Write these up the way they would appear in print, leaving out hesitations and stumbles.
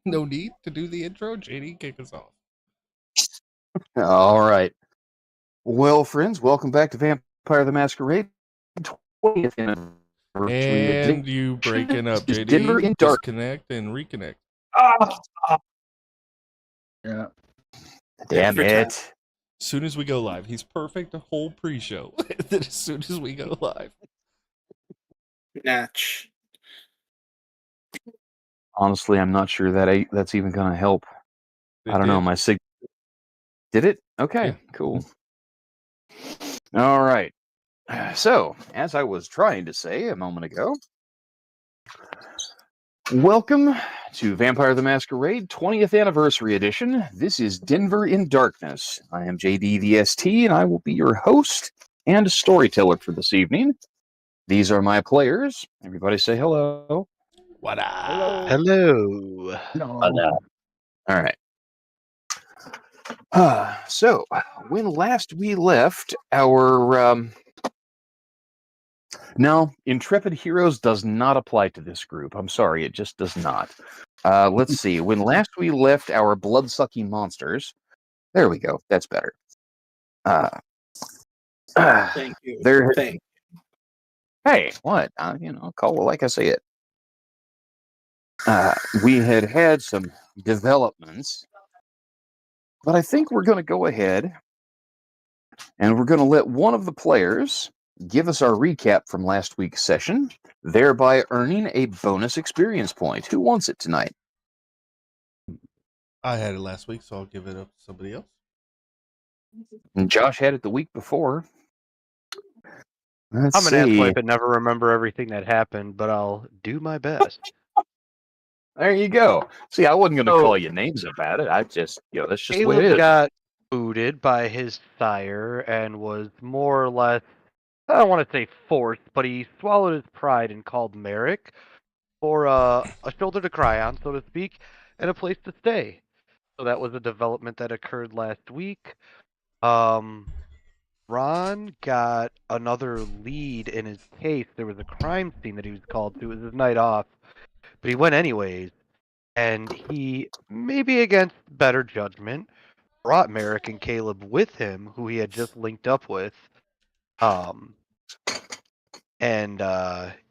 No need to do the intro. JD, kick us off. All right. Well, friends, welcome back to Vampire the Masquerade 20th anniversary And edition. you breaking up, This is Denver JD. in dark. Disconnect and reconnect. Yeah. Damn it. As soon as we go live, he's perfect the whole pre-show. Then as soon as we go live, Natch. Honestly, I'm not sure that that's even going to help. I don't know. My sig. Did it? Okay, Yeah. cool. All right. So, as I was trying to say a moment ago, welcome to Vampire the Masquerade 20th Anniversary Edition. This is Denver in Darkness. I am JD the ST, and I will be your host and storyteller for this evening. These are my players. Everybody say hello. what up? Hello. Hello. All right. So, when last we left our... No, Intrepid Heroes does not apply to this group. I'm sorry, it just does not. Let's see. When last we left our blood-sucking monsters... There we go. That's better. Thank you. Thank you. Hey, what? Call it like I say it. We had some developments, but I think we're going to go ahead and we're going to let one of the players give us our recap from last week's session, thereby earning a bonus experience point. Who wants it tonight? I had it last week, so I'll give it up to somebody else. And Josh had it the week before. Let's I'm an see. asswipe and never remember everything that happened, but I'll do my best. There you go. See, I wasn't going to call you names about it. I just, that's just the way it Caleb is. got booted by his sire and was more or less, I don't want to say forced, but he swallowed his pride and called Merrick for a shoulder to cry on, so to speak, and a place to stay. So that was a development that occurred last week. Ron got another lead in his case. There was a crime scene that he was called to. It was his night off, but he went anyways. And he, maybe against better judgment, brought Merrick and Caleb with him, who he had just linked up with.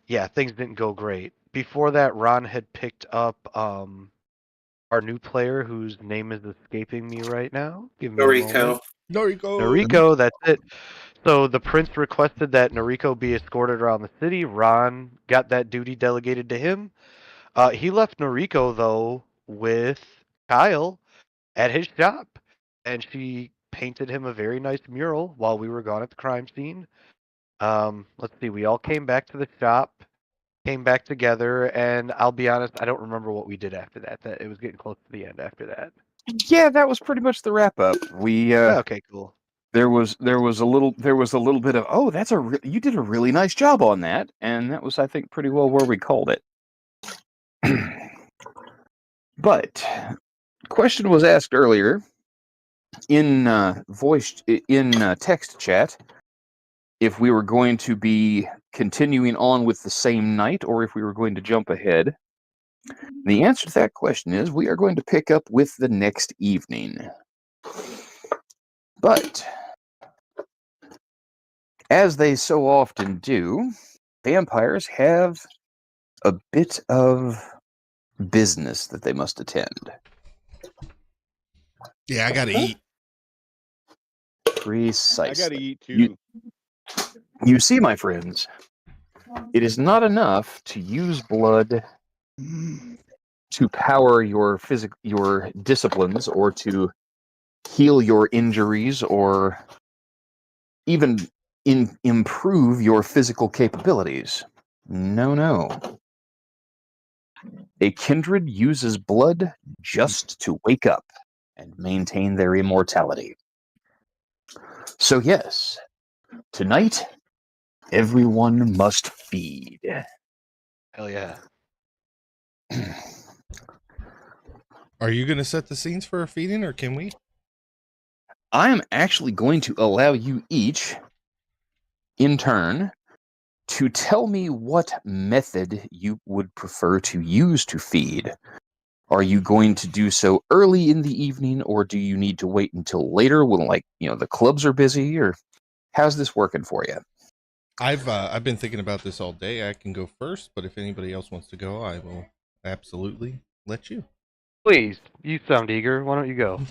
Yeah, things didn't go great. Before that, Ron had picked up our new player, whose name is escaping me right now. Give me a moment. Noriko, that's it. So the prince requested that Noriko be escorted around the city. Ron got that duty delegated to him. He left Noriko, though, with Kyle at his shop, and she painted him a very nice mural while we were gone at the crime scene. Let's see, we all came back to the shop, came back together, and I'll be honest, I don't remember what we did after that. It was getting close to the end after that. Yeah, that was pretty much the wrap up. We Okay, cool. There was a little bit of you did a really nice job on that, and that was, I think, pretty well where we called it. But question was asked earlier in text chat if we were going to be continuing on with the same night or if we were going to jump ahead. The answer to that question is we are going to pick up with the next evening. But as they so often do, vampires have a bit of business that they must attend. Yeah, I gotta eat. Precisely. I gotta eat too. You see, my friends, it is not enough to use blood to power your disciplines or to heal your injuries or even improve your physical capabilities. No. A kindred uses blood just to wake up and maintain their immortality. So yes, tonight, everyone must feed. Hell yeah. Are you gonna set the scenes for a feeding, or can we? I am actually going to allow you each, in turn, to tell me what method you would prefer to use to feed. Are you going to do so early in the evening, or do you need to wait until later when, the clubs are busy, or how's this working for you? I've been thinking about this all day. I can go first, but if anybody else wants to go, I will absolutely let you. Please, you sound eager. Why don't you go?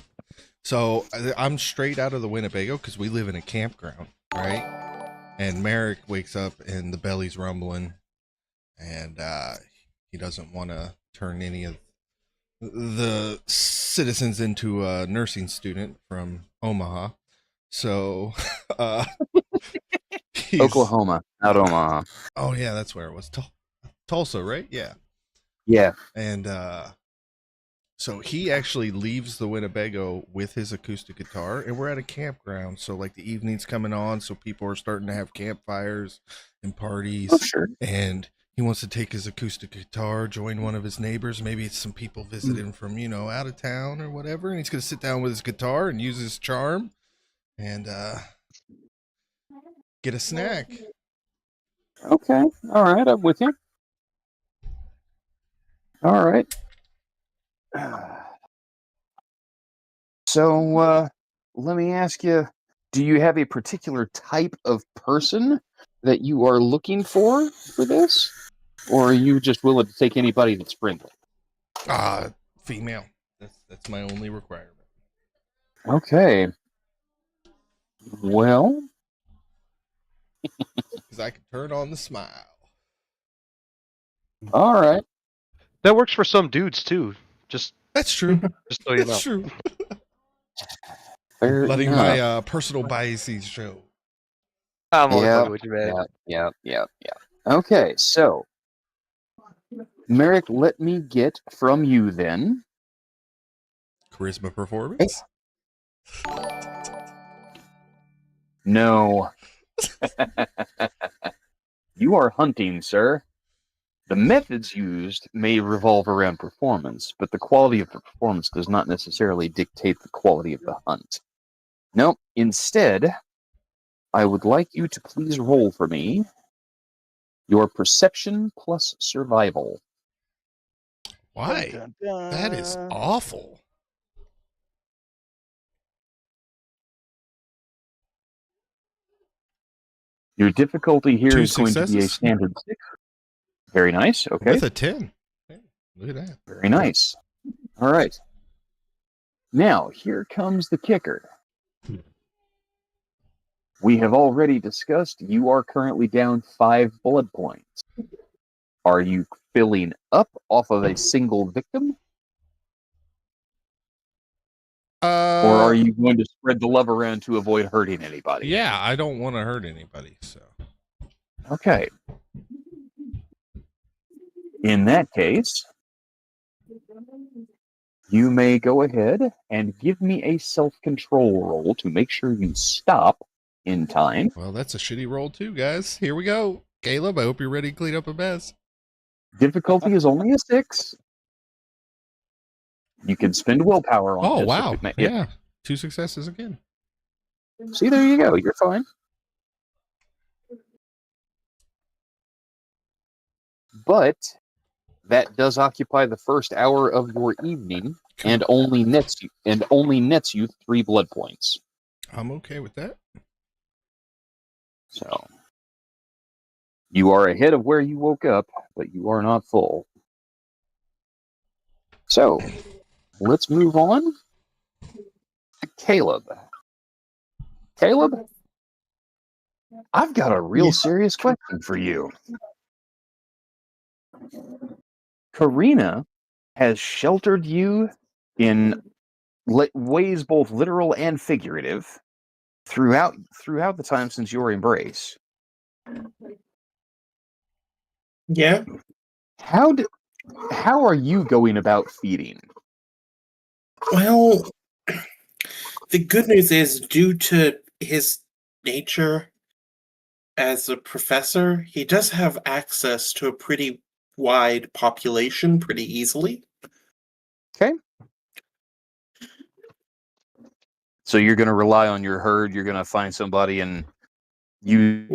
So I'm straight out of the Winnebago because we live in a campground, right? And Merrick wakes up and the belly's rumbling, and he doesn't want to turn any of the citizens into a nursing student from Omaha. So Oklahoma, not Omaha. Oh yeah, that's where it was. Tulsa, right? Yeah. Yeah. And so he actually leaves the Winnebago with his acoustic guitar, and we're at a campground. So like the evening's coming on, so people are starting to have campfires and parties. Oh, sure. And he wants to take his acoustic guitar, join one of his neighbors. Maybe it's some people visiting from, out of town or whatever. And he's going to sit down with his guitar and use his charm and get a snack. Okay. All right. I'm with you. All right. So let me ask you, do you have a particular type of person that you are looking for this? Or are you just willing to take anybody that's friendly? Female. That's my only requirement. Okay. Well, because I can turn on the smile. All right. That works for some dudes too. That's true. Just so you know. That's true. Fair Letting enough. my personal biases show. I'm only fucking with you, man. Yeah. Okay, so Merrick, let me get from you then. Charisma performance? No. You are hunting, sir. The methods used may revolve around performance, but the quality of the performance does not necessarily dictate the quality of the hunt. No, instead, I would like you to please roll for me your perception plus survival. Why? Dun, dun, dun. That is awful. Your difficulty here 2 is going to be a successes. standard 6. Very nice. Okay. With a 10. Hey, look at that. Very nice. All right. Now, here comes the kicker. We have already discussed you are currently down 5 blood points. Are you filling up off of a single victim? Or are you going to spread the love around to avoid hurting anybody? Yeah, I don't want to hurt anybody, so. Okay. In that case, you may go ahead and give me a self-control roll to make sure you stop in time. Well, that's a shitty roll too, guys. Here we go. Caleb, I hope you're ready to clean up a mess. Difficulty is only a 6. You can spend willpower on this. Oh, wow. Yeah. 2 successes again. See, there you go. You're fine. But that does occupy the first hour of your evening and only nets you 3 blood points. I'm okay with that. So you are ahead of where you woke up, but you are not full. So let's move on to Caleb. Caleb, I've got a real serious question for you. Karina has sheltered you in ways both literal and figurative throughout the time since your embrace. Yeah. How are you going about feeding? Well, the good news is, due to his nature as a professor, he does have access to a pretty wide population pretty easily. Okay. So you're going to rely on your herd. You're going to find somebody and use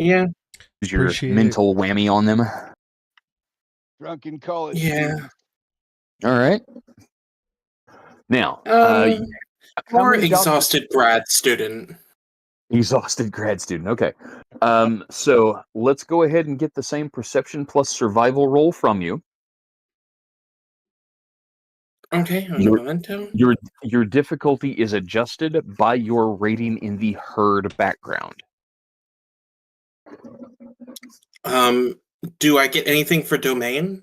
your mental whammy on them. Drunken college. Yeah. Student. All right. Now, more exhausted grad student. Exhausted grad student. Okay. So let's go ahead and get the same perception plus survival roll from you. Okay, your difficulty is adjusted by your rating in the herd background. Do I get anything for domain?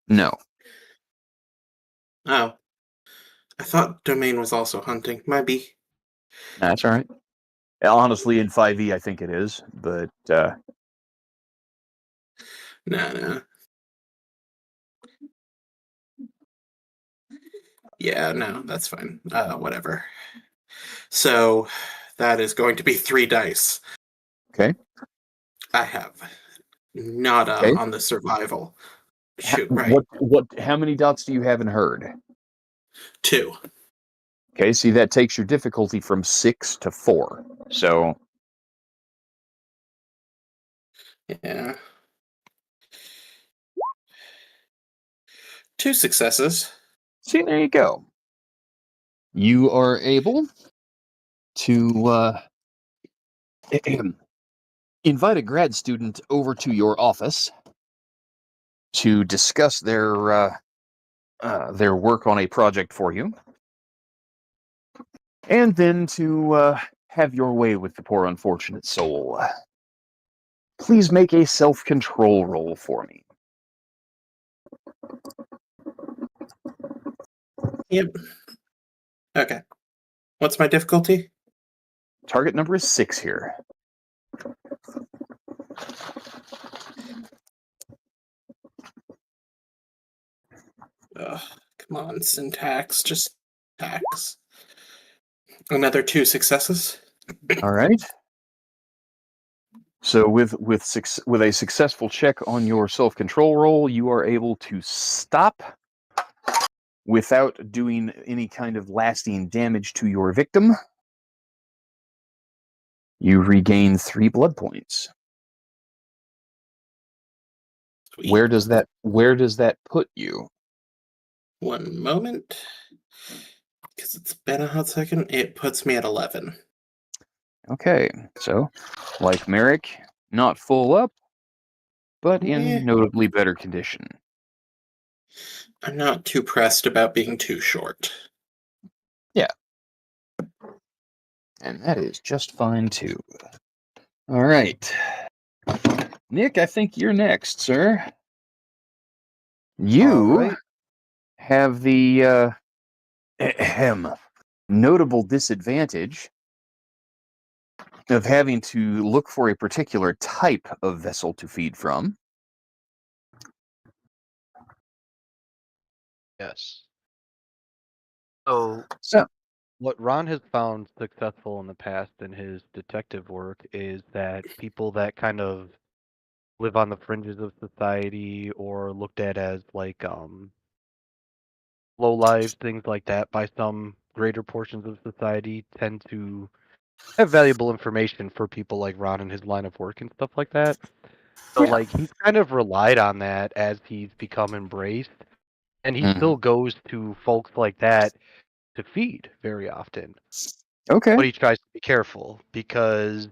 No. Oh. I thought domain was also hunting. Might be. That's all right. Honestly, in 5e, I think it is, but Nah. Yeah, no, that's fine. Whatever. So that is going to be 3 dice. Okay. I have nada Okay. on the survival. Shoot, right. How many dots do you have in herd? 2. Okay, see, that takes your difficulty from 6 to 4. So yeah. 2 successes. See, there you go. You are able to invite a grad student over to your office to discuss their work on a project for you, and then to have your way with the poor unfortunate soul. Please make a self-control roll for me. Yep. Okay. What's my difficulty? Target number is 6 here. Ugh, come on, syntax. Just tax. Another 2 successes. All right. So with a successful check on your self-control roll, you are able to stop without doing any kind of lasting damage to your victim. You regain 3 blood points. Sweet. Where does that put you? One moment. Because it's been a hot second. It puts me at 11. Okay, so like Merrick, not full up, but in notably better condition. I'm not too pressed about being too short. Yeah. And that is just fine too. All right. Nick, I think you're next, sir. You have the notable disadvantage of having to look for a particular type of vessel to feed from. Yes. So what Ron has found successful in the past in his detective work is that people that kind of live on the fringes of society or looked at as like low lives, things like that, by some greater portions of society tend to have valuable information for people like Ron in his line of work and stuff like that. So like he's kind of relied on that as he's become embraced, and he still goes to folks like that to feed very often. Okay. But he tries to be careful because,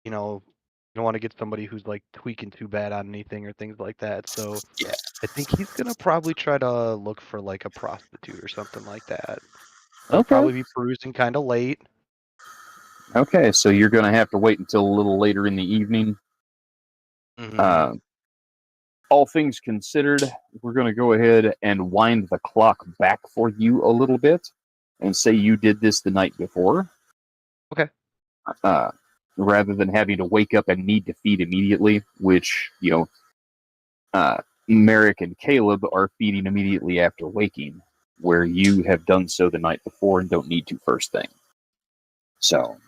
you don't want to get somebody who's like tweaking too bad on anything or things like that. So I think he's gonna probably try to look for like a prostitute or something like that. He'll probably be perusing kind of late. Okay, so you're going to have to wait until a little later in the evening. Mm-hmm. All things considered, we're going to go ahead and wind the clock back for you a little bit and say you did this the night before. Okay. Rather than having to wake up and need to feed immediately, which, Merrick and Caleb are feeding immediately after waking, where you have done so the night before and don't need to first thing. So.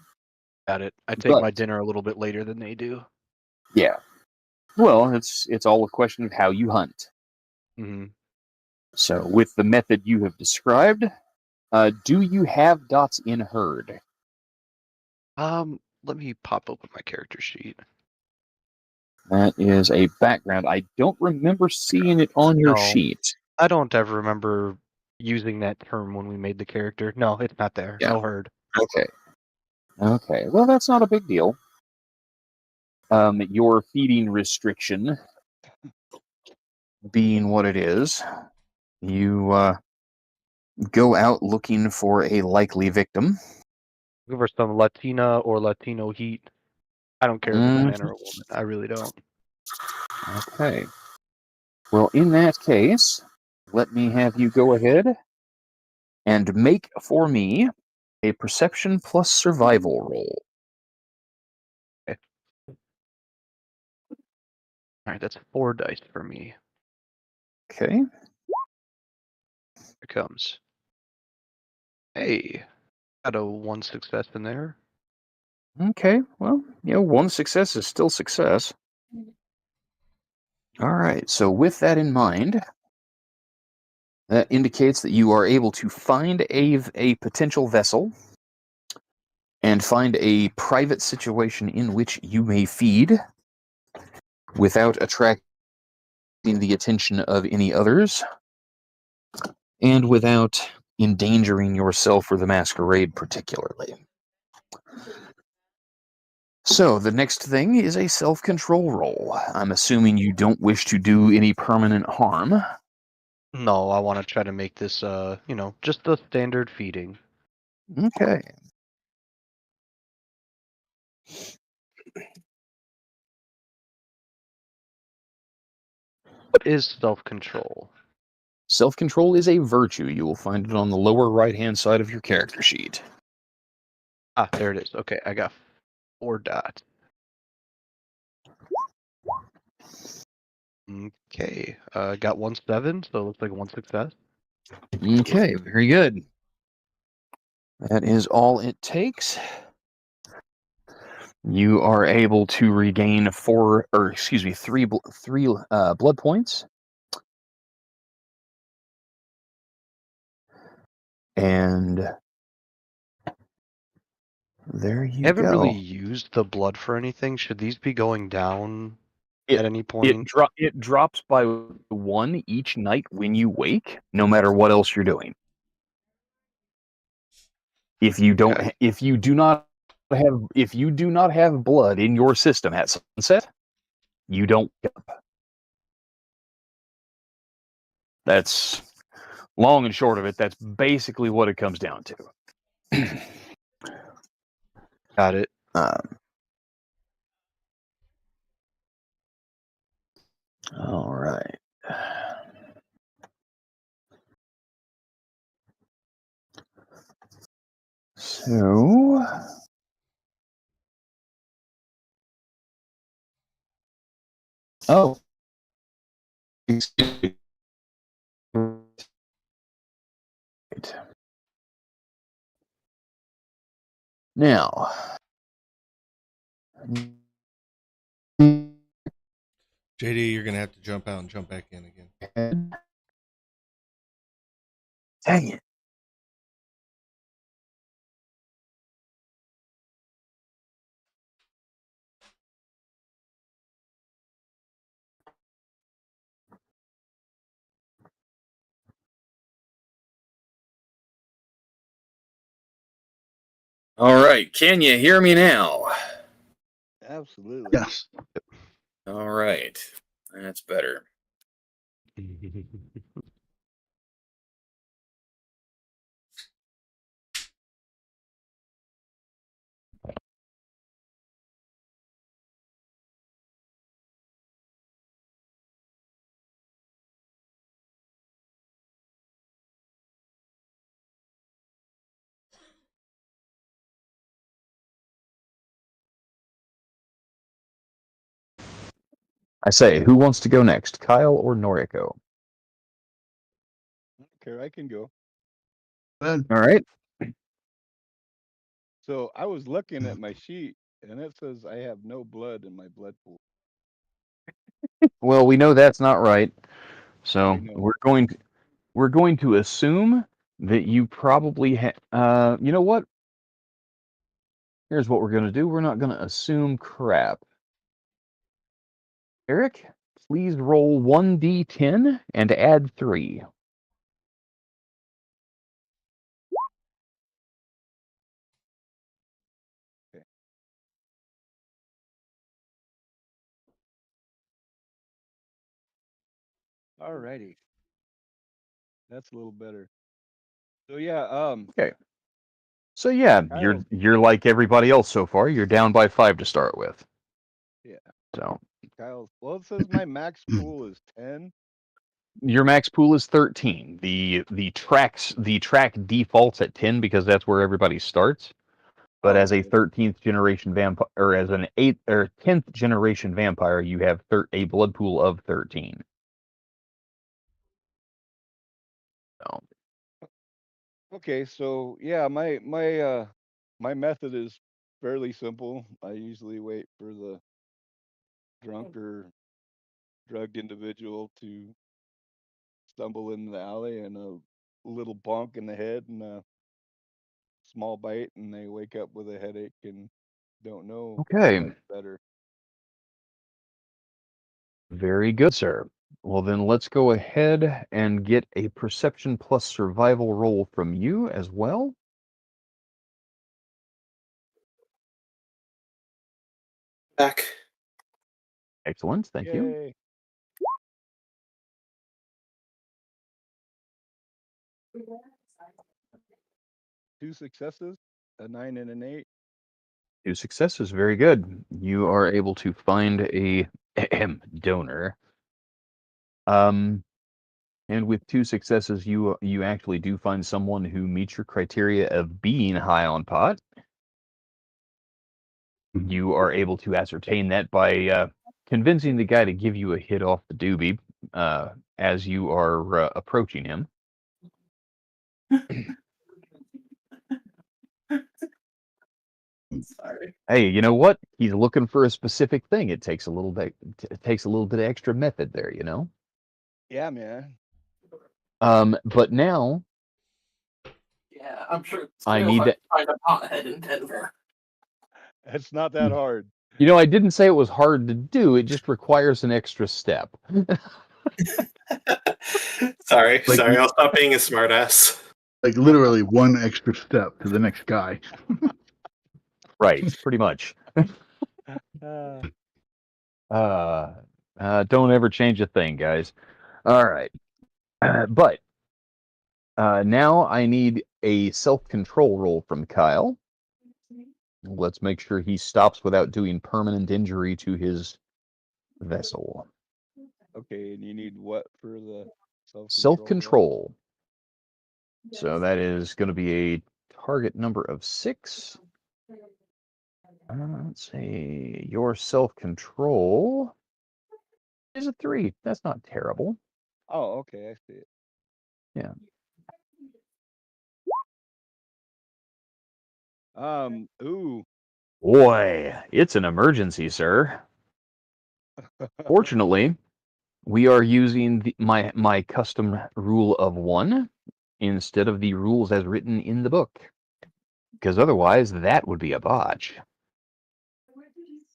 Got it. I take my dinner a little bit later than they do. Yeah. Well, it's all a question of how you hunt. Mm-hmm. So, with the method you have described, do you have dots in herd? Let me pop open my character sheet. That is a background. I don't remember seeing it on your sheet. I don't ever remember using that term when we made the character. No, it's not there. Yeah. No herd. Okay. Okay. Well, that's not a big deal. Your feeding restriction being what it is, you go out looking for a likely victim. Looking for some Latina or Latino heat. I don't care if it's a man or a woman. I really don't. Okay. Well, in that case, let me have you go ahead and make for me a perception plus survival roll. Okay. All right, that's 4 dice for me. Okay. Here it comes. Hey, got a 1 success in there. Okay. Well, one success is still success. All right. So with that in mind, that indicates that you are able to find a potential vessel and find a private situation in which you may feed without attracting the attention of any others and without endangering yourself or the masquerade particularly. So the next thing is a self-control roll. I'm assuming you don't wish to do any permanent harm. No, I want to try to make this, just the standard feeding. Okay. What is self-control? Self-control is a virtue. You will find it on the lower right-hand side of your character sheet. Ah, there it is. Okay, I got 4 dots. Okay, got 1 7, so it looks like 1 success. Okay, very good. That is all it takes. You are able to regain 3 blood points. And there you I haven't go. really used the blood for anything. Should these be going down at any point? It drops by 1 each night when you wake, no matter what else you're doing. If you don't, Okay. if you do not have blood in your system at sunset, you don't wake up. That's long and short of it. That's basically what it comes down to. Got it. All right. So, oh, excuse me. Now, JD, you're gonna have to jump out and jump back in again. dang it. All right, can you hear me now? Absolutely. Yes. All right, that's better. I say, who wants to go next, Kyle or Noriko? Okay, I can go. All right. So I was looking at my sheet and it says I have no blood in my blood pool. Well, we know that's not right, so I know. we're going to assume that you probably have. You know what? Here's what we're going to do. We're not going to assume crap. Eric, Please roll 1d10 and add 3. Alrighty. That's a little better. So yeah, Okay. So yeah, Kyle's, you're like everybody else so far. You're down by 5 to start with. yeah. So Kyle's, well, it says my max pool is 10. your max pool is 13. The track defaults at 10 because that's where everybody starts. But Oh, as a okay. 13th generation vampire, or as an 8th or 10th generation vampire, you have a blood pool of 13. So, Okay, so yeah, my method is fairly simple. I usually wait for the drunk or drugged individual to stumble in the alley and a little bonk in the head and a small bite, and they wake up with a headache and don't know okay, much better. very good, sir. Well, then let's go ahead and get a perception plus survival roll from you as well. Back. Excellent, thank you. Yay. 2 successes, a 9 and an 8. 2 successes, very good. You are able to find a donor. And with 2 successes, you actually do find someone who meets your criteria of being high on pot. You are able to ascertain that by convincing the guy to give you a hit off the doobie as you are approaching him. Sorry. Hey, you know what? He's looking for a specific thing. It takes a little bit. It takes a little bit of extra method there, you know. Yeah, man. But now Yeah, I'm sure it's I real need hard to. to find a pothead in Denver. It's not that hard. You know, I didn't say it was hard to do. It just requires an extra step. Sorry, Like- sorry. I'll stop being a smartass. Like literally one extra step to the next guy. Right, pretty much. Don't ever change a thing, guys. All right. But now I need a self-control roll from Kyle. Let's make sure he stops without doing permanent injury to his vessel. Okay, and you need what for the self-control? Self-control. So that is going to be a target number of 6. Let's see. Your self-control is a 3. That's not terrible. Oh, okay, I see it. Yeah. Ooh. Boy, it's an emergency, sir. Fortunately, we are using my custom rule of 1 instead of the rules as written in the book, because otherwise that would be a botch.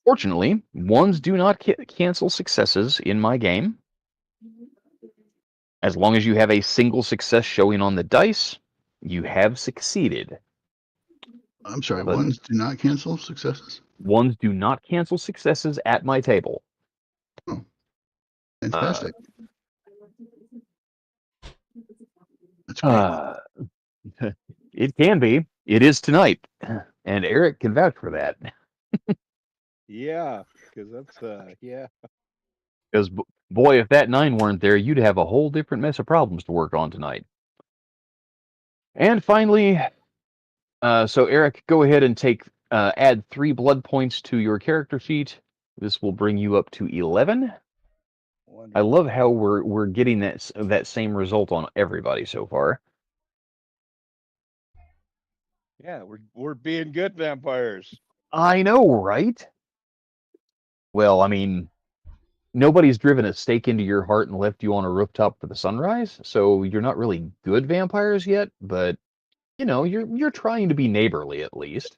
Fortunately, 1s do not cancel successes in my game. As long as you have a single success showing on the dice, you have succeeded. I'm sorry, But- 1s do not cancel successes? 1s do not cancel successes at my table. Fantastic. That's great. It can be. It is tonight. And Eric can vouch for that. Yeah, because that's yeah. Because, boy, if that 9 weren't there, you'd have a whole different mess of problems to work on tonight. And finally, so Eric, go ahead and add 3 blood points to your character sheet. This will bring you up to 11. Wonderful. I love how we're getting that same result on everybody so far. Yeah, we're being good vampires. I know, right? Well, I mean, nobody's driven a stake into your heart and left you on a rooftop for the sunrise, so you're not really good vampires yet, but you know, you're trying to be neighborly at least.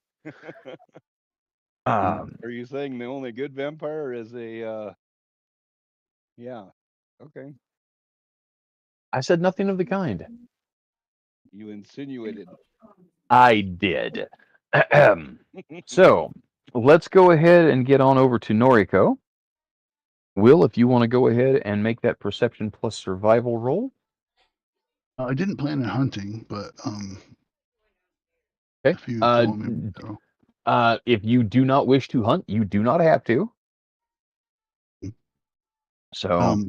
Are you saying the only good vampire is a Yeah. Okay. I said nothing of the kind. You insinuated. I did. So let's go ahead and get on over to Noriko. Will, if you want to go ahead and make that perception plus survival roll. I didn't plan on hunting, but Okay. if you want me to. If you do not wish to hunt, you do not have to. So,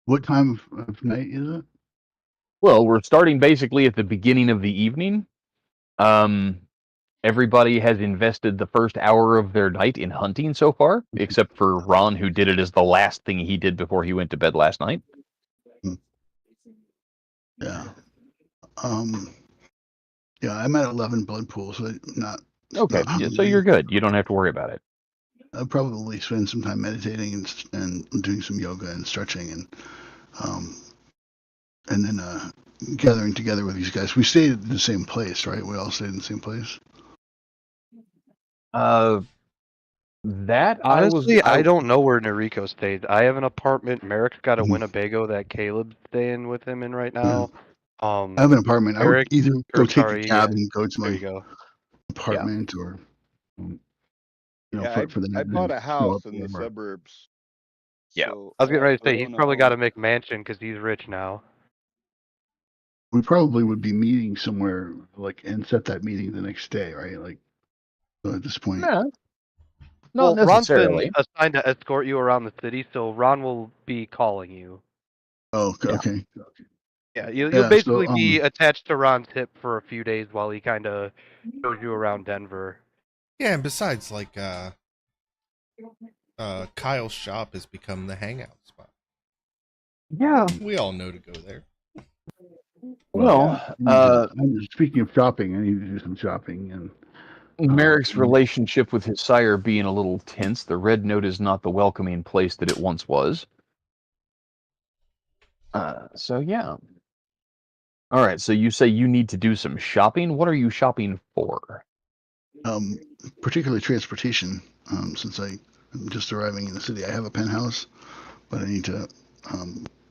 what time of night is it? well, we're starting basically at the beginning of the evening. Everybody has invested the first hour of their night in hunting so far, except for Ron, who did it as the last thing he did before he went to bed last night. Yeah. Yeah, I'm at 11 blood pools, so not. Okay, not so you're good. You don't have to worry about it. I'll probably spend some time meditating and doing some yoga and stretching and then gathering together with these guys. We stayed in the same place, right? We all stayed in the same place. That honestly, I don't know where Noriko stayed. I have an apartment. Merrick's got a Winnebago that Caleb's staying with him in right now. I have an apartment. Eric, I would either go take sorry, a cab yeah, and go to there my you go. apartment, or Yeah, for the I night. bought a house in the wherever. suburbs. Yeah. So I was getting ready to I say he's don't probably know. got a McMansion because he's rich now. We probably would be meeting somewhere, like, and set that meeting the next day, right? Like, so at this point. Yeah. Not necessarily. Ron's been assigned to escort you around the city, so Ron will be calling you. Oh, okay. Yeah, you'll basically be attached to Ron's hip for a few days while he kind of shows you around Denver. Yeah, and besides, like, Kyle's shop has become the hangout spot. Yeah. We all know to go there. Well, speaking of shopping, I need to do some shopping. And Merrick's relationship with his sire being a little tense, the Red Note is not the welcoming place that it once was. So yeah. All right, so you say you need to do some shopping. What are you shopping for? Particularly transportation. Since I'm just arriving in the city, I have a penthouse, but I need to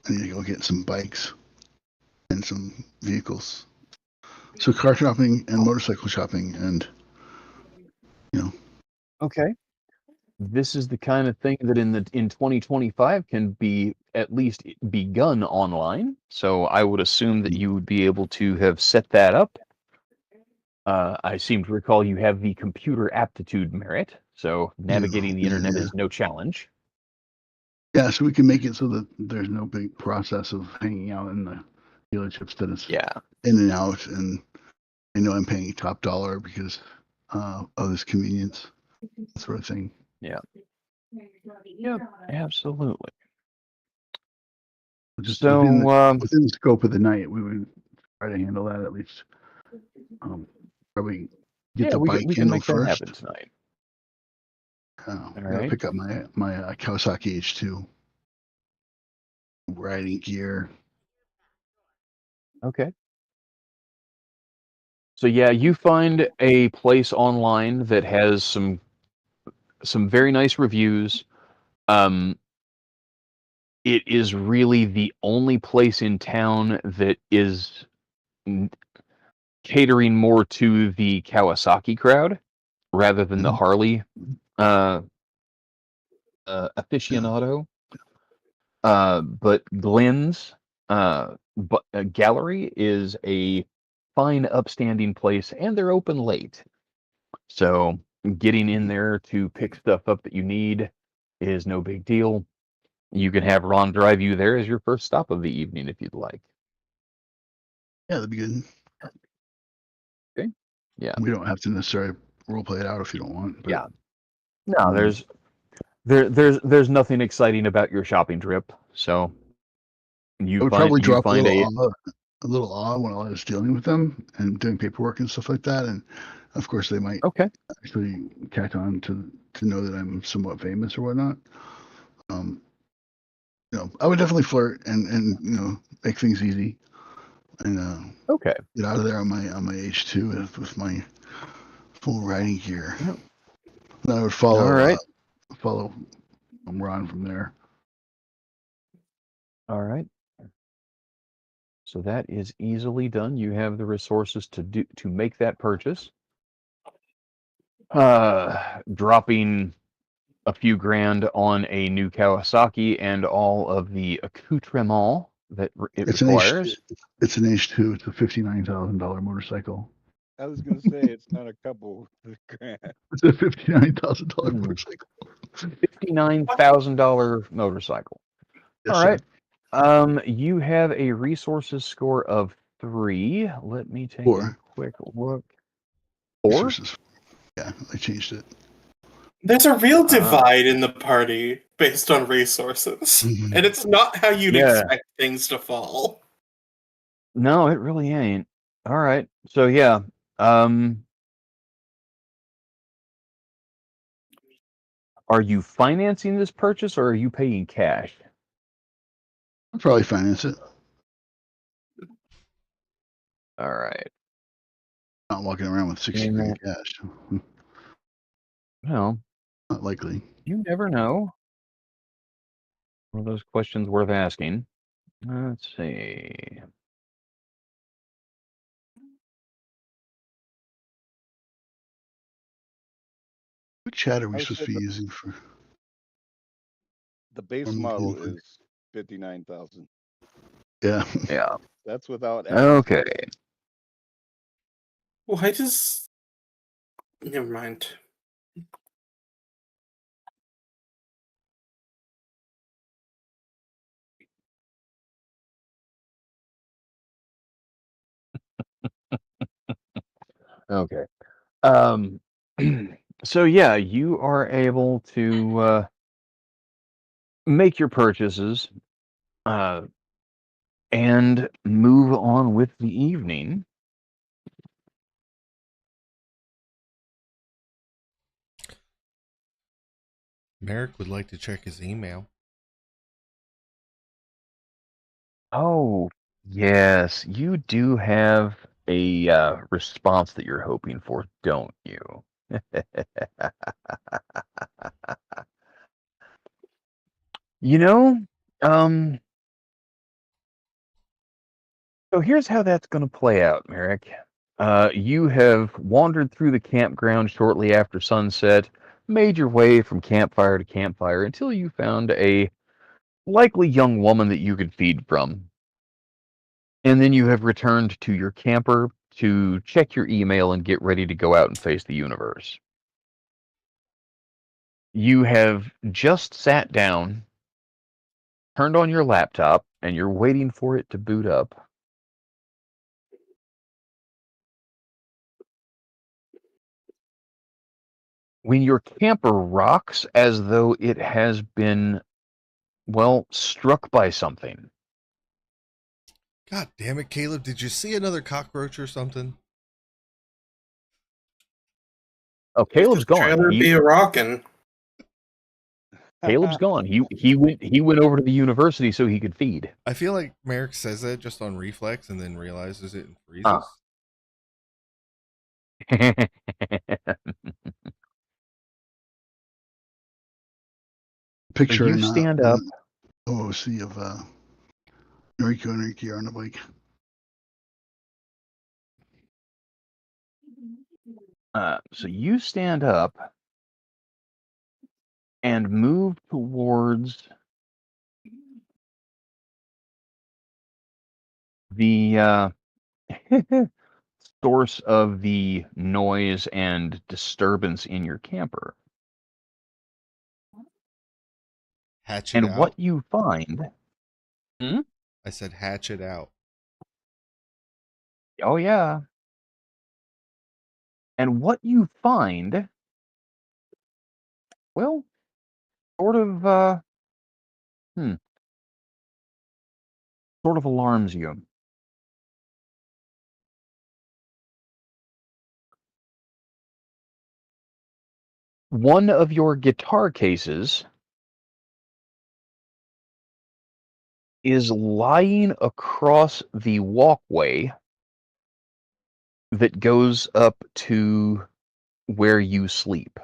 go get some bikes and some vehicles. So car shopping and motorcycle shopping, and Okay. This is the kind of thing that in 2025 can be at least begun online. So I would assume that you would be able to have set that up. I seem to recall you have the computer aptitude merit, so navigating the internet is no challenge. Yeah, so we can make it so that there's no big process of hanging out in the dealerships, that it's in and out, and I know I'm paying top dollar because of this convenience, that sort of thing. Yeah. Yep, absolutely. Just so within the scope of the night, we would try to handle that at least. Probably get the bike handled first. That happen tonight. Gotta pick up my Kawasaki H2 riding gear. Okay. So yeah, you find a place online that has some very nice reviews. It is really the only place in town that is catering more to the Kawasaki crowd rather than the Harley aficionado. But Glenn's gallery is a fine, upstanding place, and they're open late. So getting in there to pick stuff up that you need is no big deal. You can have Ron drive you there as your first stop of the evening if you'd like. Yeah, that'd be good. Okay. Yeah. We don't have to necessarily role play it out if you don't want. But, yeah. No, there's nothing exciting about your shopping trip. So I would probably drop a little awe when I was dealing with them and doing paperwork and stuff like that. And of course, they might actually catch on to know that I'm somewhat famous or whatnot. I would definitely flirt and make things easy, and get out of there on my H2 with my full riding gear. Yep. And I would follow Ron from there. All right. So that is easily done. You have the resources to make that purchase. Dropping a few grand on a new Kawasaki and all of the accoutrement that it requires. It's an H2. It's a $59,000 motorcycle. I was gonna say it's not a couple grand. It's a $59,000 motorcycle. $59,000 motorcycle. Yes, All sir. right. You have a resources score of 3. Let me take 4. a quick look. 4? Resources. Yeah, I changed it. There's a real divide in the party based on resources, and it's not how you'd expect things to fall. No, it really ain't. All right. So yeah. Are you financing this purchase or are you paying cash? I'll probably finance it. All right. Not walking around with 60 grand cash. Well, not likely. You never know. One of those questions worth asking. Let's see. What chat are we supposed to be using for? The base model is 59,000. Yeah. Yeah. That's without Okay. Why does... Never mind. Okay. So yeah, you are able to make your purchases and move on with the evening. Merrick would like to check his email. Oh, yes, you do have a response that you're hoping for, don't you? You know, so here's how that's going to play out, Merrick. You have wandered through the campground shortly after sunset, made your way from campfire to campfire until you found a likely young woman that you could feed from. And then you have returned to your camper to check your email and get ready to go out and face the universe. You have just sat down, turned on your laptop, and you're waiting for it to boot up. When your camper rocks as though it has been, well, struck by something. God damn it, Caleb. Did you see another cockroach or something? Oh, Caleb's gone. Be a rockin'. Caleb's gone. He went over to the university so he could feed. I feel like Merrick says that just on reflex and then realizes it and freezes. Picture you stand up. OOC of Noriko and Enrique are on the bike. So you stand up and move towards the source of the noise and disturbance in your camper. Hatch it out. And what you find... I said hatch it out. Oh, yeah. And what you find, well, sort of, sort of alarms you. One of your guitar cases is lying across the walkway that goes up to where you sleep.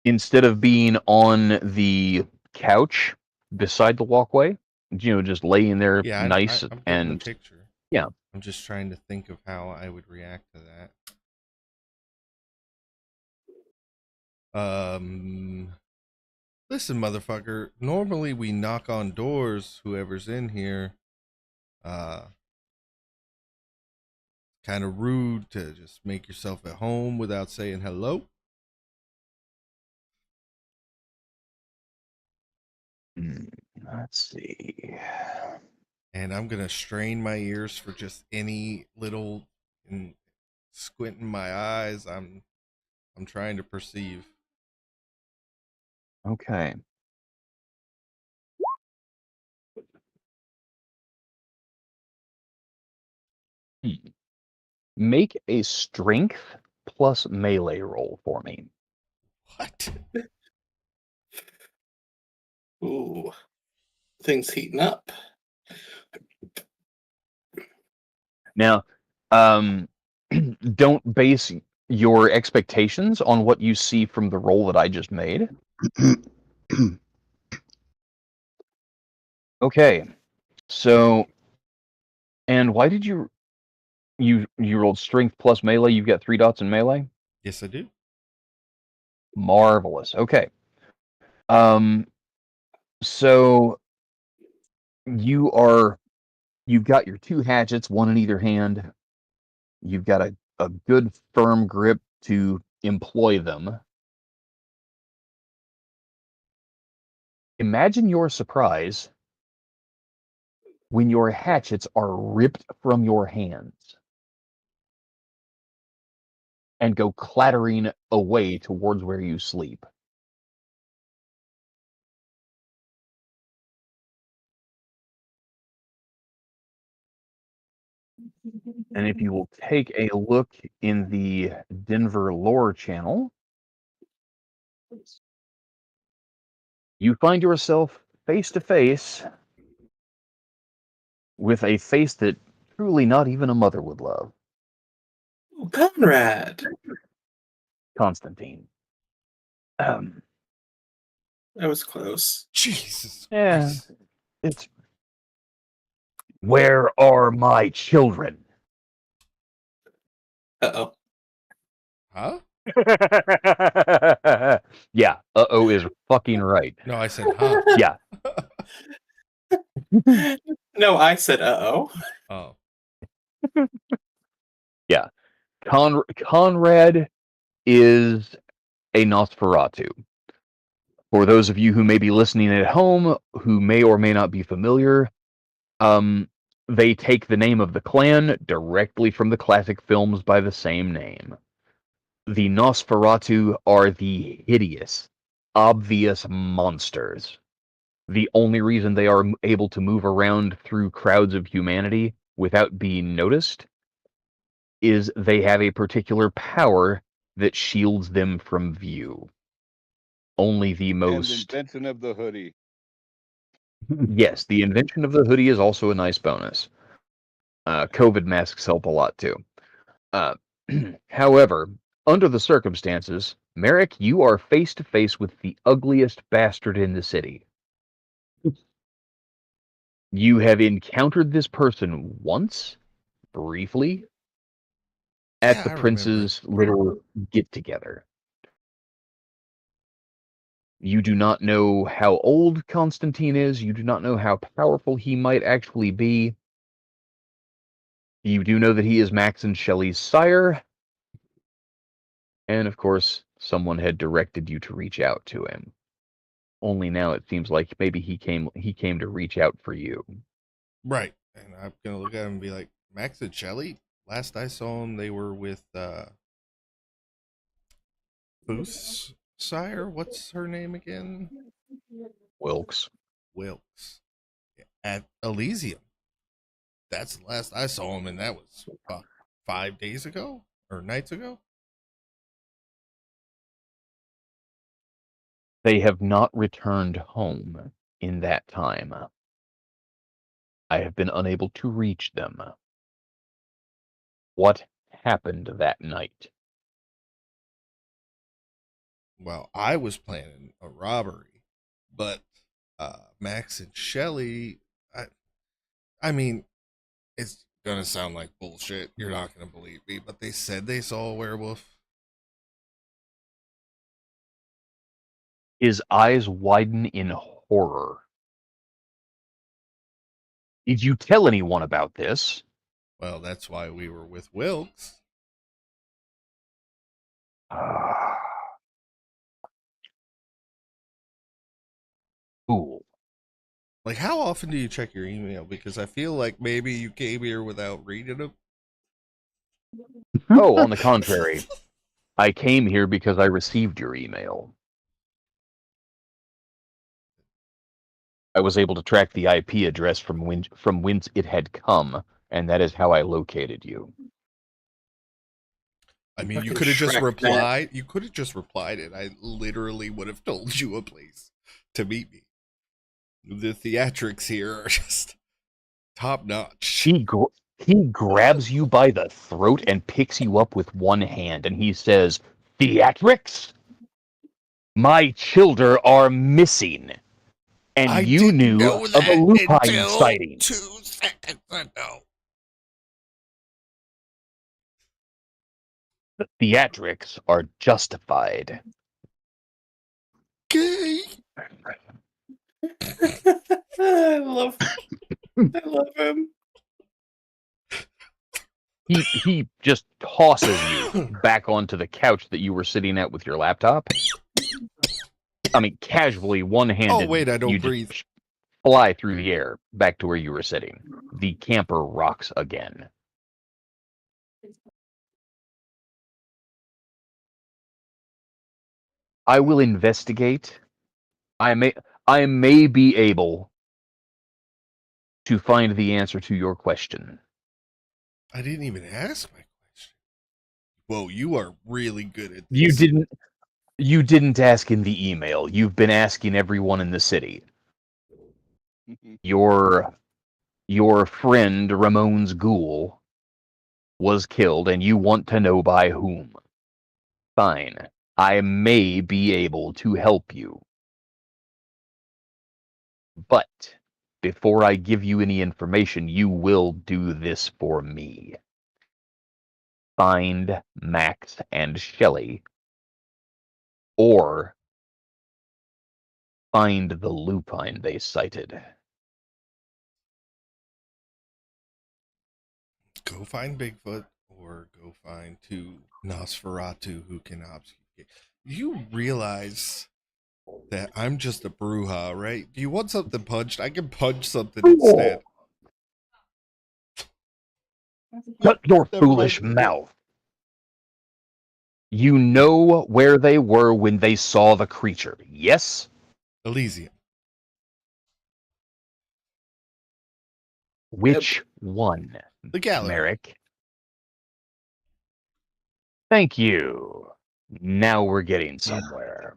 instead of being on the couch beside the walkway, just laying there Yeah, nice I'm getting a and picture. yeah. I'm just trying to think of how I would react to that. Listen, motherfucker. Normally we knock on doors, whoever's in here. Kind of rude to just make yourself at home without saying hello. Let's see. And I'm gonna strain my ears for just any little and squinting my eyes. I'm trying to perceive. Okay. Make a strength plus melee roll for me. What? Ooh, things heating up. Now, don't base your expectations on what you see from the roll that I just made. Okay. So, and why did you rolled strength plus melee? You've got 3 dots in melee? Yes, I do. Marvelous. Okay. So you've got your 2 hatchets, one in either hand. You've got a good firm grip to employ them. Imagine your surprise when your hatchets are ripped from your hands and go clattering away towards where you sleep. And if you will take a look in the Denver lore channel, you find yourself face to face with a face that truly not even a mother would love. Oh, Conrad. Constantine. That was close. Jesus Yeah, Christ. it's. Where are my children? Uh-oh. Huh? Yeah, uh-oh is fucking right. No, I said huh. Yeah. No, I said uh-oh. Oh. Yeah. Conrad is a Nosferatu. For those of you who may be listening at home who may or may not be familiar, they take the name of the clan directly from the classic films by the same name. The Nosferatu are the hideous, obvious monsters. The only reason they are able to move around through crowds of humanity without being noticed is they have a particular power that shields them from view. Only the And most... invention of the hoodie. Yes, the invention of the hoodie is also a nice bonus. COVID masks help a lot too. However, under the circumstances, Merrick, you are face to face with the ugliest bastard in the city. You have encountered this person once, briefly, at Yeah, the I remember. prince's little get together. You do not know how old Constantine is. You do not know how powerful he might actually be. You do know that he is Max and Shelley's sire. And of course, someone had directed you to reach out to him. Only now it seems like maybe he came to reach out for you. Right. And I'm gonna look at him and be like, Max and Shelly? Last I saw them, they were with Booth's sire. What's her name again? Wilkes. Wilkes. At Elysium. That's the last I saw him, and that was about 5 days ago or nights ago. They have not returned home in that time. I have been unable to reach them. What happened that night? well, I was planning a robbery, but Max and Shelly, I mean, it's gonna sound like bullshit. You're not gonna believe me, but they said they saw a werewolf. His eyes widen in horror. Did you tell anyone about this? Well, that's why we were with Wilkes. Fool. Like, how often do you check your email? Because I feel like maybe you came here without reading them. Oh, on the contrary. I came here because I received your email. I was able to track the IP address from whence it had come, and that is how I located you. I mean, you could have just replied. You could have just replied, and I literally would have told you a place to meet me. The theatrics here are just top notch. He grabs you by the throat and picks you up with one hand, and he says, "Theatrics? My children are missing." And I you didn't knew know of a that lupine until sighting. 2 seconds ago. The theatrics are justified. Gay. I love him. He just tosses you back onto the couch that you were sitting at with your laptop. I mean, casually, one-handed. Oh, wait, I don't breathe. Fly through the air back to where you were sitting. The camper rocks again. I will investigate. I may be able to find the answer to your question. I didn't even ask my question. Whoa, you are really good at this. You didn't ask in the email. You've been asking everyone in the city. Your friend Ramon's ghoul was killed, and you want to know by whom. Fine. I may be able to help you. But before I give you any information, you will do this for me. Find Max and Shelly, or find the lupine they cited. Go find Bigfoot, or go find 2 Nosferatu who can obfuscate. You realize that I'm just a bruja, right? Do you want something punched? I can punch something instead. Shut your foolish mouth. You know where they were when they saw the creature, yes? Elysium. Which one? The gallery. Merrick. Thank you. Now we're getting somewhere.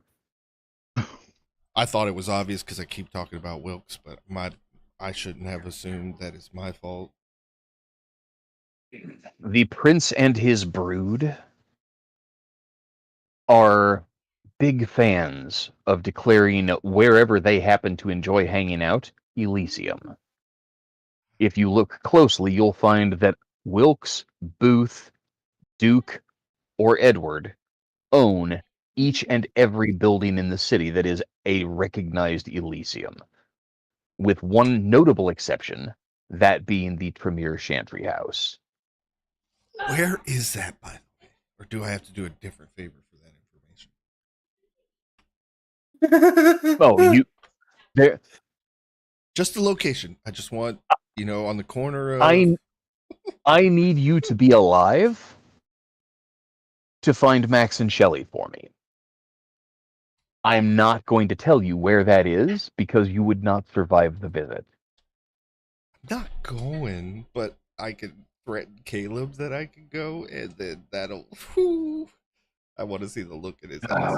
I thought it was obvious because I keep talking about Wilkes, but I shouldn't have assumed that it's my fault. The prince and his brood are big fans of declaring wherever they happen to enjoy hanging out, Elysium. If you look closely, you'll find that Wilkes, Booth, Duke, or Edward own each and every building in the city that is a recognized Elysium, with one notable exception, that being the Tremere Chantry House. Where is that, by the way? Or do I have to do a different favor for that information? Oh, there. Just the location. I just want, on the corner of... I need you to be alive to find Max and Shelly for me. I'm not going to tell you where that is because you would not survive the visit. I'm not going, but I could threaten Caleb that I can go, and then that'll... Whew, I want to see the look in his eyes.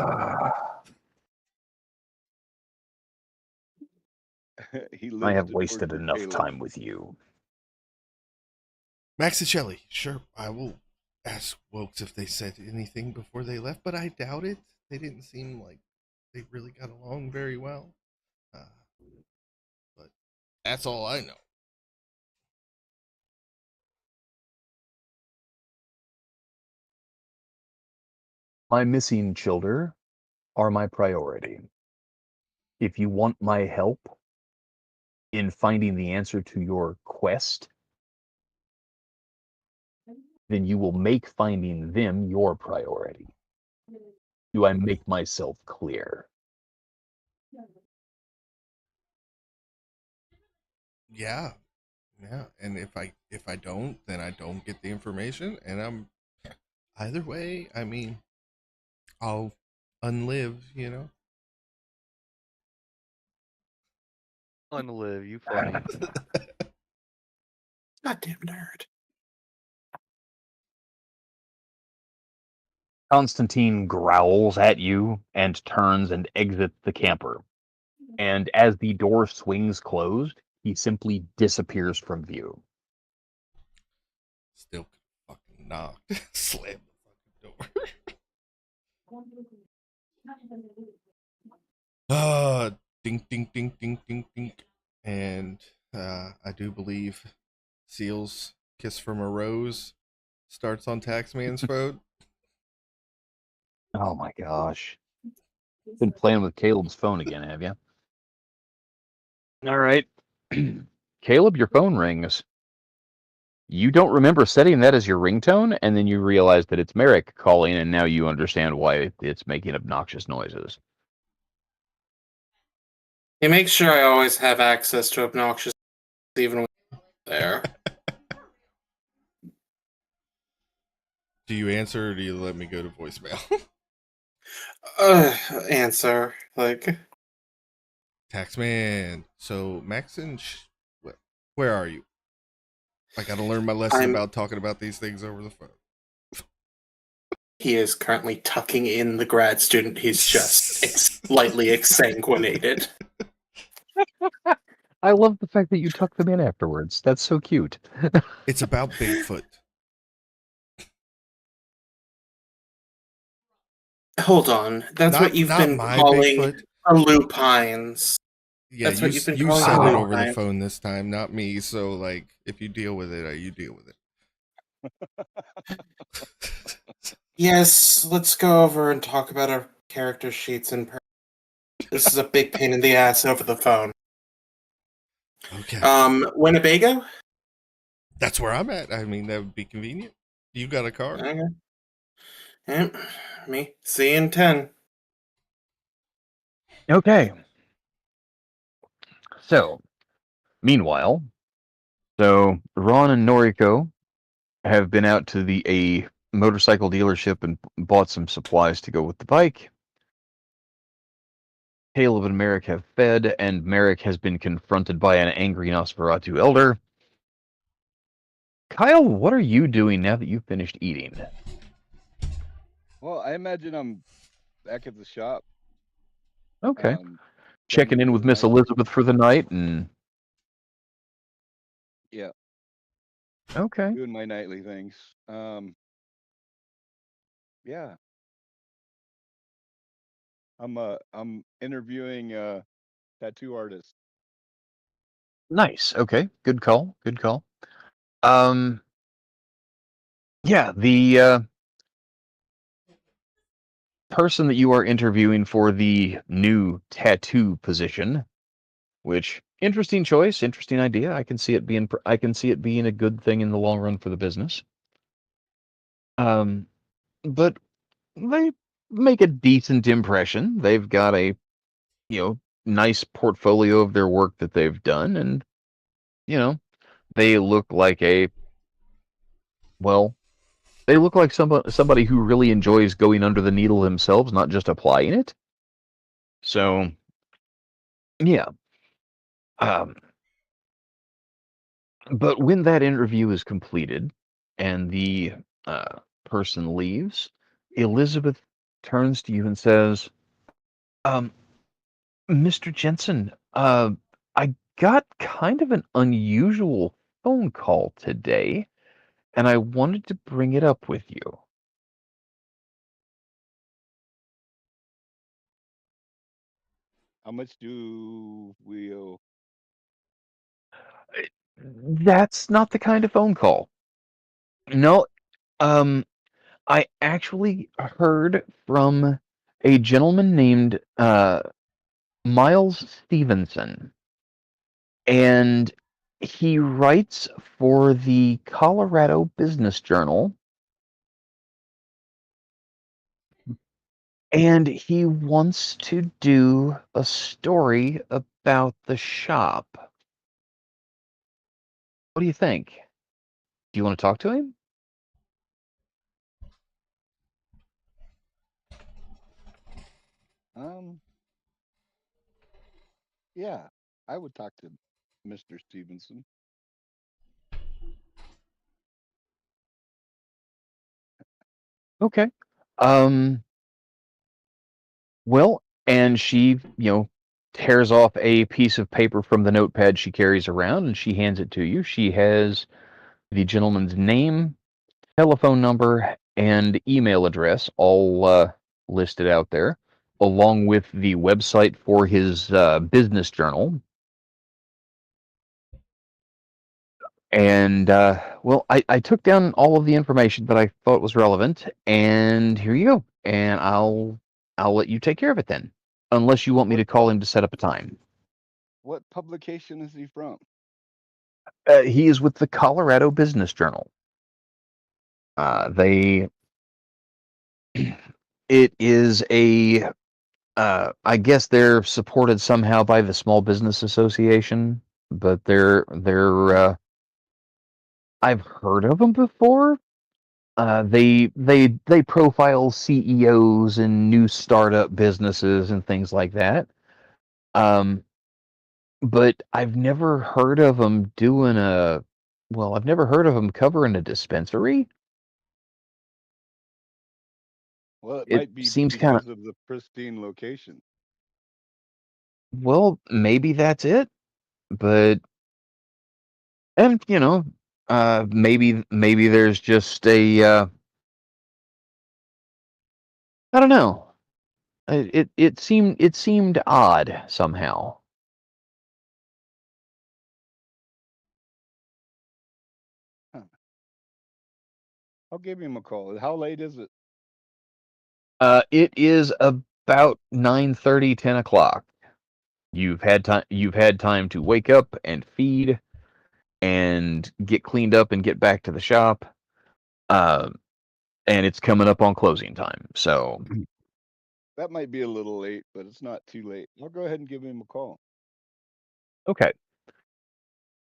I have wasted enough time with you. Max and Shelly, sure, I will ask Wilkes if they said anything before they left, but I doubt it. they didn't seem like they really got along very well. But that's all I know. My missing children are my priority. If you want my help in finding the answer to your quest, then you will make finding them your priority. Do I make myself clear? Yeah. And if I don't, then I don't get the information, and I'm either way. I mean, I'll unlive. Unlive, you funny. Goddamn nerd. Constantine growls at you and turns and exits the camper. And as the door swings closed, he simply disappears from view. Still fucking knocked. Slam the fucking door. Ding, ding, ding, ding, ding, ding. And I do believe Seal's Kiss from a Rose starts on Taxman's phone. Oh my gosh. Been playing with Caleb's phone again, have you? All right. Caleb, your phone rings. You don't remember setting that as your ringtone, and then you realize that it's Merrick calling, and now you understand why it's making obnoxious noises. He makes sure I always have access to obnoxious, even when I'm there. Do you answer, or do you let me go to voicemail? Answer. Like, Taxman. So, Max and where are you? I got to learn my lesson about talking about these things over the phone. He is currently tucking in the grad student. He's just slightly exsanguinated. I love the fact that you tuck them in afterwards. That's so cute. It's about Bigfoot. Hold on. That's what you've been calling Bigfoot. lupines. Yeah, that's what you've been you calling said it lupines. over the phone this time, not me. So, like, if you deal with it, you deal with it. Yes, let's go over and talk about our character sheets in person. This is a big pain in the ass over the phone. Okay. Winnebago? That's where I'm at. I mean, that would be convenient. You got a car? Okay. Yep. Me. See you in 10. Okay. So, meanwhile, Ron and Noriko have been out to a motorcycle dealership and bought some supplies to go with the bike. Caleb and Merrick have fed, and Merrick has been confronted by an angry Nosferatu elder. Kyle, what are you doing now that you've finished eating? Well, I imagine I'm back at the shop. Okay. Checking in with Miss Elizabeth for the night and... Yeah. Okay. Doing my nightly things. Yeah. I'm interviewing tattoo artists. Nice. Okay. Good call. Good call. Yeah, the person that you are interviewing for the new tattoo position, which interesting choice, interesting idea. I can see it being a good thing in the long run for the business. But they make a decent impression. They've got a nice portfolio of their work that they've done, and they look like they look like somebody who really enjoys going under the needle themselves, not just applying it. So, yeah. But when that interview is completed and the person leaves, Elizabeth turns to you and says, Mr. Jensen, I got kind of an unusual phone call today, and I wanted to bring it up with you. How much do we owe? That's not the kind of phone call. No, I actually heard from a gentleman named Miles Stevenson, and he writes for the Colorado Business Journal, and he wants to do a story about the shop. What do you think? Do you want to talk to him? Yeah, I would talk to Mr. Stevenson. Okay. Well, and she, tears off a piece of paper from the notepad she carries around and she hands it to you. She has the gentleman's name, telephone number, and email address all listed out there, along with the website for his business journal. And well, I took down all of the information that I thought was relevant, and here you go. And I'll let you take care of it then, unless you want me to call him to set up a time. What publication is he from? He is with the Colorado Business Journal. They it is a I guess they're supported somehow by the Small Business Association, but they're I've heard of them before. They profile CEOs and new startup businesses and things like that. Um, but I've never heard of them doing I've never heard of them covering a dispensary. Well, it It might be seems kind of, because of the pristine location. well, maybe that's it, but and maybe there's just a I don't know. It seemed odd somehow. Huh. I'll give him a call. How late is it? It is about 9:30, 10 o'clock. You've had time to wake up and feed and get cleaned up and get back to the shop. Um, and it's coming up on closing time. So, That might be a little late, but it's not too late. I'll go ahead and give him a call. okay.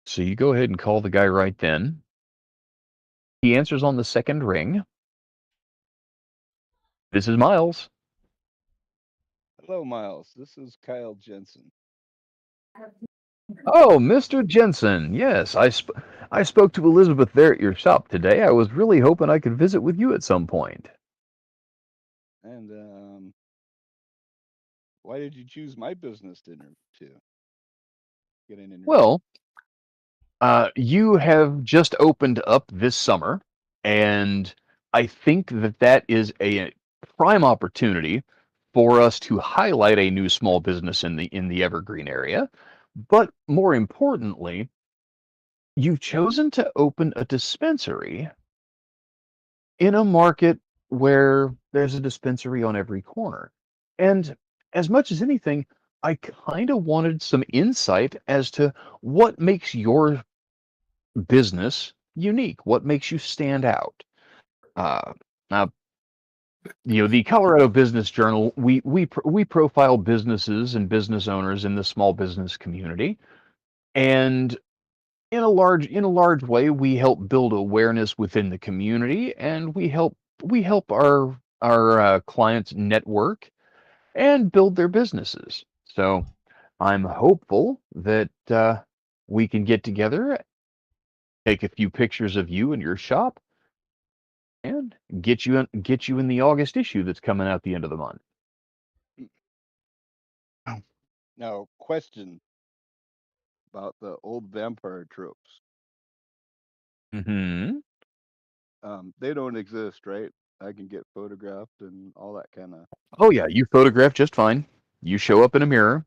So you go ahead and call the guy right then. He answers on the second ring. This is Miles. Hello, Miles. This is Kyle Jensen. Oh, Mr. Jensen. Yes, I spoke to Elizabeth there at your shop today. I was really hoping I could visit with you at some point. And why did you choose my business to get an interview? Well, you have just opened up this summer, and I think that is a prime opportunity for us to highlight a new small business in the Evergreen area. But more importantly, you've chosen to open a dispensary in a market where there's a dispensary on every corner. And as much as anything, I kind of wanted some insight as to what makes your business unique, what makes you stand out. Now, the Colorado Business Journal, we profile businesses and business owners in the small business community, and in a large way, we help build awareness within the community, and we help our clients network and build their businesses. So I'm hopeful that we can get together, take a few pictures of you and your shop, and get you in the August issue that's coming out the end of the month. Now, question about the old vampire tropes. Hmm. They don't exist, right? I can get photographed and all that kind of. Oh yeah, you photograph just fine. You show up in a mirror.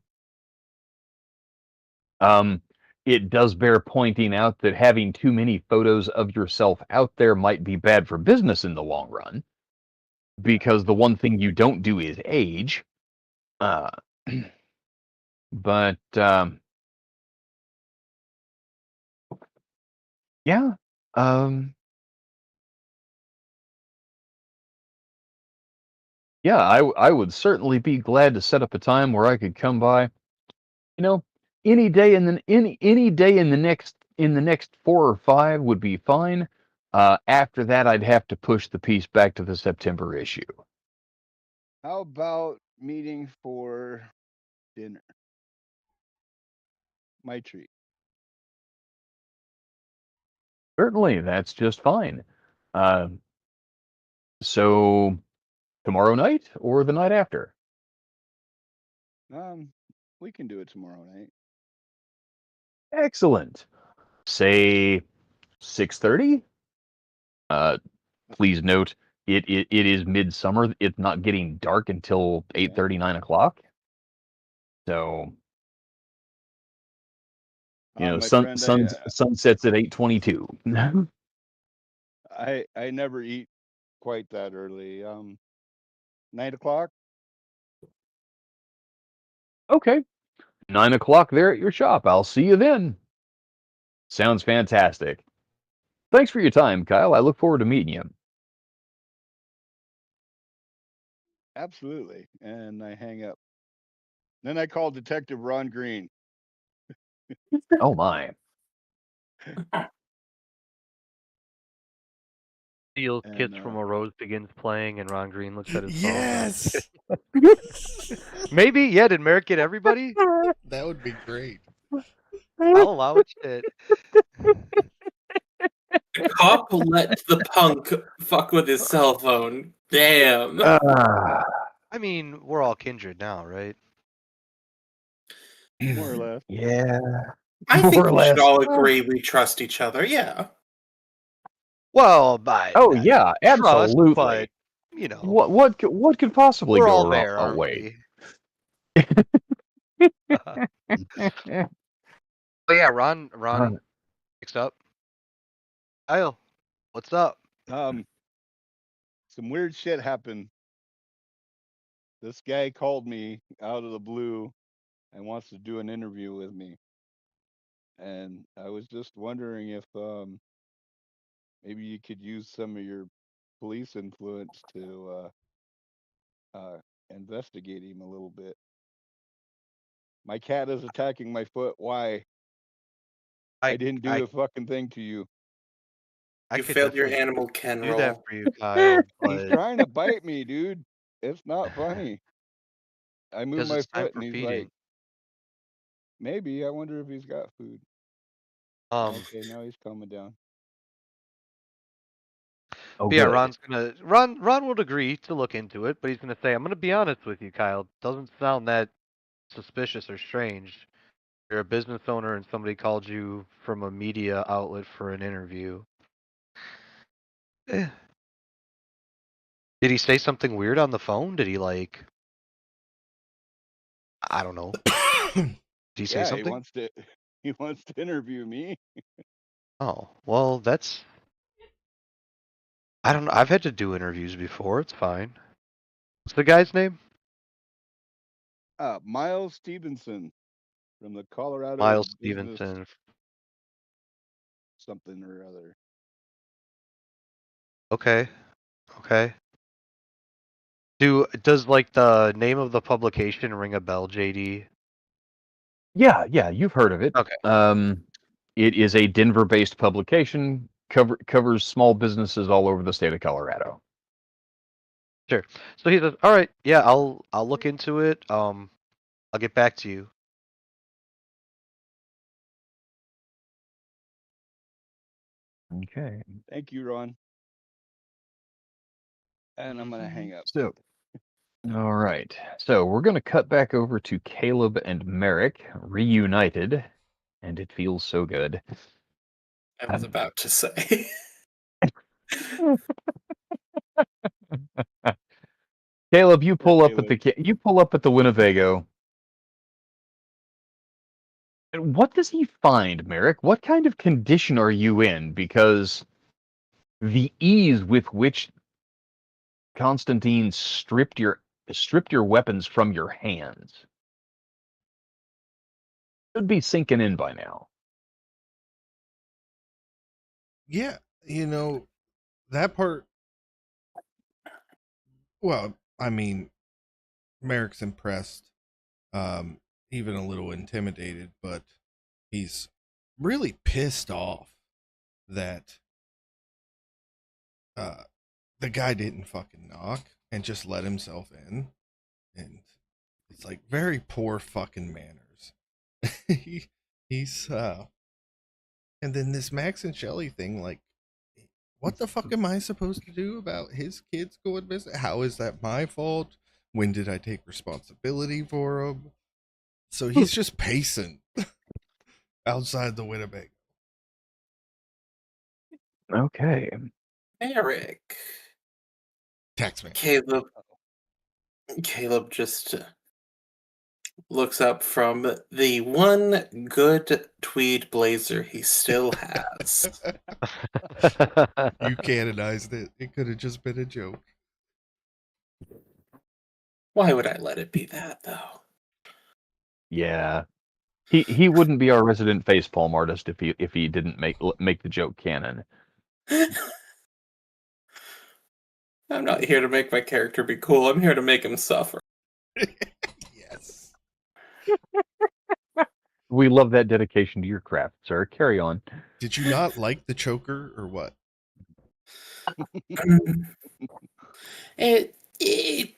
It does bear pointing out that having too many photos of yourself out there might be bad for business in the long run, because the one thing you don't do is age. But yeah, yeah, I would certainly be glad to set up a time where I could come by. Any day any day in the next 4 or 5 would be fine. After that, I'd have to push the piece back to the September issue. How about meeting for dinner? My treat. Certainly, that's just fine. So tomorrow night or the night after? We can do it tomorrow night. Excellent. Say 6:30. Please note it is midsummer. It's not getting dark until 8:30, 9 o'clock. So my friend, sunsets at 8:22. I never eat quite that early. 9 o'clock. Okay, 9 o'clock there at your shop. I'll see you then. Sounds fantastic. Thanks for your time, Kyle. I look forward to meeting you. Absolutely. And I hang up. Then I call Detective Ron Green. Oh my. Steel Kids from a Rose begins playing, and Ron Green looks at his phone. Yes. Maybe. Yeah. Did Merrick get everybody? That would be great. I'll allow it. Shit. The cop let the punk fuck with his cell phone. Damn. I mean, we're all kindred now, right? More or less. Yeah. I think More or we should less. all agree we trust each other. Yeah. Well, by Oh yeah, trust, absolutely. but What could possibly we're go all there, aren't away? But yeah, Ron picks up. Kyle, what's up? Some weird shit happened. This guy called me out of the blue and wants to do an interview with me. And I was just wondering if maybe you could use some of your police influence to investigate him a little bit. My cat is attacking my foot. Why? I didn't do a fucking thing to you. You failed your animal Ken do roll. that for you, Kyle. He's trying to bite me, dude. It's not funny. I move my foot and he's feeding. like, maybe. I wonder if he's got food. Okay, now he's calming down. Oh, yeah, good. Ron's gonna Ron would agree to look into it, but he's gonna say, "I'm gonna be honest with you, Kyle. Doesn't sound that suspicious or strange. You're a business owner and somebody called you from a media outlet for an interview." Did he say something weird on the phone? Did he I don't know. Did he say something? He wants to interview me. Oh, well, that's I don't know. I've had to do interviews before. It's fine. What's the guy's name? Miles Stevenson from the Colorado Miles Business Stevenson. something or other. Okay. Does the name of the publication ring a bell, JD? Yeah, you've heard of it. Okay. It is a Denver-based publication, covers small businesses all over the state of Colorado. Sure. So he says, "All right, yeah, I'll look into it. I'll get back to you." Okay. Thank you, Ron. And I'm gonna hang up. So, all right. So we're gonna cut back over to Caleb and Merrick reunited, and it feels so good. I was about to say. Caleb, you pull up at the Winnebago. And what does he find, Merrick? What kind of condition are you in? Because the ease with which Constantine stripped your weapons from your hands should be sinking in by now. Yeah, that part. Well, I mean, Merrick's impressed, even a little intimidated, but he's really pissed off that the guy didn't fucking knock and just let himself in, and it's like very poor fucking manners. He's and then this Max and Shelly thing, like, what the fuck am I supposed to do about his kids going missing? How is that my fault? When did I take responsibility for him? So he's just pacing outside the Winnebago. Okay. Eric. Tax man. Caleb just looks up from the one good tweed blazer he still has. You canonized it. It could have just been a joke. Why would I let it be that, though? Yeah. He wouldn't be our resident facepalm artist if he didn't make the joke canon. I'm not here to make my character be cool. I'm here to make him suffer. Yes. We love that dedication to your craft, sir. Carry on. Did you not like the choker or what? It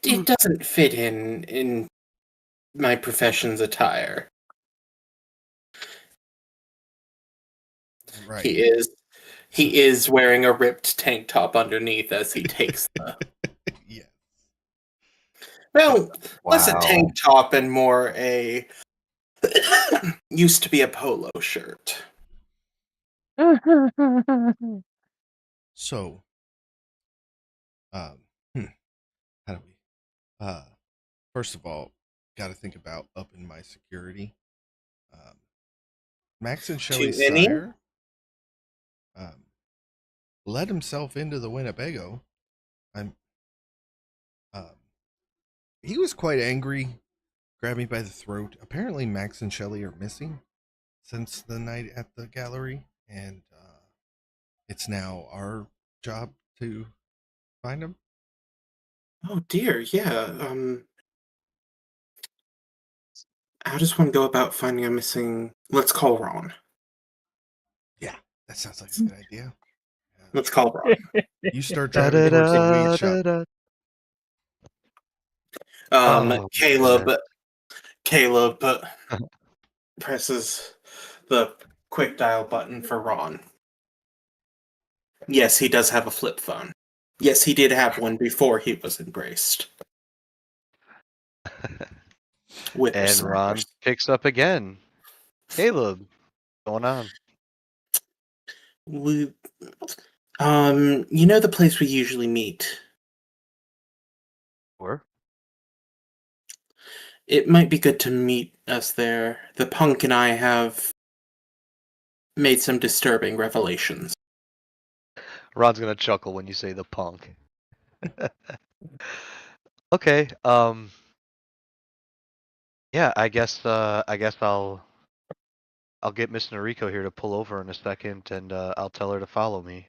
doesn't fit in my profession's attire. Right. He is wearing a ripped tank top underneath as he takes the. Yeah. Well, less a Wow. tank top and more a used to be a polo shirt. So, how do we? First of all, got to think about upping my security. Max and Shelly's Too many? sire let himself into the Winnebago. He was quite angry, grabbed me by the throat. Apparently, Max and Shelly are missing since the night at the gallery, and it's now our job to find them. Oh dear, yeah. How does one go about finding a missing? Let's call Ron. Yeah, that sounds like a good idea. Let's call Ron. You start driving towards the weed shop. Caleb presses the quick dial button for Ron. Yes, he does have a flip phone. Yes, he did have one before he was embraced. And Ron picks up again. Caleb, what's going on? You know the place we usually meet? Or? It might be good to meet us there. The punk and I have made some disturbing revelations. Ron's gonna chuckle when you say the punk. Okay. Yeah, I guess I'll get Miss Noriko here to pull over in a second, and I'll tell her to follow me.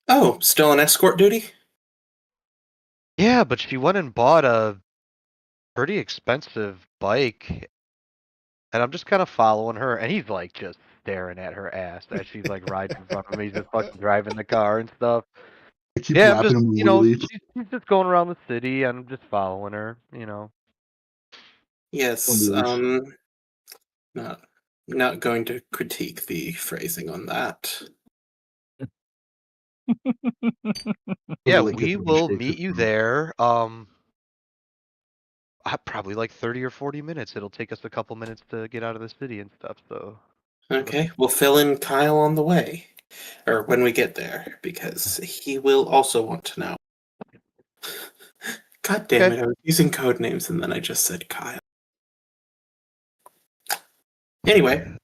Oh, still on escort duty? Yeah, but she went and bought a pretty expensive bike, and I'm just kind of following her, and he's like just staring at her ass as she's like riding in front of me, just fucking driving the car and stuff. Yeah, I'm just, she's just going around the city, and I'm just following her, Yes, not going to critique the phrasing on that. Yeah, we will meet you there. Probably like 30 or 40 minutes. It'll take us a couple minutes to get out of the city and stuff, so. Okay, we'll fill in Kyle on the way. Or when we get there, because he will also want to know. God damn it, I was using code names and then I just said Kyle. Anyway.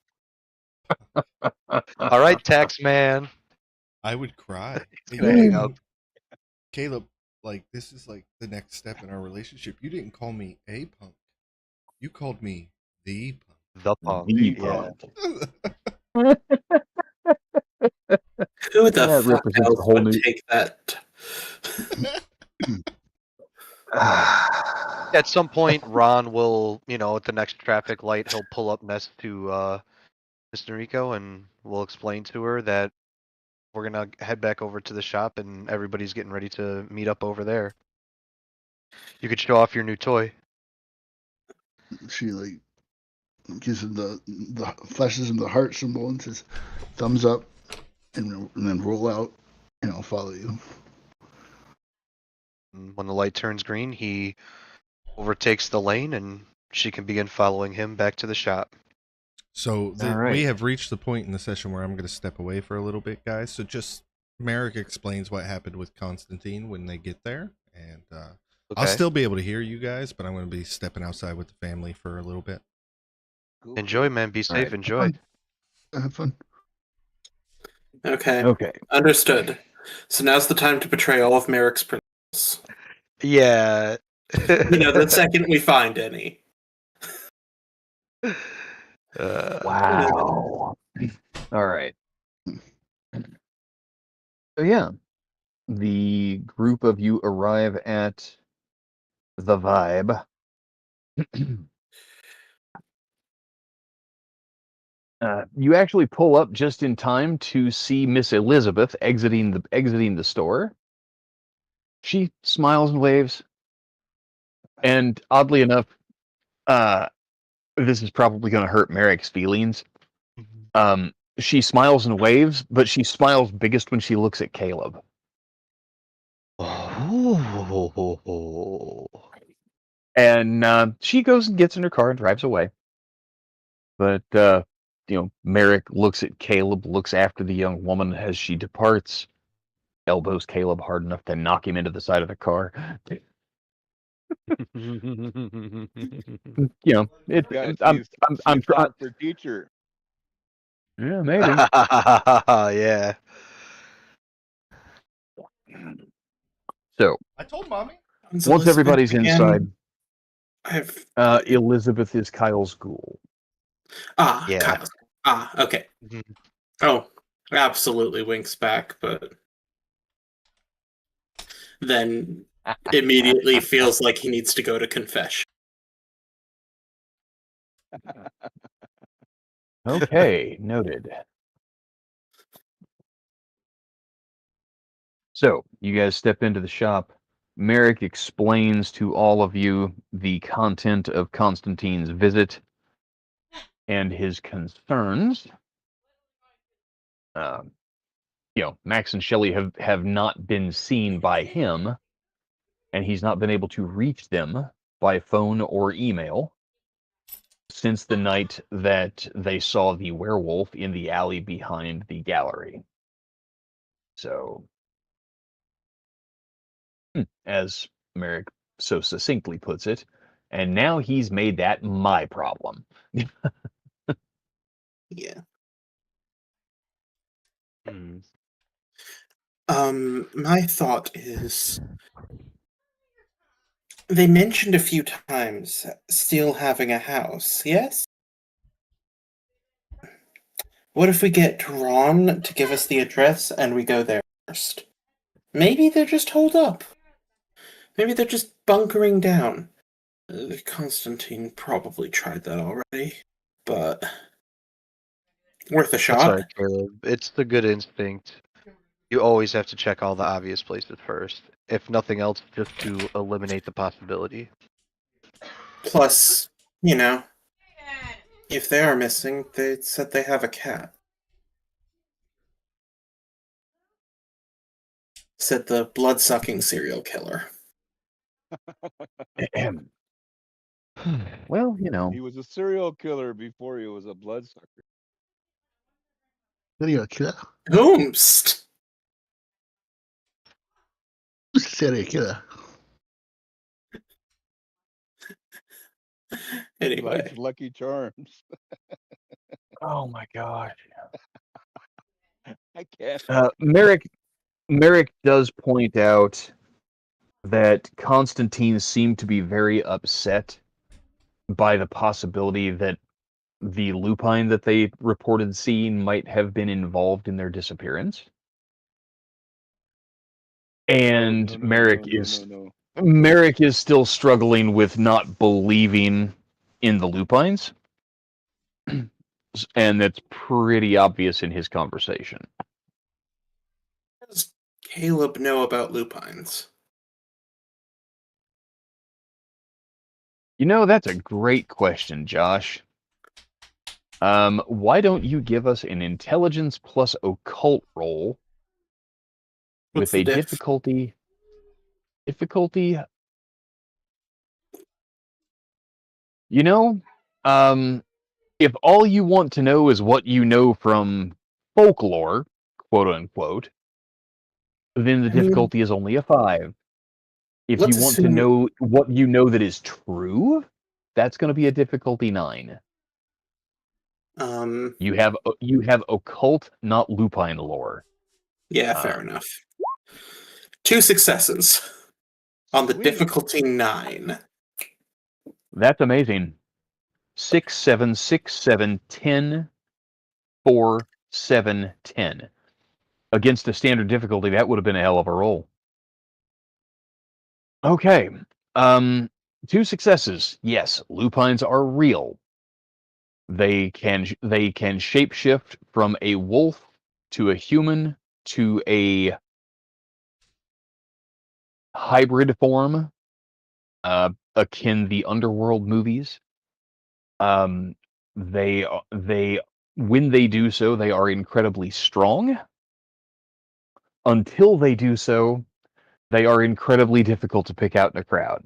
All right, tax man. I would cry. He's gonna hang up. Caleb, like, this is like the next step in our relationship. You didn't call me a punk. You called me the punk. The punk. The Yeah. punk. Who the That fuck represents else a whole would new. take that? At some point, Ron will, at the next traffic light, he'll pull up next to Mr. Rico, and we'll explain to her that we're gonna head back over to the shop, and everybody's getting ready to meet up over there. You could show off your new toy. She like gives him the flashes him the heart symbol and says, "Thumbs up," and then roll out, and I'll follow you. And when the light turns green, he overtakes the lane, and she can begin following him back to the shop. So right. we have reached the point in the session where I'm going to step away for a little bit, guys. So just Merrick explains what happened with Constantine when they get there, and I'll Okay. still be able to hear you guys, but I'm going to be stepping outside with the family for a little bit. Cool. Enjoy, man. Be safe. right. Enjoy. Have fun. Okay. Okay. Understood. So now's the time to betray all of Merrick's principles. Yeah. The second we find any. Wow. All right. So yeah, the group of you arrive at the Vibe. You actually pull up just in time to see Miss Elizabeth exiting the store. She smiles and waves, and oddly enough, this is probably going to hurt Merrick's feelings. She smiles and waves, but she smiles biggest when she looks at Caleb. Oh. And she goes and gets in her car and drives away. But Merrick looks at Caleb, looks after the young woman as she departs, elbows Caleb hard enough to knock him into the side of the car. I'm taught for teacher. Yeah, maybe. Yeah. So I told mommy. once everybody's inside, Elizabeth is Kyle's ghoul. Yeah. Kyle. Okay. Mhm. Oh, absolutely winks back, but then immediately feels like he needs to go to confession. Okay, noted. So you guys step into the shop. Merrick explains to all of you the content of Constantine's visit and his concerns. Max and Shelley have not been seen by him, and he's not been able to reach them by phone or email since the night that they saw the werewolf in the alley behind the gallery. So, as Merrick so succinctly puts it, and now he's made that my problem. Yeah. Mm. My thought is they mentioned a few times still having a house, yes? What if we get Ron to give us the address and we go there first? Maybe they're just holed up. Maybe they're just bunkering down. Constantine probably tried that already, but worth a That's shot. right, Caleb. It's the good instinct. You always have to check all the obvious places first, if nothing else, just to eliminate the possibility. Plus, if they are missing, they said they have a cat. Said the blood-sucking serial killer. Well, He was a serial killer before he was a bloodsucker. Serial killer. Whomst? Who's a serial killer? Anyway. Likes Lucky Charms. Oh my gosh. I can't. Merrick does point out that Constantine seemed to be very upset by the possibility that the lupine that they reported seeing might have been involved in their disappearance. And No, no. Merrick is still struggling with not believing in the lupines. And that's pretty obvious in his conversation. What does Caleb know about lupines? You know, that's a great question, Josh. Why don't you give us an intelligence plus occult roll What's with the a difficulty? You know, if all you want to know is what you know from folklore, quote unquote, then the difficulty is only a 5. If you Let's want to assume know what you know that is true, that's going to be a difficulty 9. You have occult, not lupine lore. Yeah, fair enough. 2 successes on the Sweet. difficulty 9. That's amazing. 6, 7, 6, 7, 10, 4, 7, 10. Against a standard difficulty, that would have been a hell of a roll. Okay. 2 successes. Yes, lupines are real. They can shapeshift from a wolf to a human to a hybrid form, akin the Underworld movies. They when they do so, they are incredibly strong. Until they do so, they are incredibly difficult to pick out in a crowd.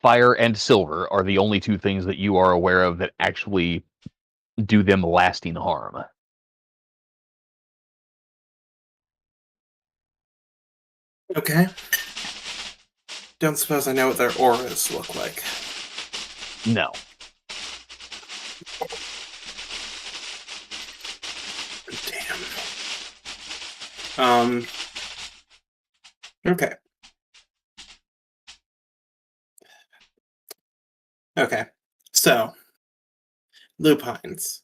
Fire and silver are the only 2 things that you are aware of that actually do them lasting harm. Okay. Don't suppose I know what their auras look like. No. Damn. Okay. Okay. So, lupines.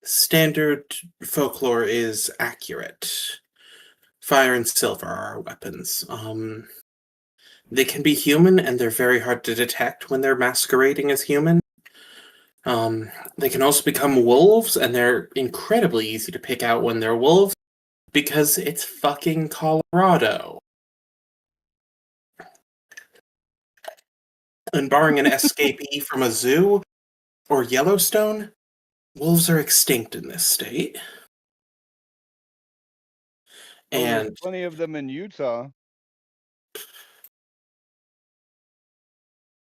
Standard folklore is accurate. Fire and silver are our weapons. They can be human, and they're very hard to detect when they're masquerading as human. They can also become wolves, and they're incredibly easy to pick out when they're wolves because it's fucking Colorado. And barring an escapee from a zoo or Yellowstone, wolves are extinct in this state. Well, And there's plenty of them in Utah.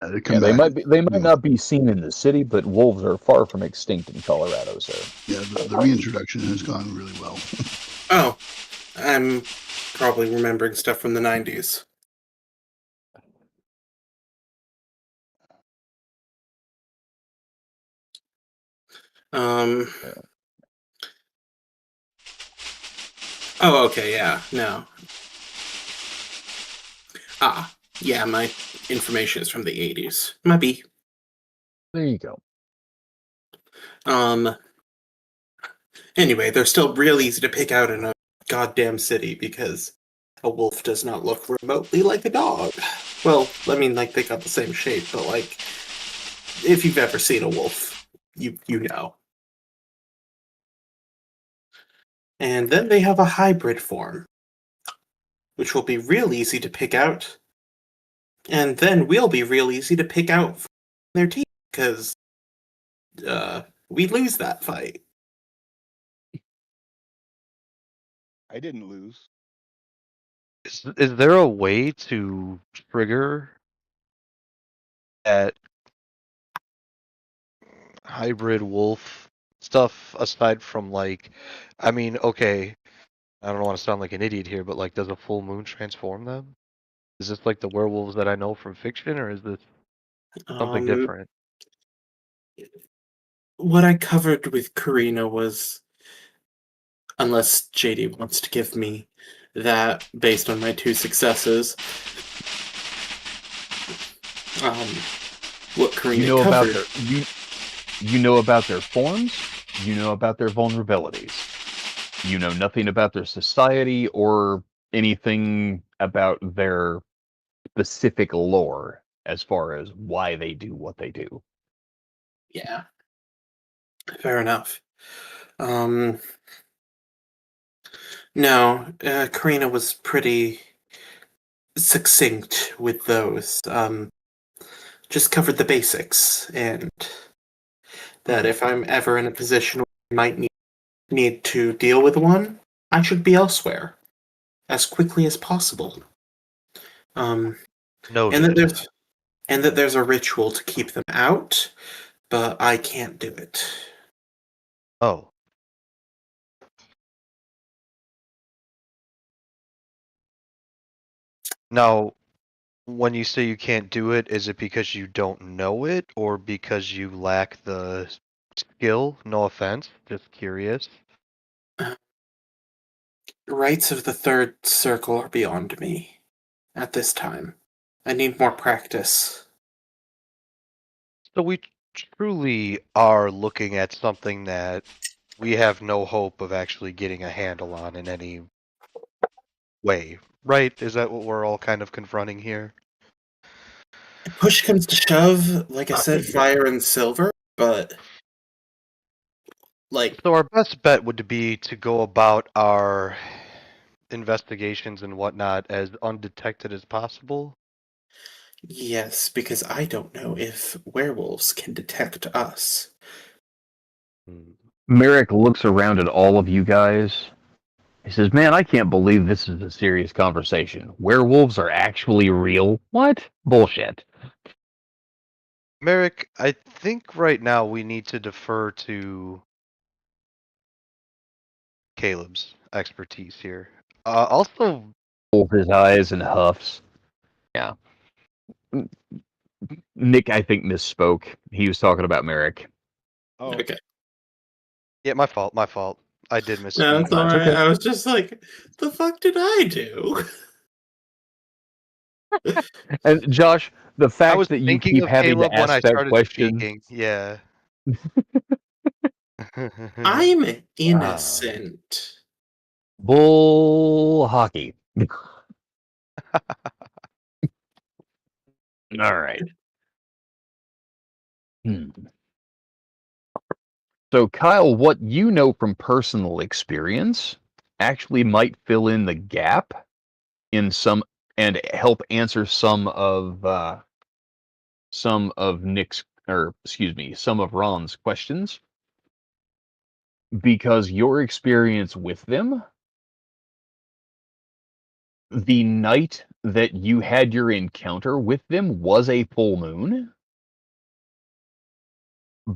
They might not be seen in the city, but wolves are far from extinct in Colorado, sir. Yeah, the reintroduction has gone really well. Oh, I'm probably remembering stuff from the 90s. Oh, okay, yeah, no. Yeah, my information is from the 80s. Might be. There you go. Anyway, they're still real easy to pick out in a goddamn city because a wolf does not look remotely like a dog. Well, I mean, like, they got the same shape, but, like, if you've ever seen a wolf, you know. And then they have a hybrid form, which will be real easy to pick out. And then we'll be real easy to pick out their teeth, because we lose that fight. I didn't lose. Is there a way to trigger that hybrid wolf stuff aside from, like, I mean, okay, I don't want to sound like an idiot here, but, like, does a full moon transform them? Is this like the werewolves that I know from fiction, or is this something different? what I covered with Karina was, unless JD wants to give me that based on my 2 successes, what Karina covered. You know about their forms, you know about their vulnerabilities. You know nothing about their society or anything about their specific lore as far as why they do what they do. Yeah. Fair enough. No, Karina was pretty succinct with those. Just covered the basics, and that if I'm ever in a position where I might need to deal with one, I should be elsewhere as quickly as possible. And Noted. that there's a ritual to keep them out, but I can't do it. Oh. Now, when you say you can't do it, is it because you don't know it or because you lack the skill? No offense, just curious. Rites of the third circle are beyond me at this time. I need more practice. So we truly are looking at something that we have no hope of actually getting a handle on in any way, right? Is that what we're all kind of confronting here? If push comes to shove, like I said, fire and silver, but So our best bet would be to go about our investigations and whatnot as undetected as possible. Yes, because I don't know if werewolves can detect us. Merrick looks around at all of you guys. He says, "Man, I can't believe this is a serious conversation. Werewolves are actually real? What? Bullshit." Merrick, I think right now we need to defer to Caleb's expertise here. Also, Rolls his eyes and huffs. Yeah. Nick, I think, misspoke. He was talking about Merrick. Oh, Okay. yeah, my fault. I did misspeak. No, it's all That's right. okay. I was just like, the fuck did I do? And Josh, the I fact was that you thinking keep of having to Caleb when I ask that started question. speaking. Yeah. I'm Wow. innocent. Bull hockey. All right. So, Kyle, what you know from personal experience actually might fill in the gap in some and help answer some of Nick's, or excuse me, some of Ron's questions, because your experience with them, the night that you had your encounter with them was a full moon,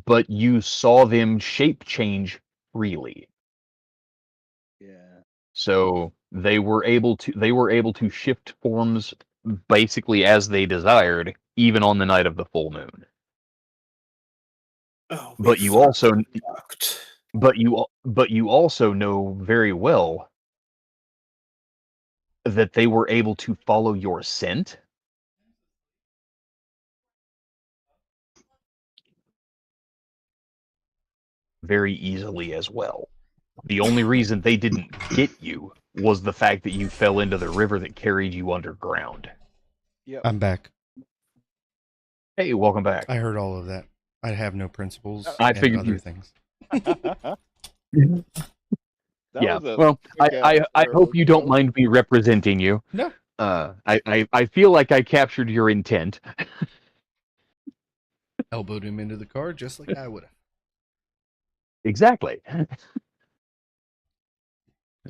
but you saw them shape change freely. yeah. So they were able to shift forms basically as they desired, even on the night of the full moon. Oh, But you also know very well that they were able to follow your scent very easily as well. The only reason they didn't get you was the fact that you fell into the river that carried you underground. Yep. I'm back. Hey, welcome back. I heard all of that. I have no principles I and figured other you. things. Yeah. Well, I hope you don't mind me representing you. No. I feel like I captured your intent. Elbowed him into the car just like I would have. Exactly.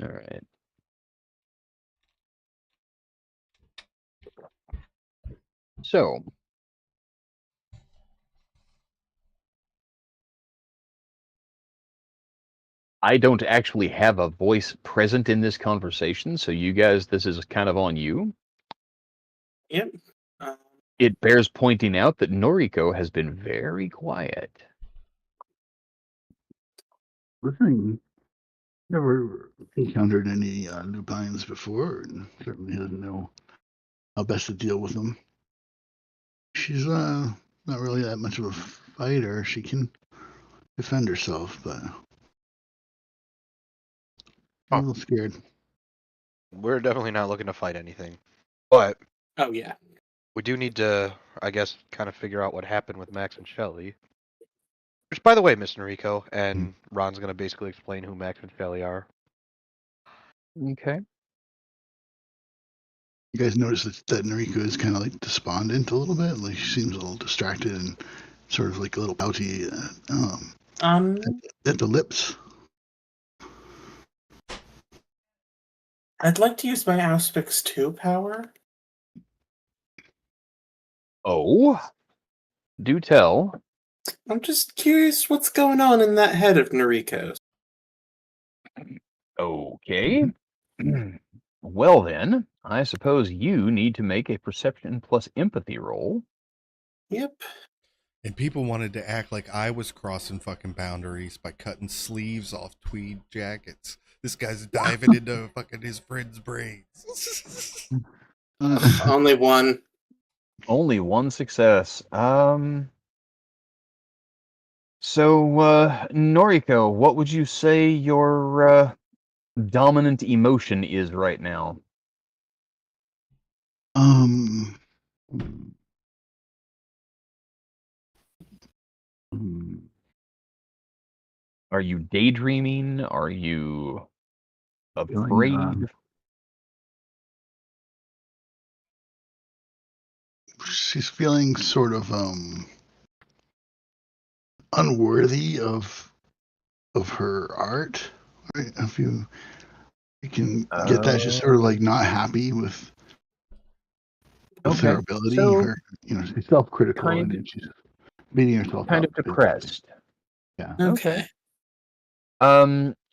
All right. So, I don't actually have a voice present in this conversation, so you guys, this is kind of on you. Yep. It bears pointing out that Noriko has been very quiet. listening. Never encountered any lupines before, and certainly doesn't know how best to deal with them. She's not really that much of a fighter. She can defend herself, but I'm a little scared. We're definitely not looking to fight anything. But Oh yeah. we do need to, I guess, kind of figure out what happened with Max and Shelly. Which, by the way, Miss Noriko, and Ron's going to basically explain who Max and Shelly are. Okay. You guys notice that Noriko is kind of like despondent a little bit. Like she seems a little distracted and sort of like a little pouty at the lips. I'd like to use my Auspix 2 power. Oh, do tell. I'm just curious what's going on in that head of Noriko's. Okay. Well then, I suppose you need to make a perception plus empathy roll. Yep. And people wanted to act like I was crossing fucking boundaries by cutting sleeves off tweed jackets. This guy's diving into fucking his friend's brains. Only one. Only one success. So, Noriko, what would you say your dominant emotion is right now? Are you daydreaming? Are you afraid? She's feeling sort of unworthy of her art. Right? If you can get that, she's sort of like not happy with her ability. So, her, she's self-critical and she's beating herself up. Kind of depressed. Yeah. Okay.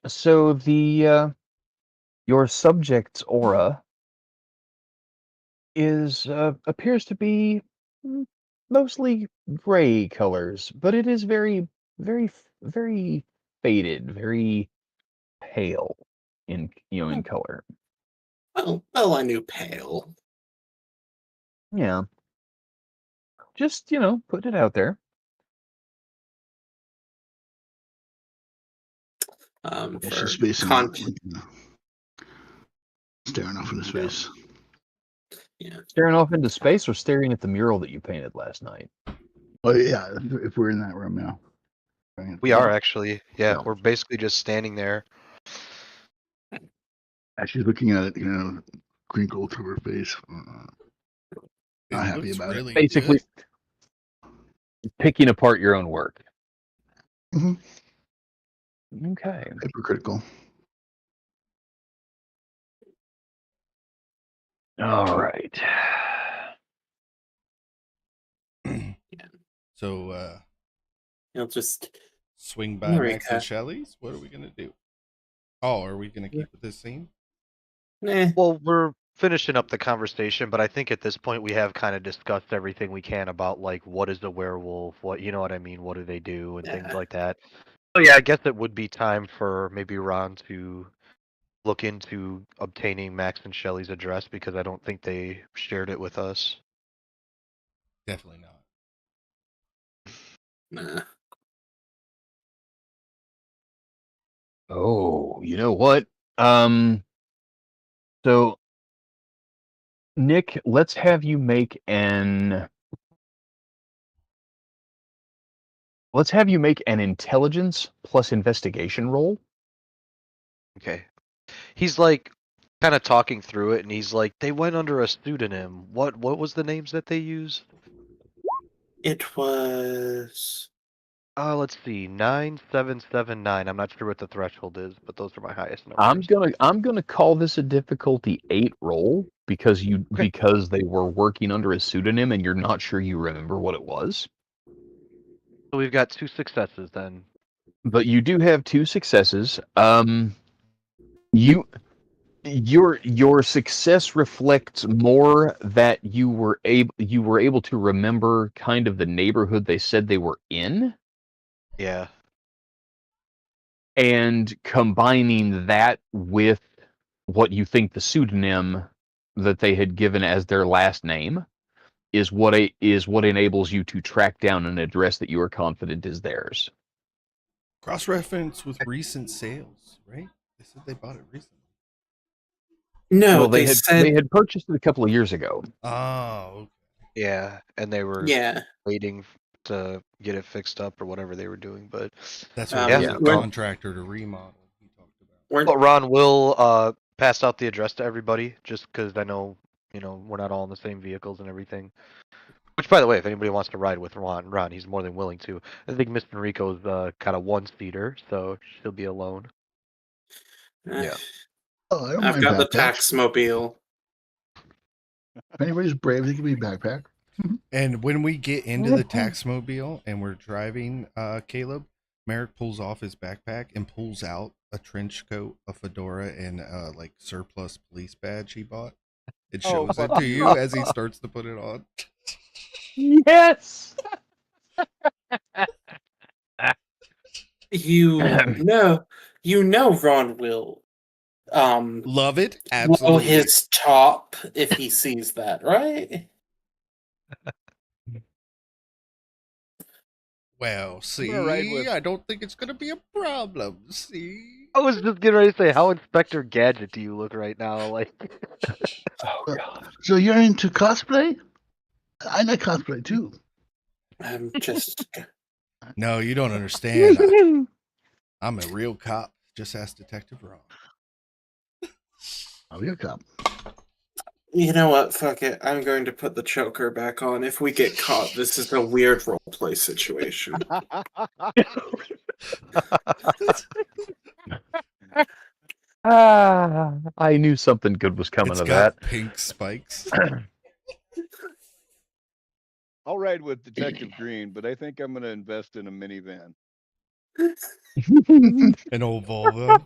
So the your subject's aura is appears to be mostly gray colors, but it is very, very, very faded, very pale in in color. Well, I knew pale. Yeah. Just put it out there. For space staring off into space. Yeah. Staring off into space or staring at the mural that you painted last night? Oh yeah, if we're in that room now. We are actually. Yeah, we're basically just standing there. As she's looking at it, crinkled to her face. Not happy about really it. Basically, picking apart your own work. Mm-hmm. Okay. Hypocritical. All right. So, You'll just swing by Max and Shelly's? What are we going to do? Oh, are we going to keep with this scene? Nah. Well, we're finishing up the conversation, but I think at this point we have kind of discussed everything we can about, like, what is a werewolf, what, you know what I mean, what do they do, and things like that. So yeah, I guess it would be time for maybe Ron to look into obtaining Max and Shelly's address, because I don't think they shared it with us. Definitely not. Nah. Oh, you know what? So Nick, let's have you make an intelligence plus investigation roll. Okay. He's like kind of talking through it, and he's like, they went under a pseudonym. What was the names that they used? It was Let's see, 9779. I'm not sure what the threshold is, but those are my highest numbers. I'm gonna call this a difficulty 8 roll because because they were working under a pseudonym and you're not sure you remember what it was. So we've got 2 successes then. But you do have 2 successes. Your success reflects more that you were able to remember kind of the neighborhood they said they were in. Yeah. and combining that with what you think the pseudonym that they had given as their last name is what enables you to track down an address that you are confident is theirs. Cross-reference with recent sales, right? They said they bought it recently. No, well, they had purchased it a couple of years ago. Oh, okay. Yeah, and they were waiting to get it fixed up or whatever they were doing, but that's what the contractor to remodel he talked about. But Ron will pass out the address to everybody, just because I know we're not all in the same vehicles and everything. Which, by the way, if anybody wants to ride with Ron, he's more than willing to. I think Miss Enrico's kind of one-seater, so she'll be alone. Yeah. Oh, I don't I've mind got the backpacks. Taxmobile. If anybody's brave, they can be backpack. And when we get into the Taxmobile and we're driving, Caleb, Merrick pulls off his backpack and pulls out a trench coat, a fedora, and like surplus police badge he bought. It shows it to you as he starts to put it on. Yes. You know, Ron will love it. Absolutely. blow his top if he sees that, right? Well, see, I don't think it's gonna be a problem. See, I was just getting ready to say, how Inspector Gadget do you look right now? Like, oh god. So you're into cosplay? I like cosplay too. I'm just. No, you don't understand. I'm a real cop. Just ask Detective Ron. I'm a real cop. You know what? Fuck it. I'm going to put the choker back on. If we get caught, this is a weird roleplay situation. I knew something good was coming It's of got that. pink spikes. I'll ride with Detective Green, but I think I'm going to invest in a minivan. An old Volvo.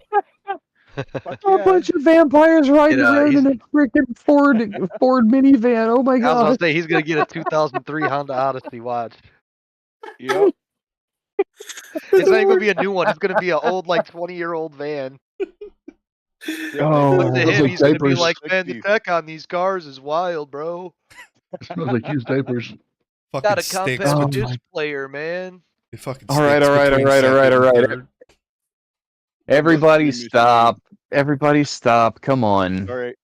A bunch of vampires riding around in a freaking Ford minivan. Oh my god! I was gonna say he's gonna get a 2003 Honda Odyssey. Watch. Yep. It's not even gonna be a new one. It's gonna be an old, like 20-year-old van. Oh, Look at him. like He's gonna be diapers. like, man, the tech on these cars is wild, bro. It smells like used diapers. Fucking Got a sticks. compact disc player, man. It fucking all right. Everybody stop. Everybody stop. Come on. All right.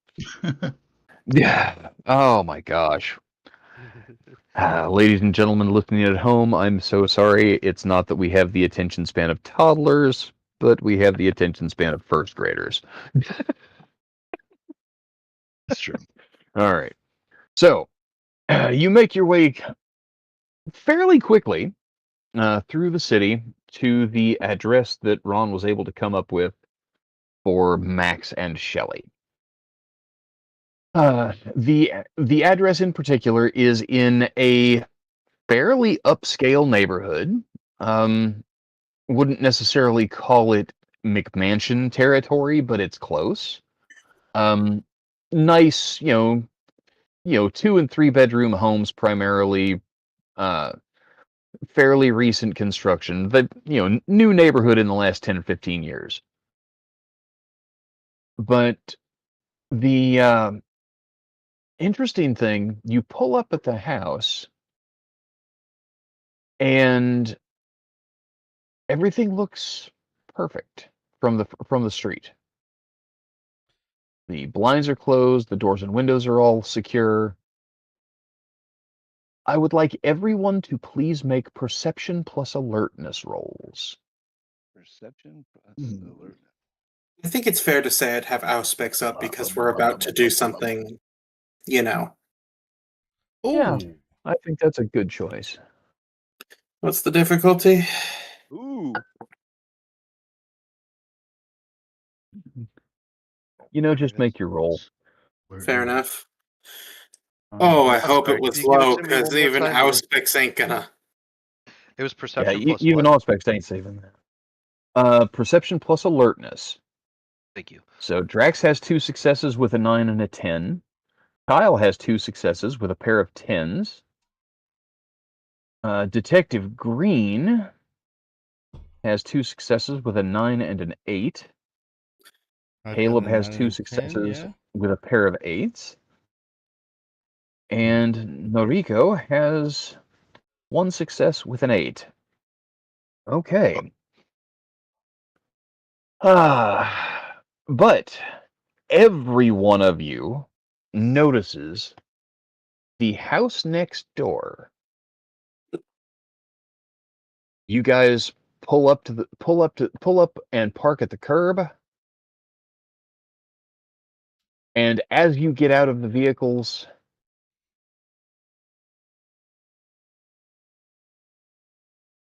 Yeah. Oh my gosh. Ladies and gentlemen listening at home, I'm so sorry. It's not that we have the attention span of toddlers, but we have the attention span of first graders. That's true. All right. So, you make your way fairly quickly through the city to the address that Ron was able to come up with for Max and Shelley. The address in particular is in a fairly upscale neighborhood. Wouldn't necessarily call it McMansion territory, but it's close. Nice, 2 and 3 bedroom homes primarily. Fairly recent construction. The new neighborhood in the last 10 or 15 years. But the interesting thing, you pull up at the house and everything looks perfect from the street. The blinds are closed, the doors and windows are all secure. I would like everyone to please make perception plus alertness rolls. Perception plus alertness. I think it's fair to say I'd have Auspex up because we're about to do something, Yeah, I think that's a good choice. What's the difficulty? Ooh. Just make your roll. Fair enough. Oh, I hope it was low, because because even Auspex ain't gonna. It was perception Yeah, plus even what? Auspex ain't saving that. Perception plus alertness. Thank you. So Drax has 2 successes with a 9 and a 10. Kyle has 2 successes with a pair of 10s. Detective Green has 2 successes with a 9 and an 8. I've got Caleb a has 9 2 and a 10, successes yeah. with a pair of 8s. And Noriko has 1 success with an 8. Okay. But every one of you notices the house next door. You guys pull up and park at the curb. And as you get out of the vehicles,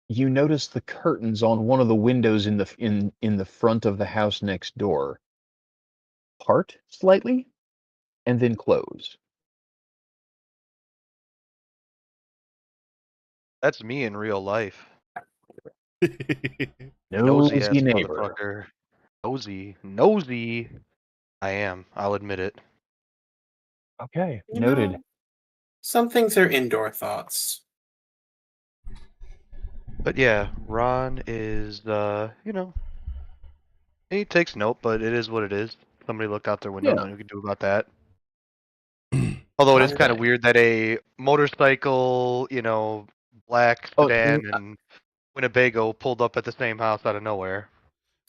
you notice the curtains on one of the windows in the front of the house next door part slightly and then close. That's me in real life. Nosy Nosy ass neighbor. motherfucker. Nosy. I am. I'll admit it. Okay, You noted. know, some things are indoor thoughts. But yeah, Ron is, he takes note, but it is what it is. Somebody looked out their window, Yeah. nothing we can do about that. Although it is kind of Okay. weird that a motorcycle, black Oh, sedan and Winnebago pulled up at the same house out of nowhere.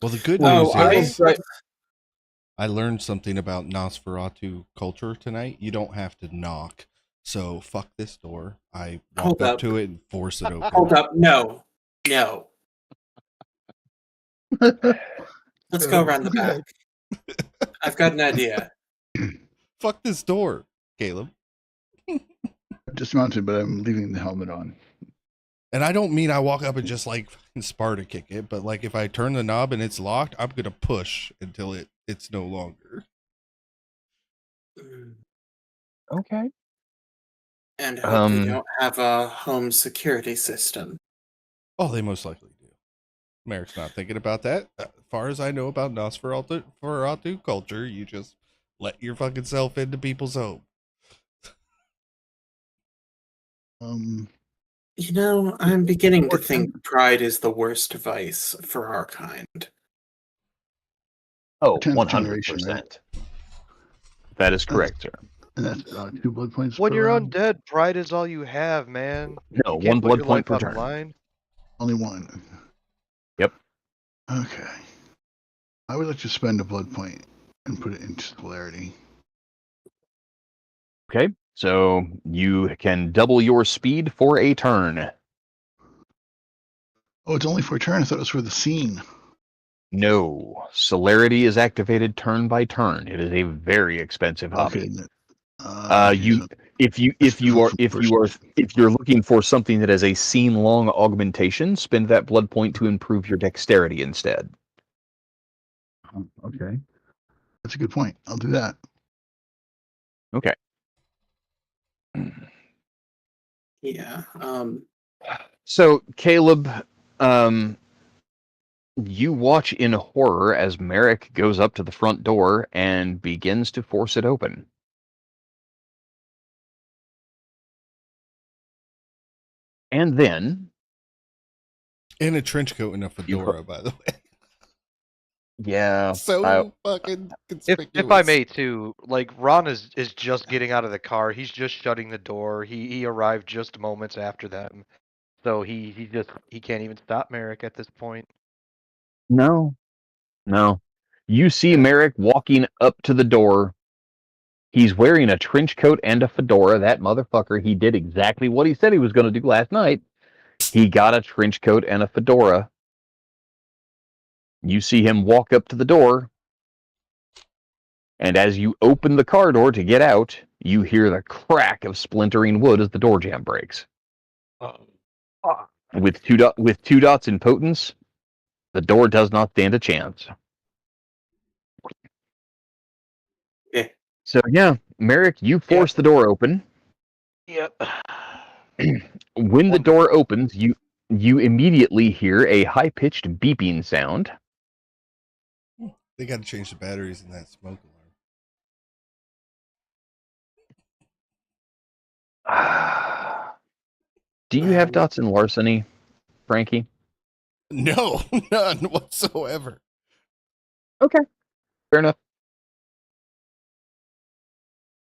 Well, the good Well, news is right. I learned something about Nosferatu culture tonight. You don't have to knock. So fuck this door. I walk Hold up up. to it and force it open. Hold up. No. Let's go around the back. I've got an idea. Fuck this door, Caleb. Dismounted, but I'm leaving the helmet on. And I don't mean I walk up and just like Sparta kick it, but like if I turn the knob and it's locked, I'm gonna push until it's no longer. Okay. And hope they don't have a home security system. Oh, they most likely do. Merrick's not thinking about that. As far as I know about Nosferatu culture, you just let your fucking self into people's home. I'm beginning to think pride is the worst vice for our kind. Oh, 10th 100%. generation, right? That is correct, sir. And that's 2 blood points. When per you're round? undead, pride is all you have, man. No, You can't 1 put blood your point life per on the turn. line. Only 1. Yep. Okay. I would like to spend a blood point and put it into celerity. Okay, so you can double your speed for a turn. Oh, it's only for a turn. I thought it was for the scene. No, celerity is activated turn by turn. It is a very expensive hobby. Okay. If you're looking for something that has a scene long augmentation, spend that blood point to improve your dexterity instead. Okay. That's a good point. I'll do that. Okay. Yeah. So Caleb, you watch in horror as Merrick goes up to the front door and begins to force it open. And then, In a trench coat and a fedora, by the way. Yeah. So fucking conspicuous. If I may too, like Ron is just getting out of the car. He's just shutting the door. He arrived just moments after them. So he can't even stop Merrick at this point. No. You see Merrick walking up to the door. He's wearing a trench coat and a fedora. That motherfucker, he did exactly what he said he was going to do last night. He got a trench coat and a fedora. You see him walk up to the door. And as you open the car door to get out, you hear the crack of splintering wood as the door jamb breaks. With two dots in potence, the door does not stand a chance. Yeah. So yeah, Merrick, you force the door open. Yep. When the door opens, you immediately hear a high-pitched beeping sound. They got to change the batteries in that smoke alarm. Do you have dots in larceny, Frankie? No, none whatsoever. Okay, fair enough.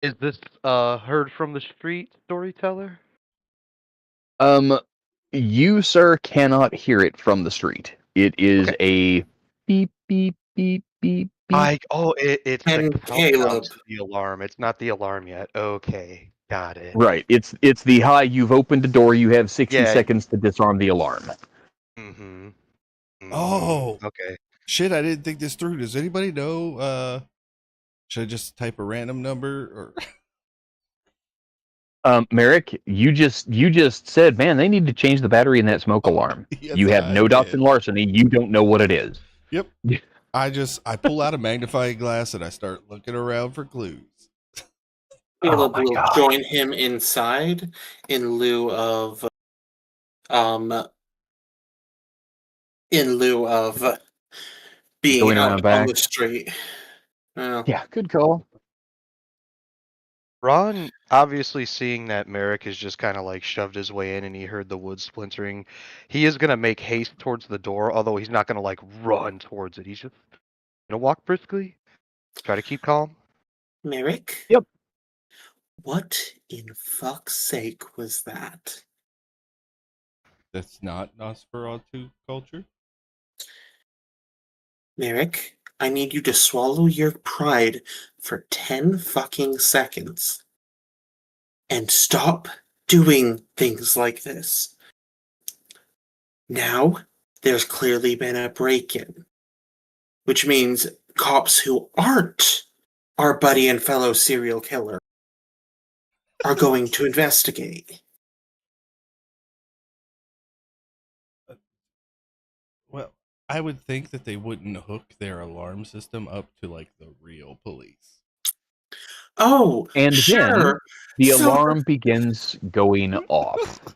Is this heard from the street storyteller? You, sir, cannot hear it from the street. It is Okay. a beep, beep, beep, beep, beep. It's the And countdown Caleb. to the alarm. It's not the alarm yet. Okay, got it. Right. It's the hi. You've opened a door. You have 60 Yeah. seconds to disarm the alarm. Mm-hmm. Oh, Okay. shit! I didn't think this through. Does anybody know? Should I just type a random number or? Merrick, you just said, man, they need to change the battery in that smoke alarm. Yes, You have I no doubts did. in larceny. You don't know what it is. Yep. I pull out a magnifying glass and I start looking around for clues. Caleb my will God. join him inside in lieu of being Going out around on back. the street. Well, Yeah, good call. Ron, obviously seeing that Merrick is just kind of like shoved his way in and he heard the wood splintering, he is going to make haste towards the door, although he's not going to like run towards it. He's just going to walk briskly, try to keep calm. Merrick? Yep. What in fuck's sake was that? That's not Nosferatu culture. Merrick, I need you to swallow your pride for 10 fucking seconds and stop doing things like this. Now, there's clearly been a break-in, which means cops who aren't our buddy and fellow serial killer are going to investigate. Well, I would think that they wouldn't hook their alarm system up to like the real police. Oh, And then sure. the So, alarm begins going off.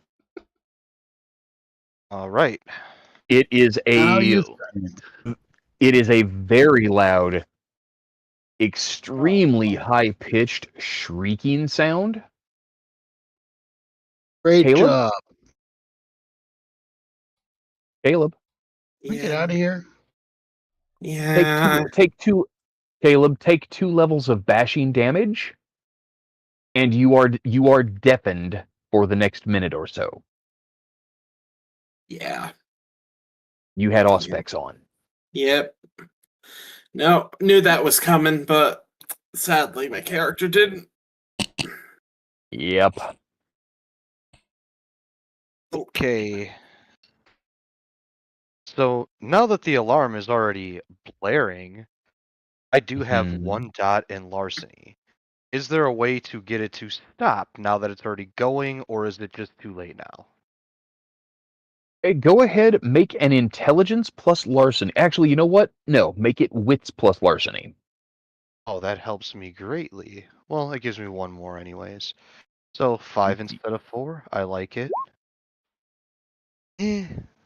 All right. It is Now you a very loud, extremely high-pitched shrieking sound. great Caleb? job. Caleb, Can we get yeah, out of here? yeah, Caleb, take 2 levels of bashing damage, and you are deafened for the next minute or so. yeah, You had yeah. Auspex on. Yep. No, knew that was coming, but sadly my character didn't. Yep. Okay. So now that the alarm is already blaring, I do have Mhm. 1 dot in larceny. Is there a way to get it to stop now that it's already going, or is it just too late now? Hey, go ahead, make an intelligence plus larceny. Actually, you know what? No, make it wits plus larceny. Oh, that helps me greatly. Well, it gives me 1 more anyways. So 5 instead of 4. I like it.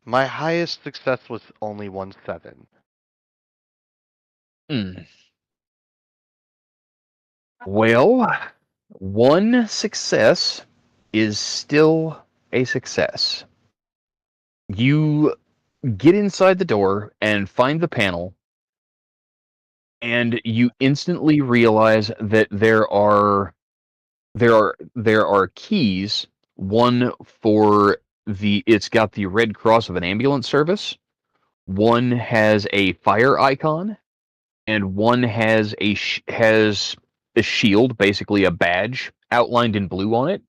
My highest success was only 1/7. Well, 1 success is still a success. You get inside the door and find the panel, and you instantly realize that there are keys. One for it's got the red cross of an ambulance service. One has a fire icon, and one has has a shield, basically a badge outlined in blue on it.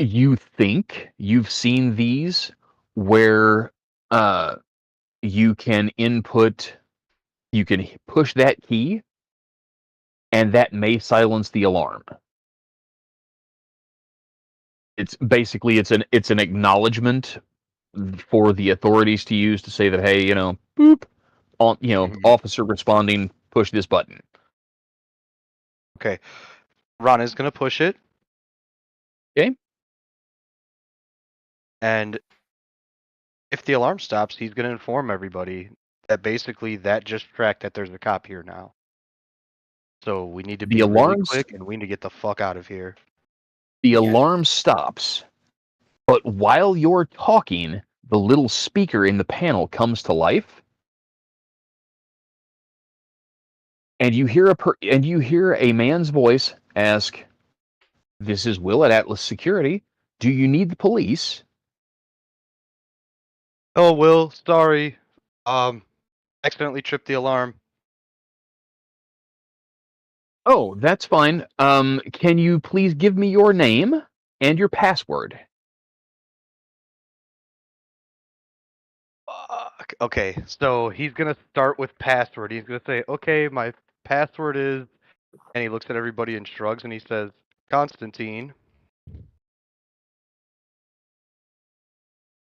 You think you've seen these where you can push that key, and that may silence the alarm. It's basically it's an acknowledgement for the authorities to use to say that, hey, boop, on officer responding, push this button. Okay. Ron is going to push it. Okay. And if the alarm stops, he's going to inform everybody that basically that just tracked that there's a cop here now. So we need to The be really alarms quick and we need to get the fuck out of here. the Yeah. alarm stops, But while you're talking, the little speaker in the panel comes to life, and you hear a man's voice ask, "This is Will at Atlas Security. Do you need the police?" Oh, Will, sorry. Accidentally tripped the alarm. Oh, that's fine. Can you please give me your name and your password? Fuck. Okay, so he's gonna start with password. He's gonna say, "Okay, my password is," and he looks at everybody and shrugs, and he says, "Constantine."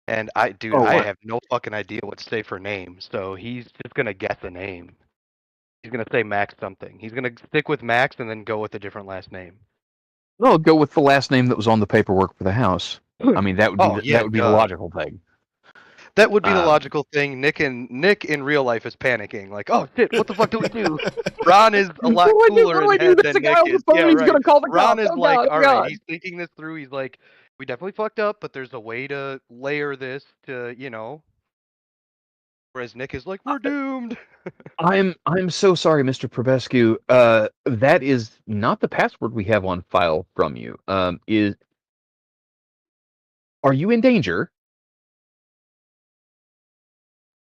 And dude, I have no fucking idea what to say for name, so he's just gonna guess a name. He's gonna say Max something. He's gonna stick with Max and then go with a different last name. No, go with the last name that was on the paperwork for the house. I mean, that would be that would be the logical thing. That would be the logical thing. Nick in real life is panicking, like, "Oh shit, what the fuck do we do?" Ron is a lot cooler in head than Nick is. Yeah, right. Ron is like, all right, he's thinking this through. He's like, "We definitely fucked up, but there's a way to layer this to, you know." Whereas Nick is like, "We're doomed." I'm so sorry, Mr. Probescu. That is not the password we have on file from you. Are you in danger?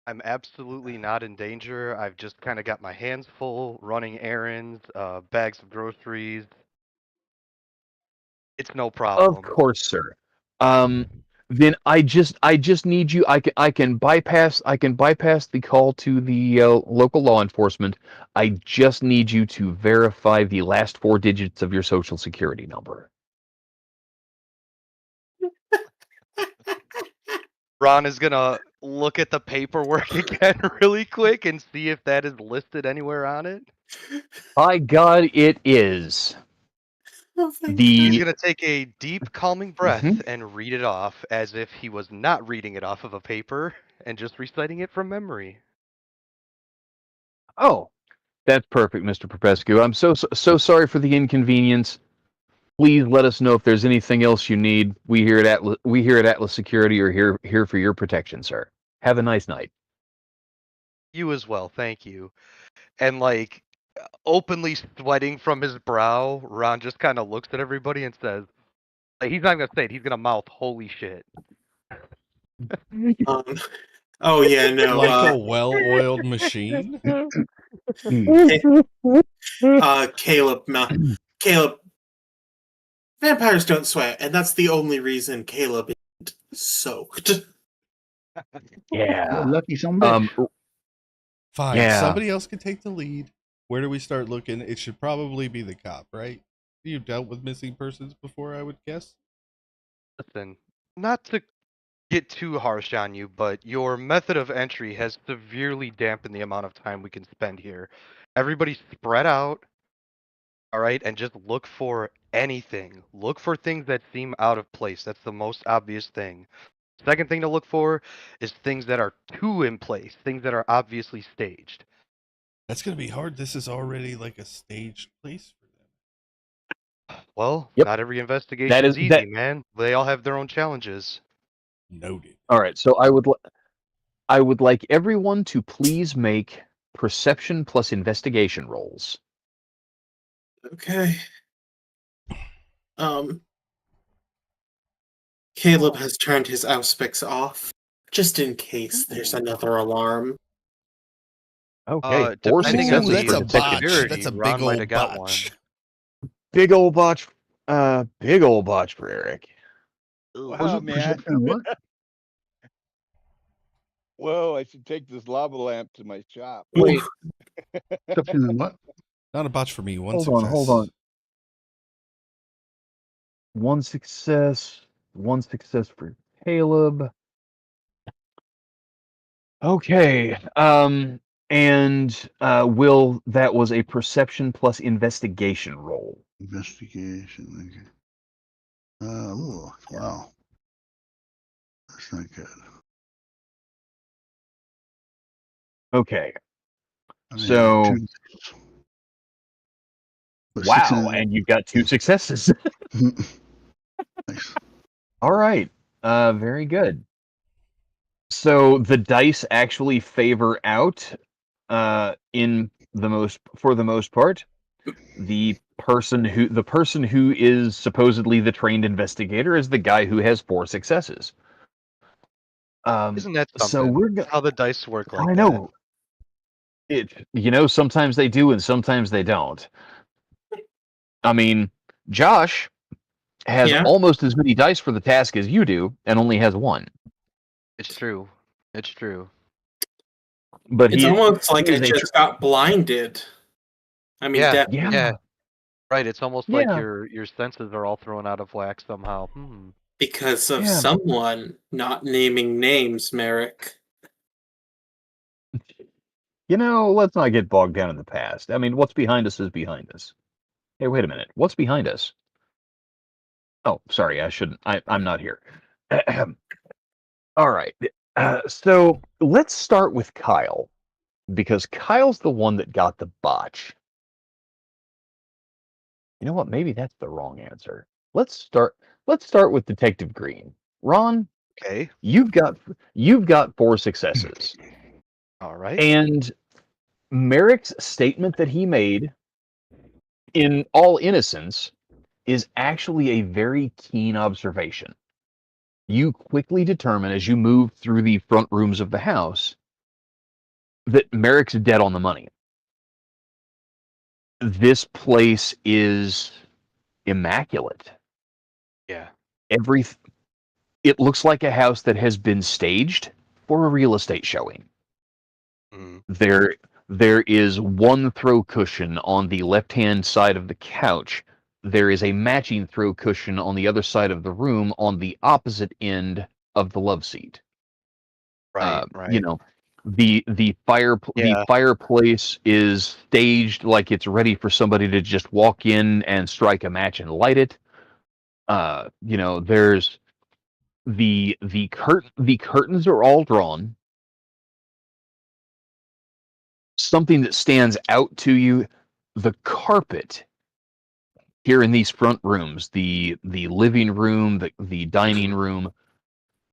I'm absolutely not in danger. I've just kind of got my hands full running errands, bags of groceries. It's no problem. Of course, sir. Then I just need you. I can bypass the call to the local law enforcement. I just need you to verify the last 4 digits of your social security number. Ron is gonna look at the paperwork again really quick and see if that is listed anywhere on it. By God, it is. He's gonna take a deep, calming breath and read it off as if he was not reading it off of a paper and just reciting it from memory. Oh, that's perfect, Mr. Popescu. I'm so sorry for the inconvenience. Please let us know if there's anything else you need. We here at Atlas Security are here for your protection, sir. Have a nice night. You as well, thank you. And like openly sweating from his brow, Ron just kind of looks at everybody and says, like, he's not gonna say it, he's gonna mouth, "Holy shit." Oh yeah, no. Like a well-oiled machine. Caleb, vampires don't sweat, and that's the only reason Caleb isn't soaked. Yeah. Lucky somebody. Fine. Yeah. Somebody else can take the lead. Where do we start looking? It should probably be the cop, right? You've dealt with missing persons before, I would guess. Listen, not to get too harsh on you, but your method of entry has severely dampened the amount of time we can spend here. Everybody spread out, all right, and just look for anything. Look for things that seem out of place. That's the most obvious thing. Second thing to look for is things that are too in place, things that are obviously staged. That's going to be hard. This is already like a staged place for them. Well, Yep. not every investigation is easy, man. They all have their own challenges. Noted. All right, so I would like everyone to please make perception plus investigation rolls. Okay. Caleb has turned his auspics off, just in case there's another alarm. Okay, 4 depending on successes that's for a detective. botch. That's a Ron big might old have got botch. Big old botch. Big old botch for Eric. Wow, man. What? Whoa, I should take this lava lamp to my shop. Wait. Perception and what? Not a botch for me. One Hold success. on, hold on. 1 success. 1 success for Caleb. Okay. And Will, that was a perception plus investigation roll. Investigation. Okay. Wow. That's not good. Okay. I mean, So, wow, and you've got 2 successes. Nice. All right. Very good. So the dice actually favor out, for the most part, the person who is supposedly the trained investigator is the guy who has 4 successes. Isn't that So something? How the dice work like I that? know it. Sometimes they do and sometimes they don't. I mean, Josh has almost as many dice for the task as you do, and only has 1. It's true. It's true. But it's almost like I just got blinded. I mean, yeah. Right. It's almost like your senses are all thrown out of whack somehow. Because of someone not naming names, Merrick. Let's not get bogged down in the past. I mean, what's behind us is behind us. Hey, wait a minute. What's behind us? Oh, sorry, I shouldn't. I'm not here. All right. So let's start with Kyle, because Kyle's the one that got the botch. You know what? Maybe that's the wrong answer. Let's start with Detective Green. Ron, okay. You've got 4 successes. All right. And Merrick's statement that he made, in all innocence, is actually a very keen observation. You quickly determine, as you move through the front rooms of the house, that Merrick's dead on the money. This place is immaculate. Yeah. It looks like a house that has been staged for a real estate showing. There is one throw cushion on the left-hand side of the couch. There is a matching throw cushion on the other side of the room on the opposite end of the love seat. Right. The fireplace is staged like it's ready for somebody to just walk in and strike a match and light it. There's the curtains are all drawn. Something that stands out to you, the carpet here in these front rooms, the living room, the dining room,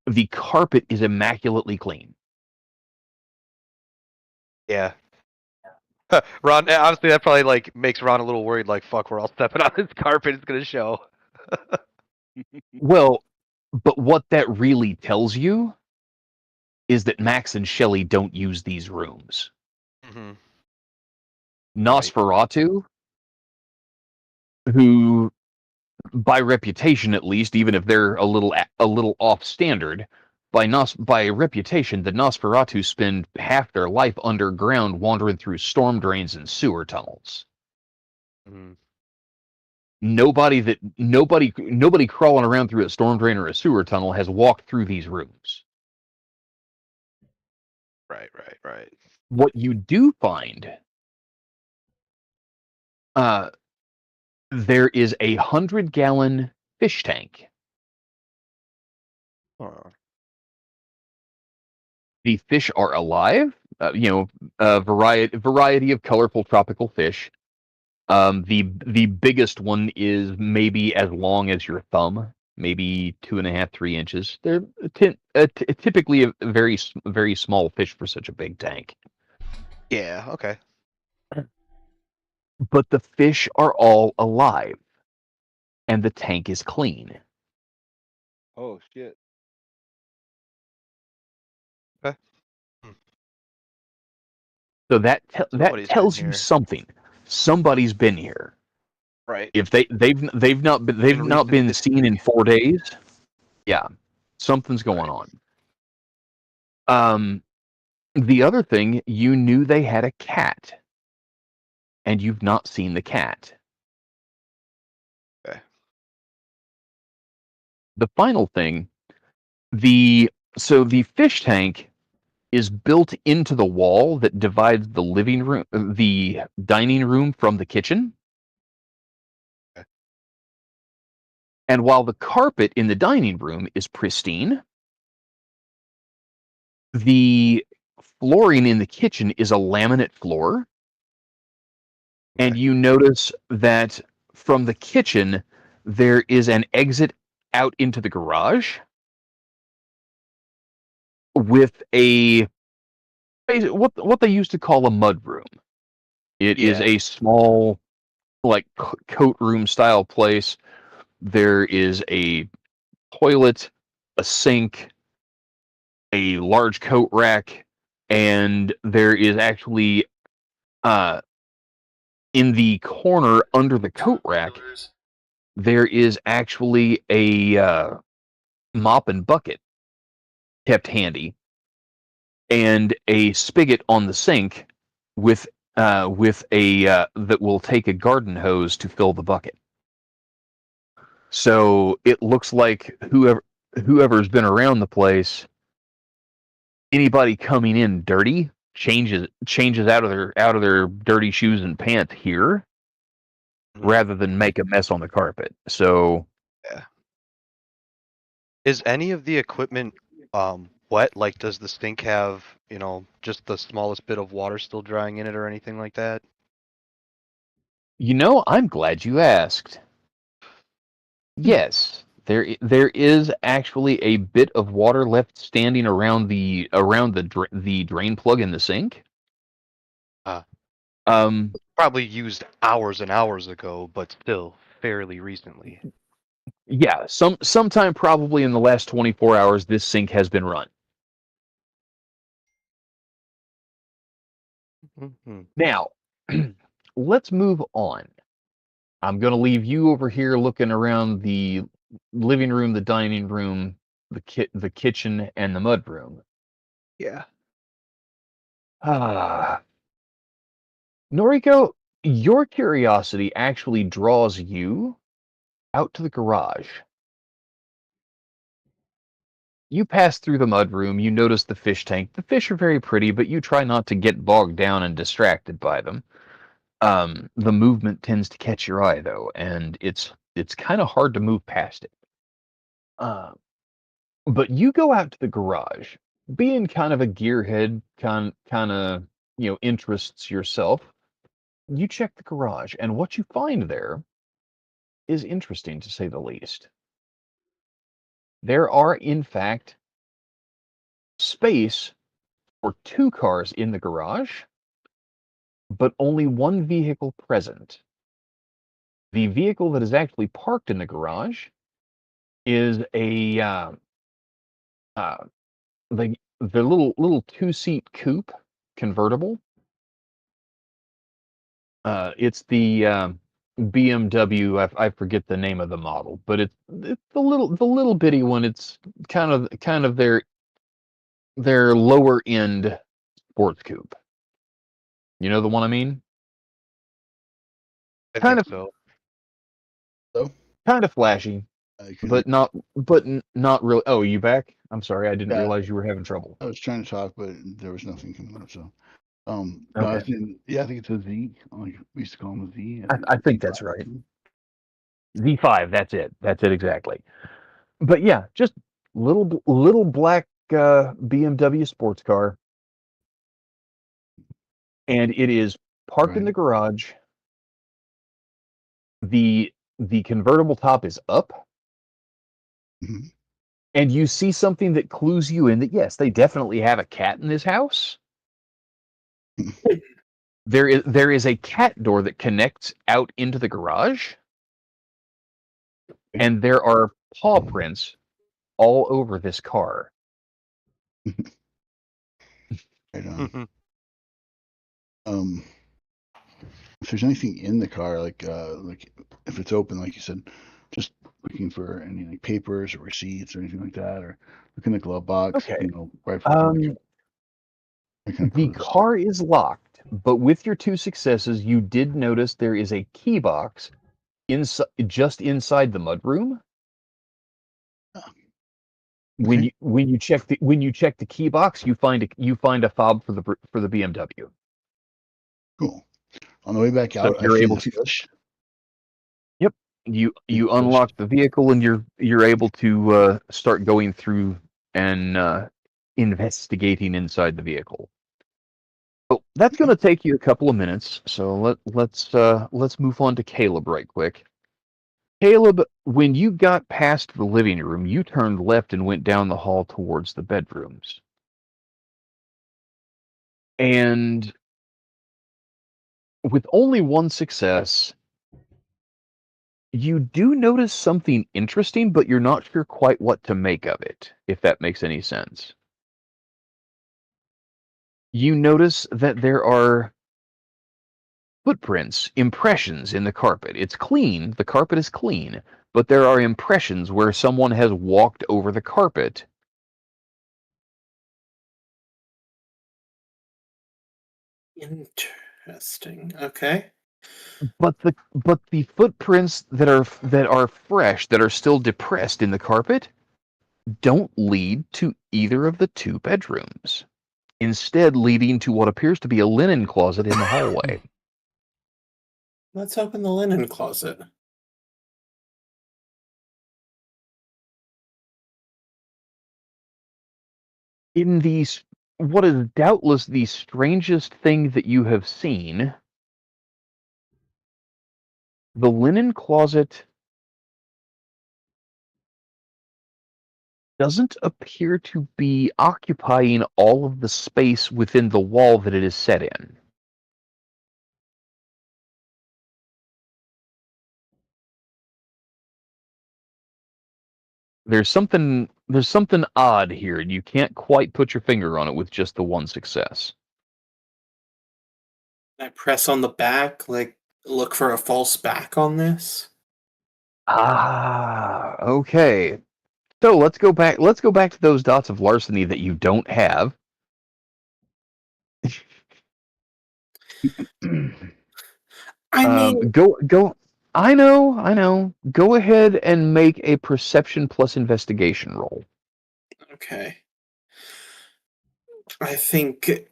the carpet is immaculately clean. Yeah. Ron, honestly, that probably makes Ron a little worried. Like, fuck, we're all stepping on this carpet. It's gonna show. Well, but what that really tells you is that Max and Shelley don't use these rooms. Nosferatu, who, by reputation at least, even if they're a little off standard, by reputation, the Nosferatu spend half their life underground, wandering through storm drains and sewer tunnels. Nobody crawling around through a storm drain or a sewer tunnel has walked through these rooms. Right. What you do find, there is a 100-gallon fish tank. The fish are alive. A variety of colorful tropical fish. The biggest one is maybe as long as your thumb, maybe 2.5, 3 inches. They're typically a very, very small fish for such a big tank. Yeah. Okay. But the fish are all alive, and the tank is clean. Oh shit. Okay. So that tells you something. Somebody's been here. Right. If they've not been seen in 4 days, yeah, something's going on. The other thing, you knew they had a cat, and you've not seen the cat. Okay. The final thing, the fish tank is built into the wall that divides the dining room from the kitchen. Okay. And while the carpet in the dining room is pristine, the flooring in the kitchen is a laminate floor. And you notice that from the kitchen, there is an exit out into the garage. with what they used to call a mud room. It is a small, like, coat room style place. There is a toilet, a sink, a large coat rack, and there is actually in the corner under the coat rack, there is actually a mop and bucket kept handy, and a spigot on the sink with a that will take a garden hose to fill the bucket. So it looks like whoever's been around the place, anybody coming in dirty changes out of their dirty shoes and pants here, rather than make a mess on the carpet. So, yeah. Is any of the equipment wet? Like, does the sink have, just the smallest bit of water still drying in it or anything like that? I'm glad you asked. Yes, there is actually a bit of water left standing around the drain plug in the sink. Probably used hours and hours ago, but still fairly recently. Yeah, sometime probably in the last 24 hours, this sink has been run. Mm-hmm. Now, let's move on. I'm going to leave you over here looking around the living room, the dining room, the kitchen, and the mud room. Yeah. Noriko, your curiosity actually draws you out to the garage. You pass through the mud room, you notice the fish tank. The fish are very pretty, but you try not to get bogged down and distracted by them. The movement tends to catch your eye, though, and it's kind of hard to move past it. But you go out to the garage, being kind of a gearhead, kind of interests yourself. You check the garage, and what you find there is interesting, to say the least. There are, in fact, space for 2 cars in the garage, but only one vehicle present. The vehicle that is actually parked in the garage is a the little 2-seat coupe convertible. It's the BMW. I forget the name of the model, but it's the little bitty one. It's kind of their lower end sports coupe. You know the one I mean? I Kind think of so. So, kind of flashy, but not really. Oh, you back? I'm sorry, I didn't realize you were having trouble. I was trying to talk, but there was nothing coming up. So, Okay. no, I think it's a Z. Like we used to call him a Z. I think that's right. Z5. That's it. That's it exactly. But yeah, just little black BMW sports car, and it is parked in the garage. The convertible top is up, and you see something that clues you in that yes, they definitely have a cat in this house. There is a cat door that connects out into the garage, and there are paw prints all over this car. Right on. If there's anything in the car, like if it's open, like you said, just looking for any like papers or receipts or anything like that, or look in the glove box. Okay. The car is locked, but with your 2 successes, you did notice there is a key box just inside the mudroom. Okay. When you check the key box, you find a fob for the BMW. Cool. On the way back So out, you're I able to fish. Yep. You unlock the vehicle, and you're able to start going through and investigating inside the vehicle. So that's going to take you a couple of minutes. So let's move on to Caleb right quick. Caleb, when you got past the living room, you turned left and went down the hall towards the bedrooms. And with only one success, you do notice something interesting, but you're not sure quite what to make of it, if that makes any sense. You notice that there are footprints, impressions in the carpet. It's clean, the carpet is clean, but there are impressions where someone has walked over the carpet. Interesting. Okay. But the footprints that are fresh, that are still depressed in the carpet, don't lead to either of the two bedrooms. Instead, leading to what appears to be a linen closet in the hallway. Let's open the linen closet. In these, what is doubtless the strangest thing that you have seen, the linen closet doesn't appear to be occupying all of the space within the wall that it is set in. There's something odd here, and you can't quite put your finger on it with just the one success. I press on the back, like look for a false back on this. Ah, okay. So let's go back. Let's go back to those dots of larceny that you don't have. I mean, Go. I know. Go ahead and make a perception plus investigation roll. okay. I think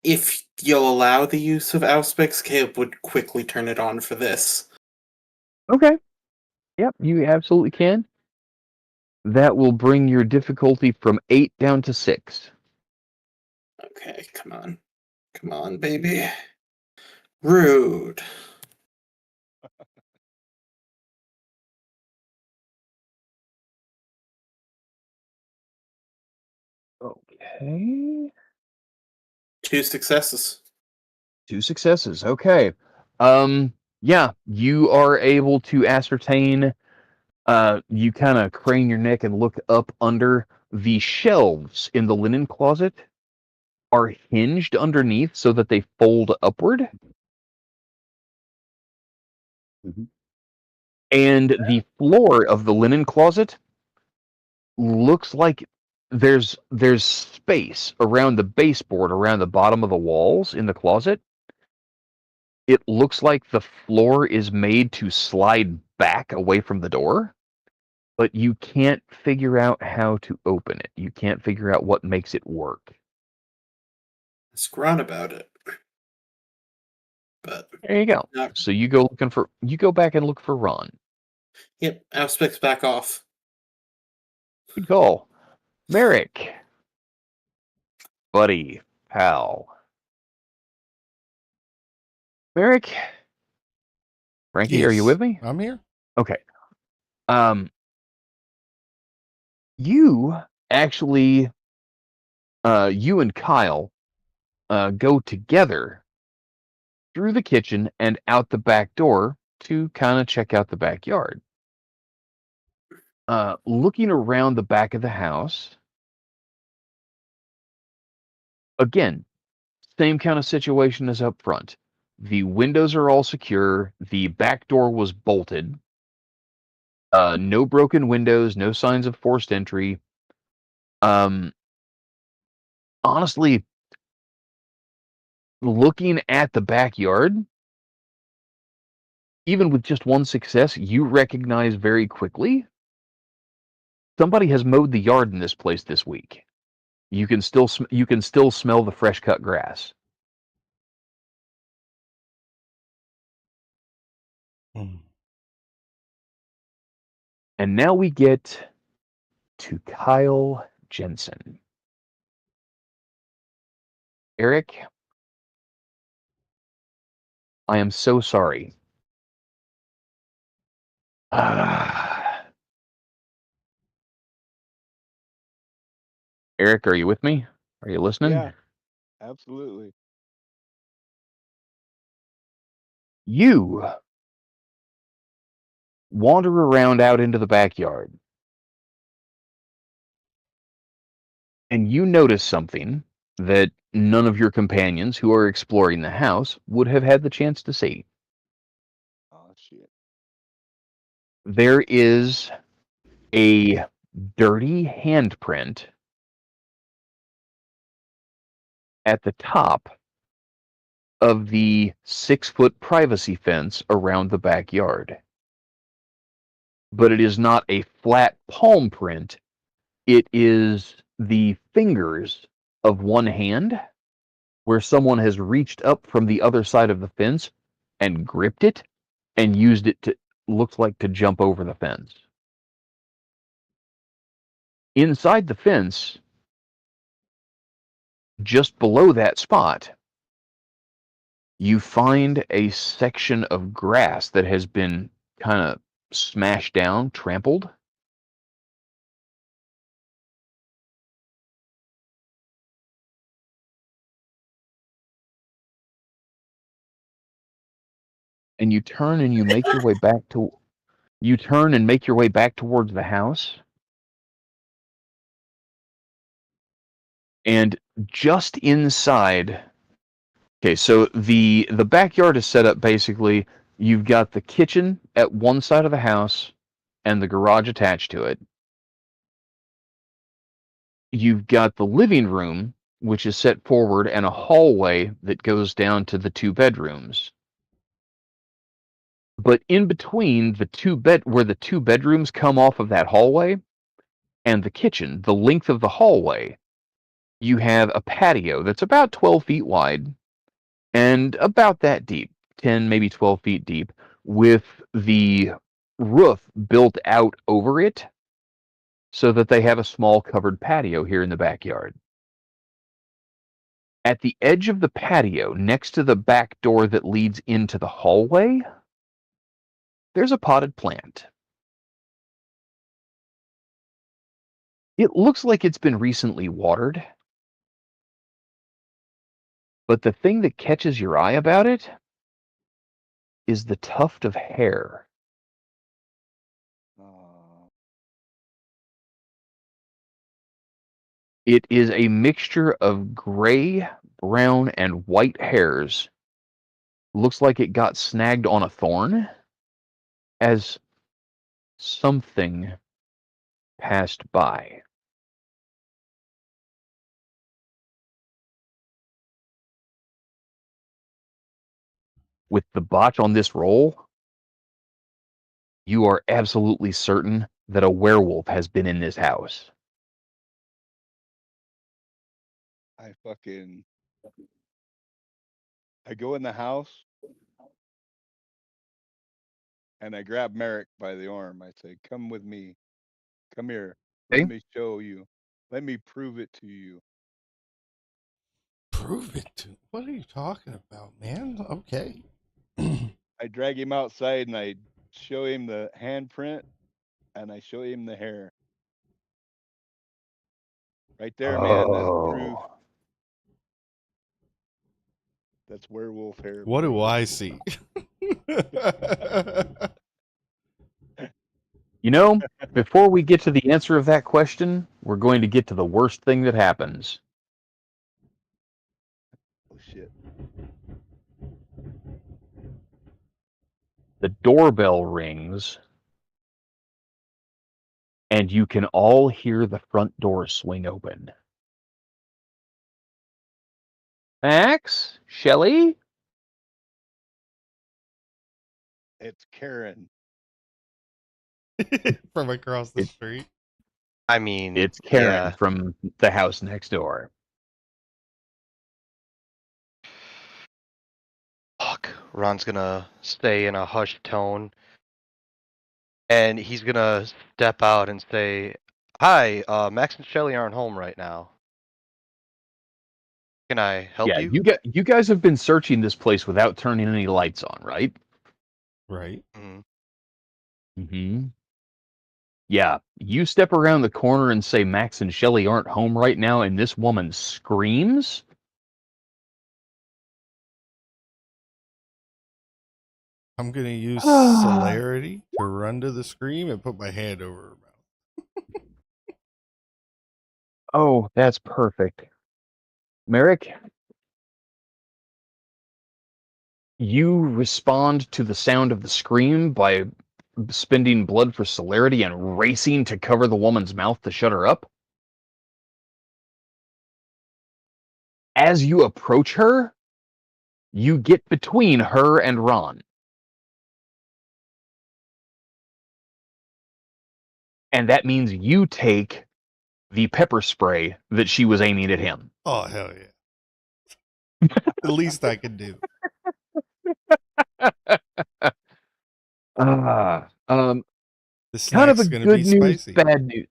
if you'll allow the use of Auspex, Caleb would quickly turn it on for this. Okay. Yep, you absolutely can. That will bring your difficulty from 8 down to 6. Okay, come on. Come on, baby. Rude. Okay. 2 successes. 2 successes. Okay. Yeah, you are able to ascertain. You kind of crane your neck and look up under the shelves in the linen closet are hinged underneath so that they fold upward. And the floor of the linen closet looks like there's space around the baseboard, around the bottom of the walls in the closet. It looks like the floor is made to slide back away from the door, but you can't figure out how to open it. You can't figure out what makes it work. Ask Ron about it. But There you go. not, So you go back and look for Ron. yep, Auspex back off. Good call. Merrick. Buddy, pal. Merrick. Frankie, are you Yes, with me? I'm here. Okay. You actually, you and Kyle, go together through the kitchen and out the back door to kind of check out the backyard. Looking around the back of the house, again, same kind of situation as up front. The windows are all secure. The back door was bolted. No broken windows, no signs of forced entry. Honestly, looking at the backyard, even with just one success, you recognize very quickly somebody has mowed the yard in this place this week. You can still smell the fresh cut grass. Mm. And now we get to Kyle Jensen. Eric, I am so sorry. Eric, are you with me? Are you listening? Yeah. Absolutely. You wander around out into the backyard, and you notice something that none of your companions who are exploring the house would have had the chance to see. Oh shit. There is a dirty handprint at the top of the 6-foot privacy fence around the backyard. But it is not a flat palm print. It is the fingers of one hand where someone has reached up from the other side of the fence and gripped it and used it to, looks like, to jump over the fence. Inside the fence, just below that spot, you find a section of grass that has been kind of smashed down, trampled. And you turn and you make your way back to you turn and make your way back towards the house. And just inside, okay, so the backyard is set up basically, you've got the kitchen at one side of the house and the garage attached to it. You've got the living room, which is set forward, and a hallway that goes down to the 2 bedrooms. But in between where the 2 bedrooms come off of that hallway and the kitchen, the length of the hallway, you have a patio that's about 12 feet wide and about that deep, 10, maybe 12 feet deep, with the roof built out over it so that they have a small covered patio here in the backyard. At the edge of the patio, next to the back door that leads into the hallway, there's a potted plant. It looks like it's been recently watered, but the thing that catches your eye about it is the tuft of hair. Oh. It is a mixture of gray, brown, and white hairs. Looks like it got snagged on a thorn as something passed by. With the botch on this roll, you are absolutely certain that a werewolf has been in this house. I go in the house and I grab Merrick by the arm. I say, "Come with me. Come here. Let Okay? me show you. Let me prove it to you." Prove it to. What are you talking about, man? Okay. I drag him outside and I show him the handprint and I show him the hair. Right there, man. That's proof. Oh. That's werewolf hair. What buddy. do I see? You know, before we get to the answer of that question, we're going to get to the worst thing that happens. Oh shit. The doorbell rings, and you can all hear the front door swing open. Max? Shelley? It's Karen. From across the It- street. I mean, It's Karen yeah. from the house next door. Fuck. Ron's gonna stay in a hushed tone, and he's gonna step out and say, "Hi, Max and Shelly aren't home right now. Can I help Yeah, you?" you guys have been searching this place without turning any lights on, right? Right. Mhm. Mm-hmm. Yeah, you step around the corner and say Max and Shelley aren't home right now, and this woman screams. I'm gonna use celerity to run to the scream and put my hand over her mouth. Oh, that's perfect. Merrick, you respond to the sound of the scream by spending blood for celerity and racing to cover the woman's mouth to shut her up. As you approach her, you get between her and Ron. And that means you take the pepper spray that she was aiming at him. Oh, hell yeah. The least I can do. The Kind of a snack's gonna good be news, spicy. bad news.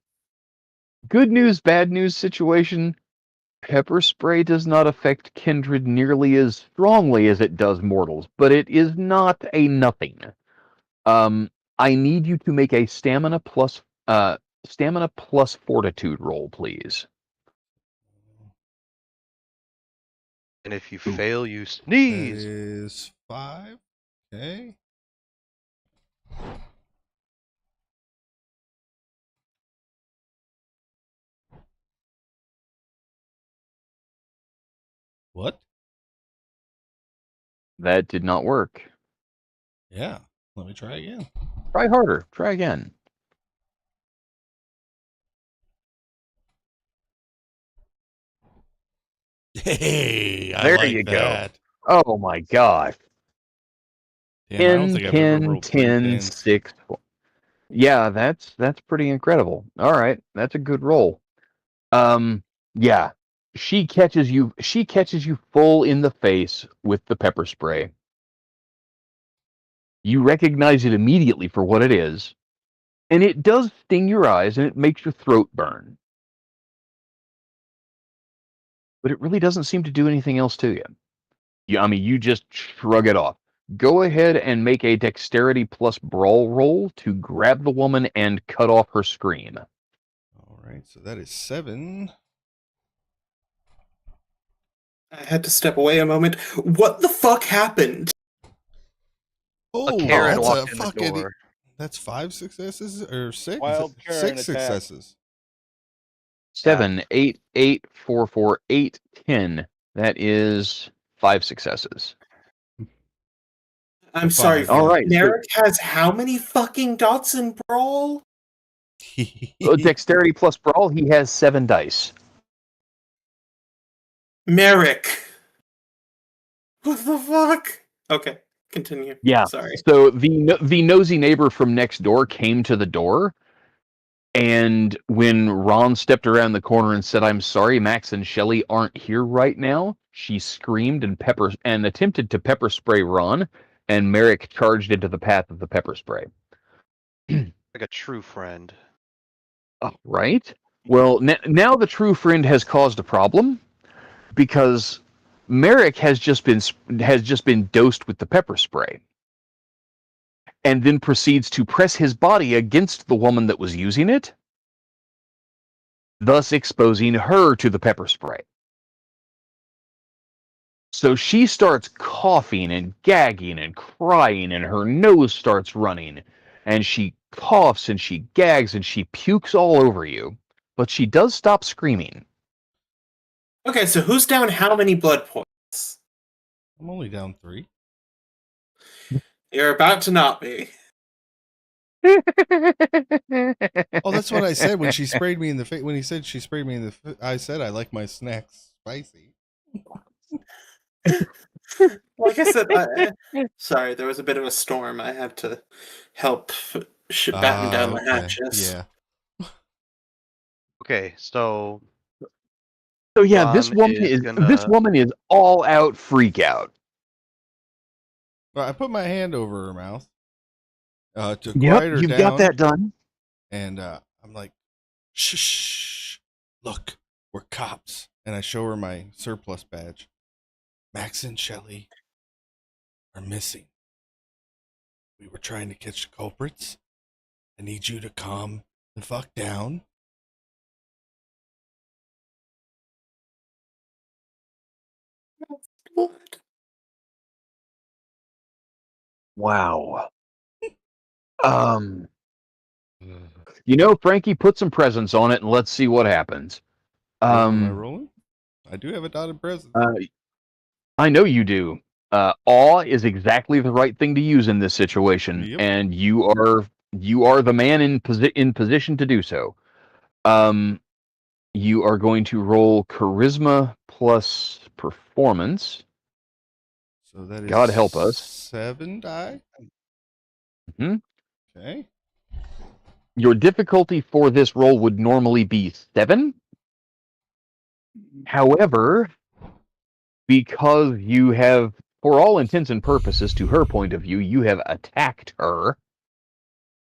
Good news, bad news situation. Pepper spray does not affect kindred nearly as strongly as it does mortals, but it is not a nothing. I need you to make a stamina plus fortitude roll, please. And if you fail, you That sneeze. is 5. Okay. What? That did not work. Yeah. Let me try again. Try harder. Try again. Hey, I There like you that. go. Oh my gosh. Damn, I don't think I've ever rolled 3 10, 10s. 6. Yeah, that's pretty incredible. All right, that's a good roll. Yeah. She catches you full in the face with the pepper spray. You recognize it immediately for what it is, and it does sting your eyes and it makes your throat burn. But it really doesn't seem to do anything else to you. You just shrug it off. Go ahead and make a dexterity plus brawl roll to grab the woman and cut off her scream. All right, so that is 7. I had to step away a moment. What the fuck happened? Oh, Karen that's walked a in the fucking. door. That's 5 successes or 6? Wild Karen 6 attack. successes. 7, 8, 8, 4, 4, 8, 10. That is 5 successes. I'm sorry. All right. Merrick has how many fucking dots in Brawl? Dexterity plus brawl, he has 7 dice. Merrick. What the fuck? Okay, continue. Yeah. Sorry. So the nosy neighbor from next door came to the door, and when Ron stepped around the corner and said, "I'm sorry, Max and Shelly aren't here right now," she screamed and attempted to pepper spray Ron, and Merrick charged into the path of the pepper spray. Like a true friend. Right? Well, now the true friend has caused a problem because Merrick has just been dosed with the pepper spray, and then proceeds to press his body against the woman that was using it, thus exposing her to the pepper spray. So she starts coughing and gagging and crying, and her nose starts running, and she coughs and she gags and she pukes all over you, but she does stop screaming. Okay, so who's down how many blood points? I'm only down 3. You're about to not be. Oh, that's what I said when she sprayed me in the face. When he said she sprayed me in the face, I said I like my snacks spicy. Like I said, sorry, there was a bit of a storm. I had to help batten down the hatches. Yeah. Okay, so yeah, Ron this woman is all out freak out. Well, I put my hand over her mouth to quiet Yep, her you've down. got that done. And I'm like, shh, look, we're cops. And I show her my surplus badge. Max and Shelly are missing. We were trying to catch the culprits. I need you to calm the fuck down. What? Wow. Frankie, put some presents on it and let's see what happens. What am I rolling? I do have a dotted present. I know you do. Awe is exactly the right thing to use in this situation, and you are the man in position to do so. You are going to roll charisma plus performance. So that is God help us. 7 die. Mm-hmm. Okay. Your difficulty for this roll would normally be 7. However, because you have, for all intents and purposes, to her point of view, you have attacked her,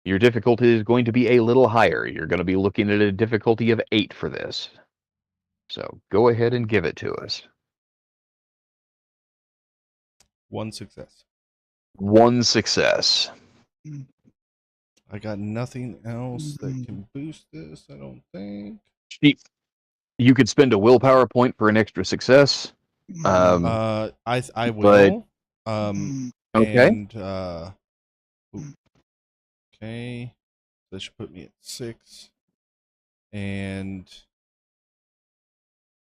your difficulty is going to be a little higher. You're going to be looking at a difficulty of 8 for this. So go ahead and give it to us. 1 success. 1 success. I got nothing else that can boost this, I don't think. You could spend a willpower point for an extra success. I will. Okay. And okay. That should put me at 6. And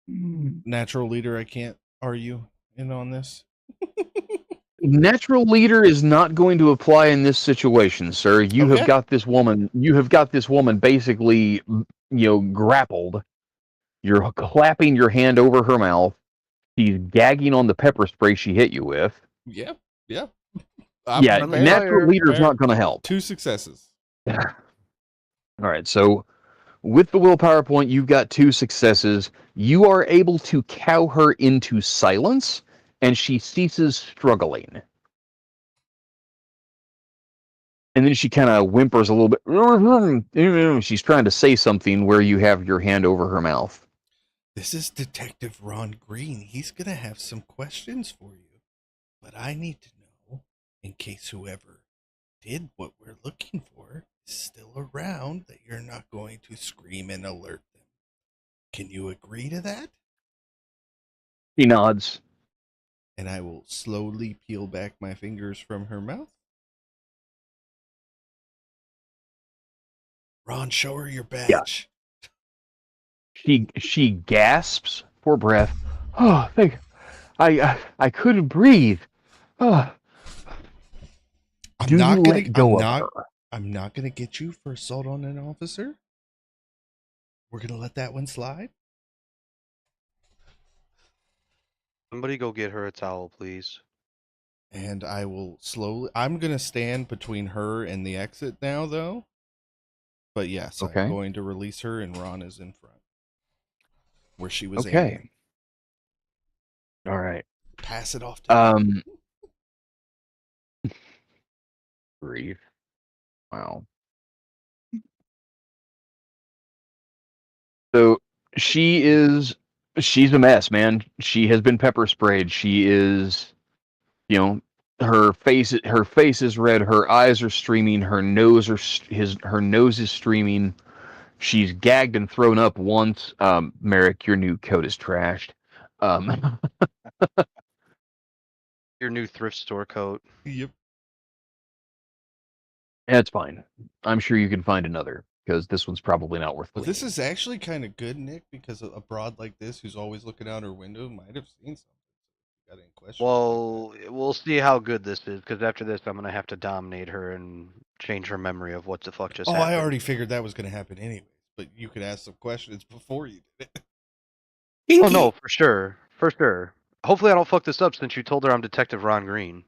natural leader, I can't argue in on this. Natural leader is not going to apply in this situation, sir. You have got this woman basically, grappled. You're clapping your hand over her mouth. She's gagging on the pepper spray she hit you with. Yeah. Natural leader is not going to help. 2 successes. All right, so with the willpower point, you've got 2 successes. You are able to cow her into silence, and she ceases struggling. And then she kind of whimpers a little bit. She's trying to say something where you have your hand over her mouth. This is Detective Ron Green. He's going to have some questions for you. But I need to know, in case whoever did what we're looking for is still around, that you're not going to scream and alert them. Can you agree to that? He nods. And I will slowly peel back my fingers from her mouth. Ron, show her your badge. Yeah. She gasps for breath. Oh, thank you. I couldn't breathe. Oh. I'm not gonna get you for assault on an officer. We're gonna let that one slide. Somebody go get her a towel, please. And I will slowly. I'm gonna stand between her and the exit now, though. But yes, I'm going to release her, and Ron is in front, where she was aiming. All right. Pass it off to me. Breathe. Wow. So she's a mess, man. She has been pepper sprayed. She is, her face is red. Her eyes are streaming. Her nose is streaming. She's gagged and thrown up once. Merrick, your new coat is trashed. Your new thrift store coat. Yep. That's fine. I'm sure you can find another, because this one's probably not worth cleaning. But this is actually kind of good, Nick, because a broad like this who's always looking out her window might have seen something. Got any questions? Well, we'll see how good this is, because after this, I'm gonna have to dominate her and change her memory of what the fuck just happened. I already figured that was gonna happen anyway. But you could ask some questions before you did it. Oh no, for sure. Hopefully, I don't fuck this up since you told her I'm Detective Ron Green.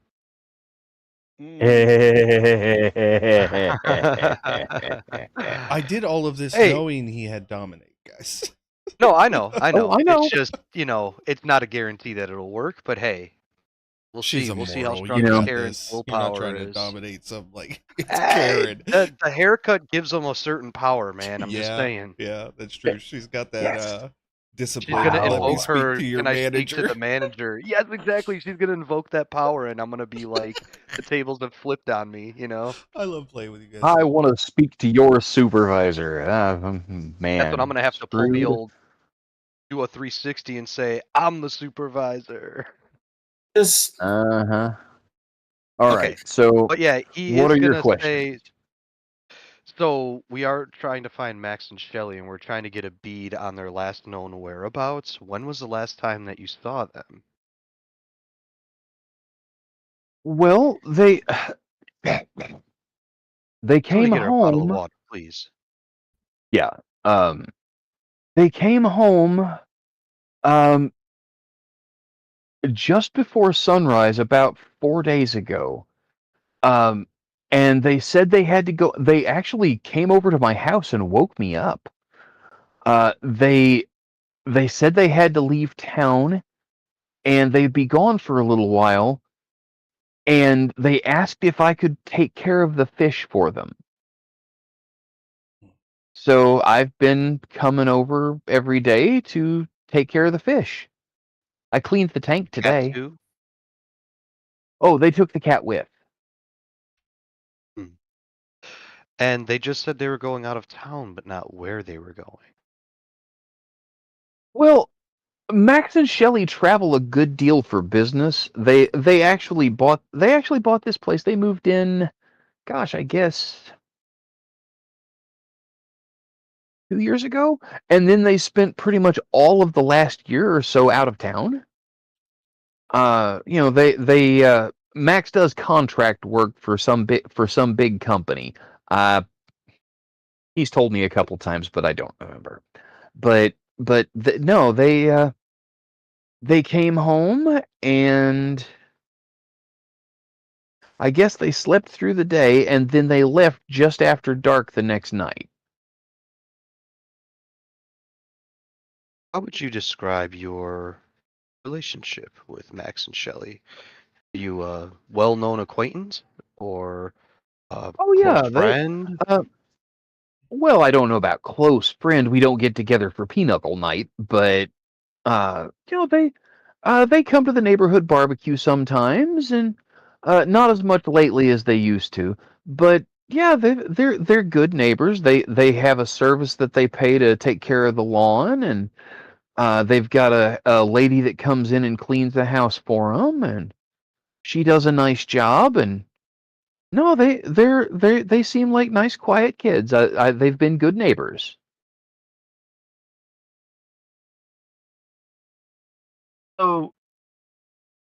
I did all of this knowing he had dominate, guys. No, I know. I know. It's just, it's not a guarantee that it'll work, but hey, we'll see. We'll see how strong Karen's willpower You're not trying to is. dominate some, it's Karen. The haircut gives them a certain power, man. I'm just saying. Yeah, that's true. She's got that discipline. She's gonna invoke her. Can I speak to the manager? Yes, exactly. She's gonna invoke that power, and I'm gonna be like, the tables have flipped on me. I love playing with you guys. I want to speak to your supervisor. Man, that's what I'm gonna have to pull the old, do a 360 and say, I'm the supervisor. Just All All Okay. right. So, But yeah, he what is are your gonna questions? say. So we are trying to find Max and Shelly, and we're trying to get a bead on their last known whereabouts. When was the last time that you saw them? Well, they Somebody came get her a bottle of home. water, please. Yeah. They came home um just before sunrise about 4 days ago. Um, and they said they had to go. They actually came over to my house and woke me up. They said they had to leave town and they'd be gone for a little while. And they asked if I could take care of the fish for them. So I've been coming over every day to take care of the fish. I cleaned the tank Cat today. too? Oh, they took the cat with. Hmm. And they just said they were going out of town, but not where they were going. Well, Max and Shelley travel a good deal for business. They actually bought this place. They moved in, gosh, I guess 2 years ago, and then they spent pretty much all of the last year or so out of town. They Max does contract work for some big company. Uh, he's told me a couple times, but I don't remember. No, they came home and I guess they slept through the day and then they left just after dark the next night. How would you describe your relationship with Max and Shelley? Are you a well-known acquaintance or a Oh close yeah, they friend? uh well, I don't know about close friend. We don't get together for pinochle night, but they come to the neighborhood barbecue sometimes and not as much lately as they used to. But yeah, they're good neighbors. They have a service that they pay to take care of the lawn and they've got a lady that comes in and cleans the house for them, and she does a nice job. And no, they seem like nice, quiet kids. They've been good neighbors. So,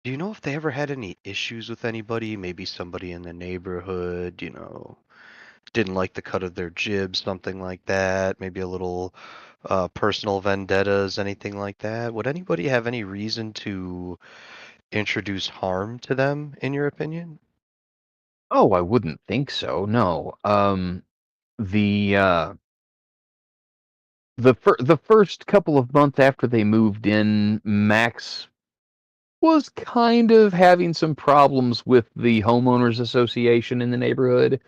do you know if they ever had any issues with anybody? Maybe somebody in the neighborhood, didn't like the cut of their jib, something like that. Maybe a little personal vendettas, anything like that. Would anybody have any reason to introduce harm to them, in your opinion? Oh, I wouldn't think so. No. The uh, the first couple of months after they moved in, Max was kind of having some problems with the homeowners association in the neighborhood.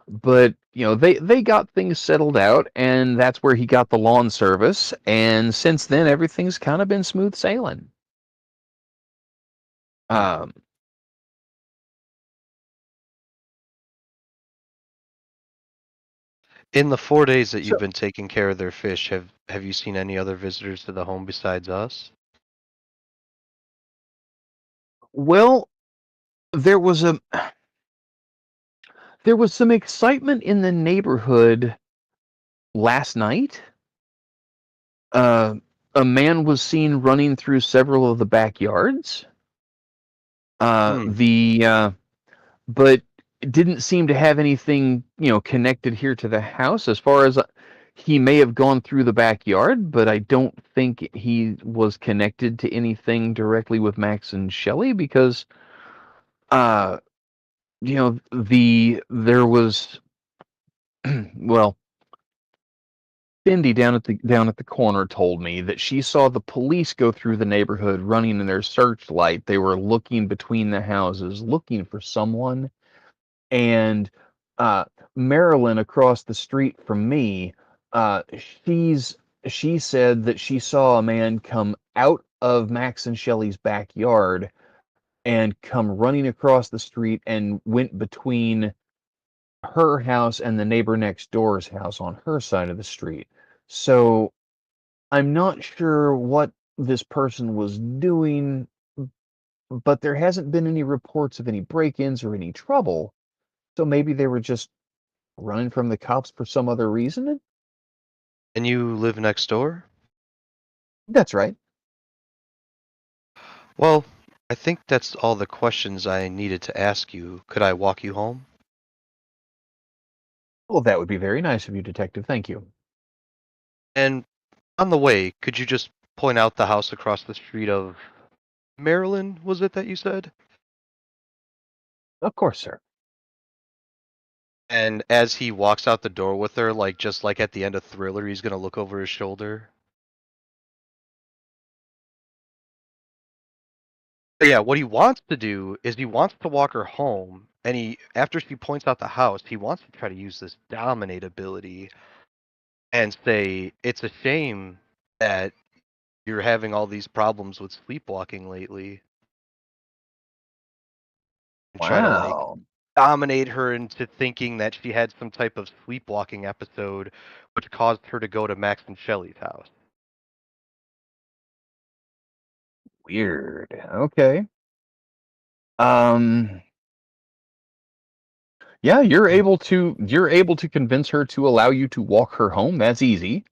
But they got things settled out, and that's where he got the lawn service. And since then, everything's kind of been smooth sailing. Um, In the 4 days that you've so been taking care of their fish, have you seen any other visitors to the home besides us? well, there was a there was some excitement in the neighborhood last night. Uh, a man was seen running through several of the backyards. Hmm. But it didn't seem to have anything, connected here to the house. As far as he may have gone through the backyard, but I don't think he was connected to anything directly with Max and Shelley because, uh, there was, well, Cindy down at the corner told me that she saw the police go through the neighborhood running in their searchlight. They were looking between the houses, looking for someone. And uh, Marilyn across the street from me, uh, she's she said that she saw a man come out of Max and Shelley's backyard and come running across the street and went between her house and the neighbor next door's house on her side of the street. So I'm not sure what this person was doing, but there hasn't been any reports of any break-ins or any trouble, so maybe they were just running from the cops for some other reason? And you live next door? That's right. Well, I think that's all the questions I needed to ask you. Could I walk you home? Well, that would be very nice of you, Detective. Thank you. And on the way, could you just point out the house across the street of Maryland, was it that you said? Of course, sir. And as he walks out the door with her, like just like at the end of Thriller, he's gonna look over his shoulder. But yeah, what he wants to do is he wants to walk her home, and after she points out the house, he wants to try to use this dominate ability and say, it's a shame that you're having all these problems with sleepwalking lately. And try to like Wow. dominate her into thinking that she had some type of sleepwalking episode, which caused her to go to Max and Shelley's house. Weird. Okay. Yeah, you're able to convince her to allow you to walk her home. That's easy.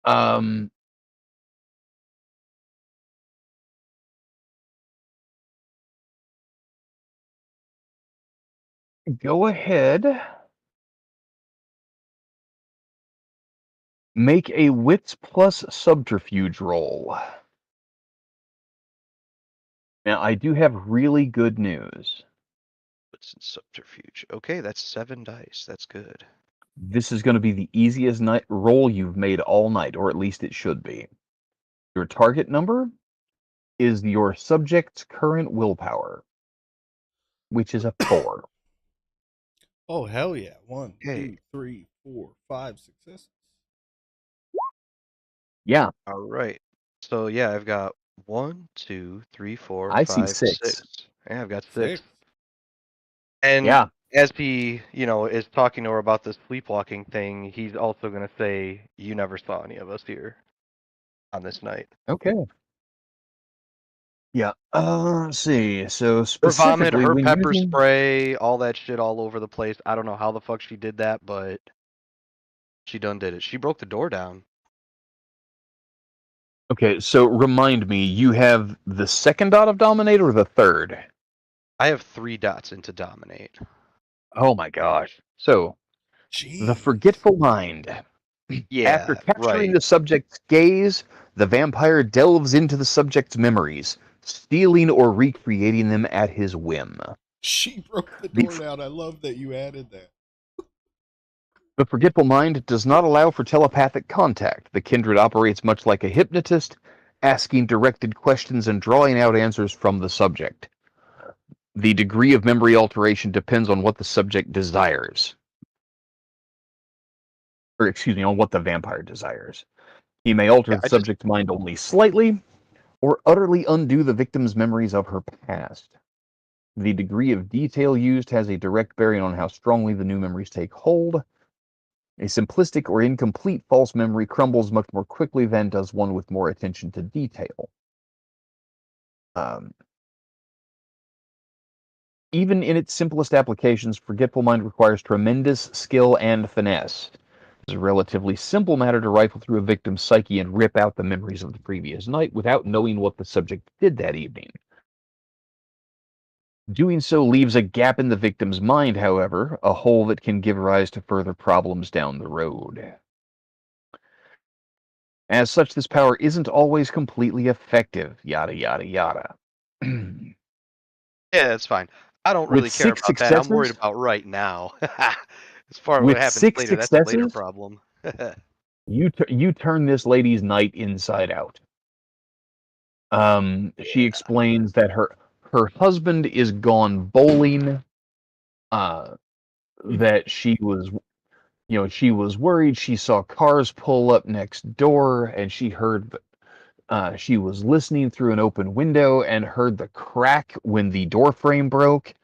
Um, Go ahead. Make a wits plus subterfuge roll. Now, I do have really good news. What's in subterfuge? Okay, that's 7 dice. That's good. This is going to be the easiest roll you've made all night, or at least it should be. Your target number is your subject's current willpower, which is a 4. Oh, hell yeah. 1, Okay. 2, 3, 4, 5 successes. Yeah. All right. So yeah, I've got 1, 2, 3, 4, I see 5, 6. 6. Yeah, I've got 6. 6. And Yeah. as he, is talking to her about this sleepwalking thing, he's also gonna say, "You never saw any of us here on this night." Okay. Yeah. Let's see. So Her vomit, specifically, her when pepper using spray, all that shit all over the place. I don't know how the fuck she did that, but she done did it. She broke the door down. Okay, so remind me, you have the second dot of dominate or the third? I have 3 dots into dominate. Oh my gosh. So the Jeez. forgetful mind. Yeah, After capturing right. the subject's gaze, the vampire delves into the subject's memories, stealing or recreating them at his whim. She broke the The, door down. I love that you added that. the forgetful mind does not allow for telepathic contact. The kindred operates much like a hypnotist, asking directed questions and drawing out answers from the subject. The degree of memory alteration depends on what the subject desires. Or, excuse me, on what the vampire desires. He may alter Yeah, the subject's mind only slightly, or utterly undo the victim's memories of her past. The degree of detail used has a direct bearing on how strongly the new memories take hold. A simplistic or incomplete false memory crumbles much more quickly than does one with more attention to detail. Even in its simplest applications, Forgetful Mind requires tremendous skill and finesse. It's a relatively simple matter to rifle through a victim's psyche and rip out the memories of the previous night without knowing what the subject did that evening. Doing so leaves a gap in the victim's mind, however, a hole that can give rise to further problems down the road. As such, this power isn't always completely effective, yada yada yada. Yeah, that's fine. I don't really care about that. I'm worried about right now. As far as what with happens 6 later, that's a later successes, problem. you turn this lady's night inside out. She explains that her husband is gone bowling. That she was worried. She saw cars pull up next door, and she heard. She was listening through an open window and heard the crack when the door frame broke.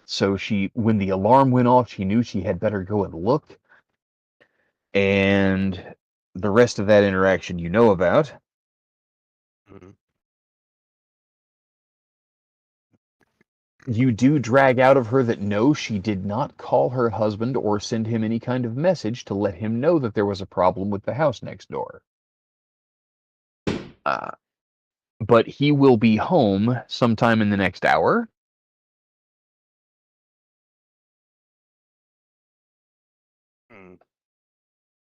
So when the alarm went off, she knew she had better go and look. And the rest of that interaction you know about. Mhm. You do drag out of her that no, she did not call her husband or send him any kind of message to let him know that there was a problem with the house next door. But he will be home sometime in the next hour.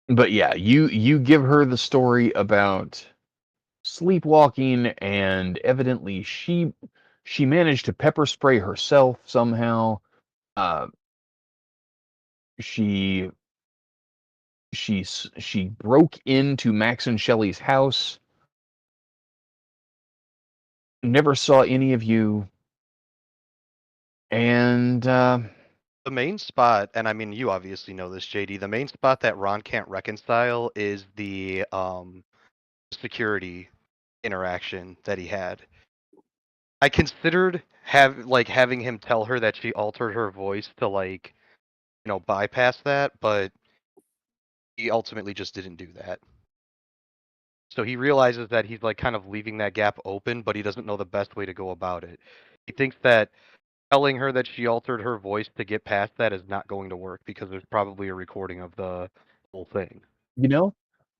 But yeah, you give her the story about sleepwalking, and evidently she managed to pepper spray herself somehow. She broke into Max and Shelley's house. Never saw any of you, and The main spot, and I mean, you obviously know this, JD. The main spot that Ron can't reconcile is the security interaction that he had. I considered having him tell her that she altered her voice to bypass that, but he ultimately just didn't do that. So he realizes that he's kind of leaving that gap open, but he doesn't know the best way to go about it. He thinks that telling her that she altered her voice to get past that is not going to work because there's probably a recording of the whole thing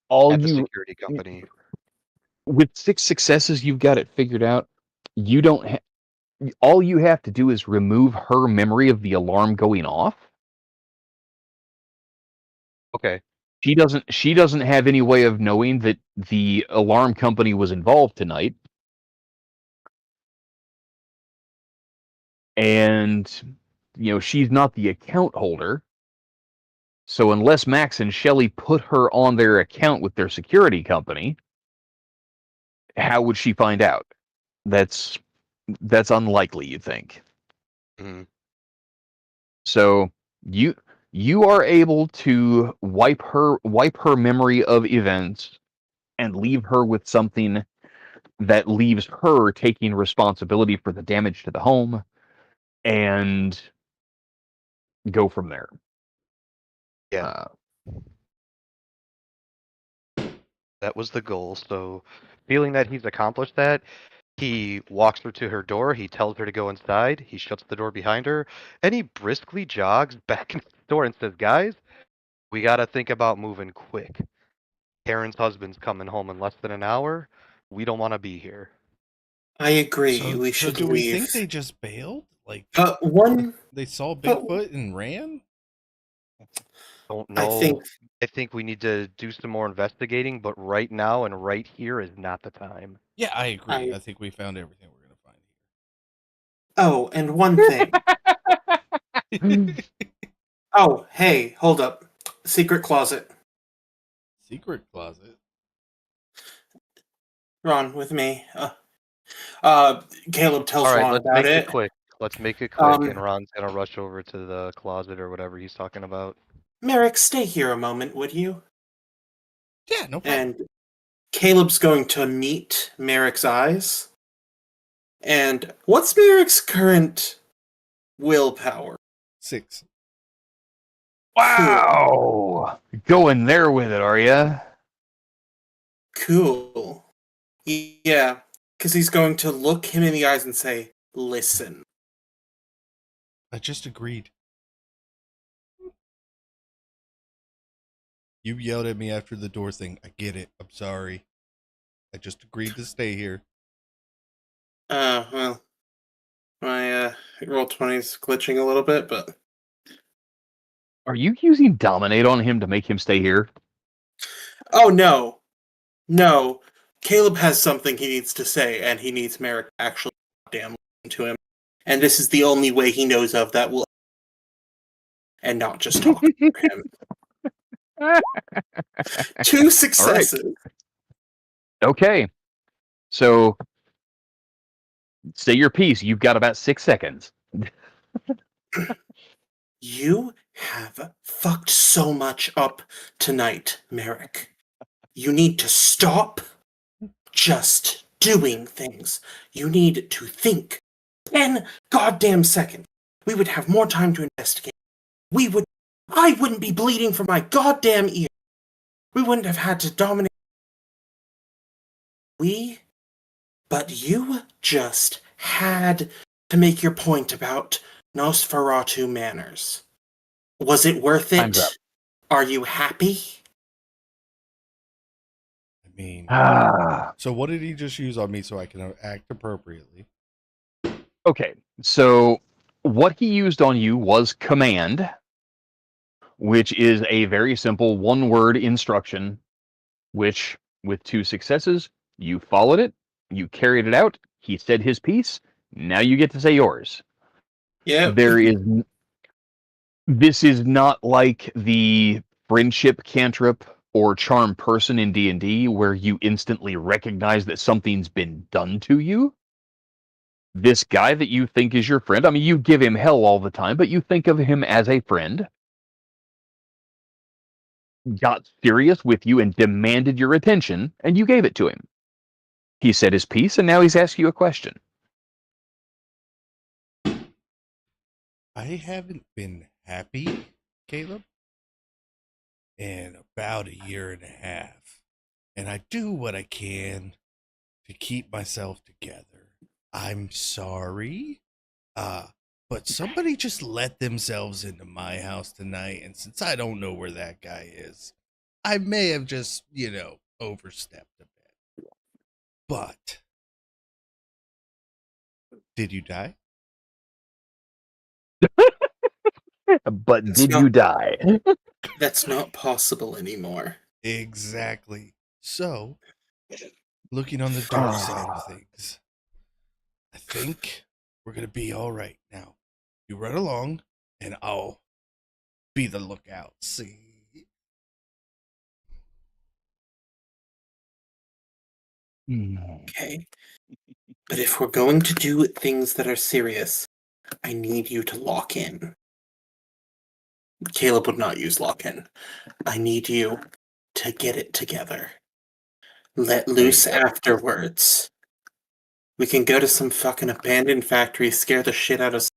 all at the you security company. with 6 successes, you've got it figured out. You don't. All you have to do is remove her memory of the alarm going off. Okay. She doesn't have any way of knowing that the alarm company was involved tonight. And she's not the account holder. So unless Max and Shelley put her on their account with their security company, how would she find out? That's unlikely, you think. Mm-hmm. So you are able to wipe her memory of events and leave her with something that leaves her taking responsibility for the damage to the home, and go from there. Yeah. That was the goal. So feeling that he's accomplished that, he walks her to her door, he tells her to go inside, he shuts the door behind her, and he briskly jogs back into the door and says, "Guys, we got to think about moving quick. Karen's husband's coming home in less than an hour. We don't want to be here." I agree. So, we so should do leave. we think they just bailed? They saw Bigfoot and ran? Don't know. I think we need to do some more investigating, but right now and right here is not the time. Yeah, I agree. I think we found everything we're going to find Oh, and one thing. Oh, hey, hold up. Secret closet. Secret closet? Ron, with me. Caleb tells All right, Ron let's about make it. it quick. Let's make it quick, and Ron's gonna rush over to the closet or whatever he's talking about. Merrick, stay here a moment, would you? Yeah, no problem. And Caleb's going to meet Merrick's eyes. And what's Merrick's current willpower? 6. Wow! Going there with it, are ya? Cool. Yeah, because he's going to look him in the eyes and say, "Listen." I just agreed. You yelled at me after the door thing. I get it. I'm sorry. I just agreed to stay here. Well, my Roll20 is glitching a little bit, but... Are you using Dominate on him to make him stay here? Oh, no. No. Caleb has something he needs to say, and he needs Merrick to actually damn listen to him. And this is the only way he knows of that will... And not just talk for him. 2 successes. Right. Okay. So, say your piece. You've got about 6 seconds. You have fucked so much up tonight, Merrick. You need to stop just doing things. You need to think. 10 goddamn seconds. We would have more time to investigate. I wouldn't be bleeding from my goddamn ear. We wouldn't have had to dominate. But you just had to make your point about Nosferatu manners. Was it worth Time's it? up. Are you happy? I mean, Ah. so what did he just use on me so I can act appropriately? Okay, so what he used on you was command, which is a very simple one-word instruction, which, with 2 successes, you followed it, you carried it out, he said his piece, now you get to say yours. Yeah. This is not like the friendship cantrip or charm person in D&D where you instantly recognize that something's been done to you. This guy that you think is your friend, I mean, you give him hell all the time, but you think of him as a friend, got serious with you and demanded your attention, and you gave it to him. He said his piece, and now he's asked you a question. I haven't been happy, Caleb, in about 1.5 years. And I do what I can to keep myself together. I'm sorry. But somebody just let themselves into my house tonight, and since I don't know where that guy is, I may have just, overstepped a bit. But did you die? But did you die? That's not possible anymore. Exactly. So, looking on the dark side of things, I think we're going to be all right now. You run along, and I'll be the lookout. See? Okay. But if we're going to do things that are serious, I need you to lock in. Caleb would not use lock in. I need you to get it together. Let loose afterwards. We can go to some fucking abandoned factory, scare the shit out of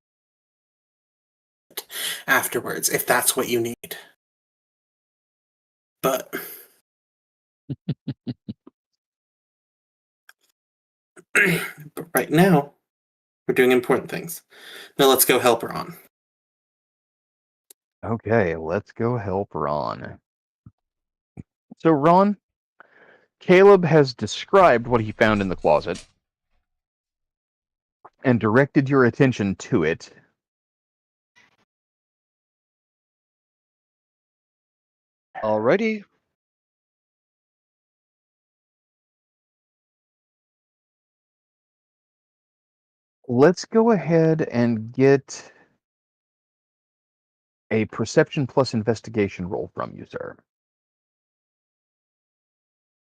afterwards, if that's what you need. But but right now, we're doing important things. Now let's go help her on. Okay, let's go help Ron. So, Ron, Caleb has described what he found in the closet and directed your attention to it. Alrighty. Let's go ahead and get a perception plus investigation roll from you, sir.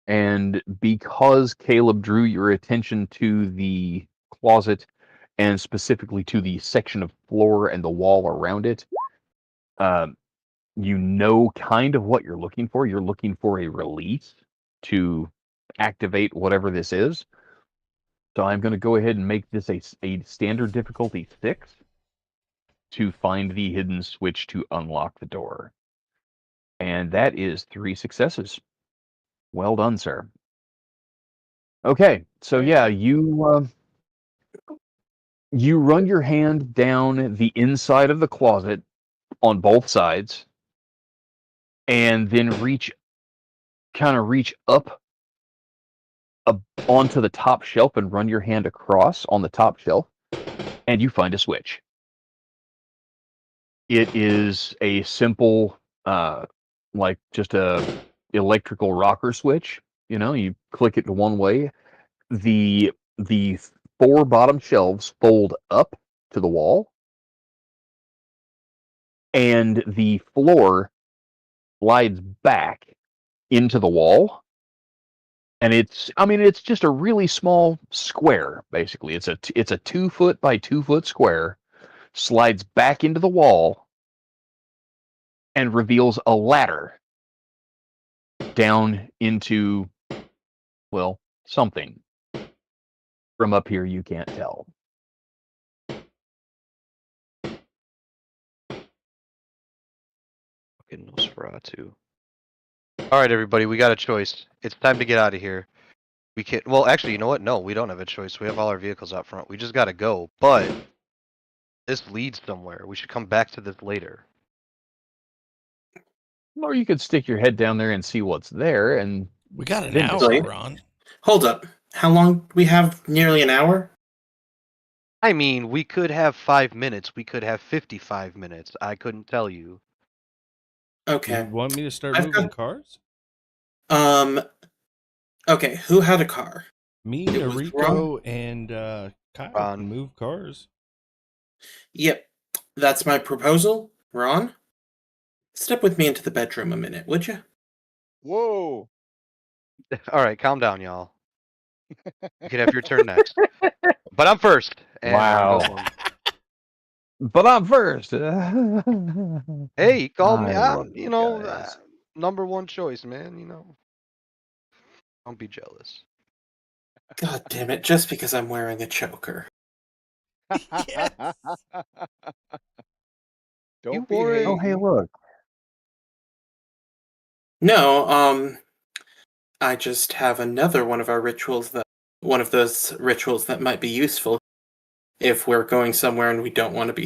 And because Caleb drew your attention to the closet and specifically to the section of floor and the wall around it, you know kind of what you're looking for. You're looking for a release to activate whatever this is. So I'm going to go ahead and make this a standard difficulty 6 to find the hidden switch to unlock the door. And that is 3 successes. Well done, sir. Okay, so yeah, you run your hand down the inside of the closet on both sides, and then reach up onto the top shelf and run your hand across on the top shelf, and you find a switch. It is a simple, like just a electrical rocker switch. You click it to one way. The 4 bottom shelves fold up to the wall, and the floor slides back into the wall. And it's just a really small square. Basically, it's a 2 foot by 2 foot square, slides back into the wall, and reveals a ladder down into, well, something. From up here, you can't tell. Fucking Nosferatu. All right, everybody, we got a choice. It's time to get out of here. We can't. Well, actually, you know what? No, we don't have a choice. We have all our vehicles out front. We just got to go. But This leads somewhere. We should come back to this later. Or you could stick your head down there and see what's there, and we got an then hour, decide. Ron. Hold up. How long? We have nearly an hour? I mean, we could have 5 minutes. We could have 55 minutes. I couldn't tell you. Okay. You want me to start moving cars? Okay, who had a car? Me, Rico, and Kyle can move cars. Yep. That's my proposal. Ron, step with me into the bedroom a minute, would you? Whoa. All right, calm down, y'all. You can have your turn next. But I'm first. And Wow. But I'm first. Hey, you called me. I Number one choice, man. Don't be jealous. God damn it, just because I'm wearing a choker. Don't You wore be it. Oh, hey, look. No, I just have another one of those rituals that might be useful if we're going somewhere and we don't want to be.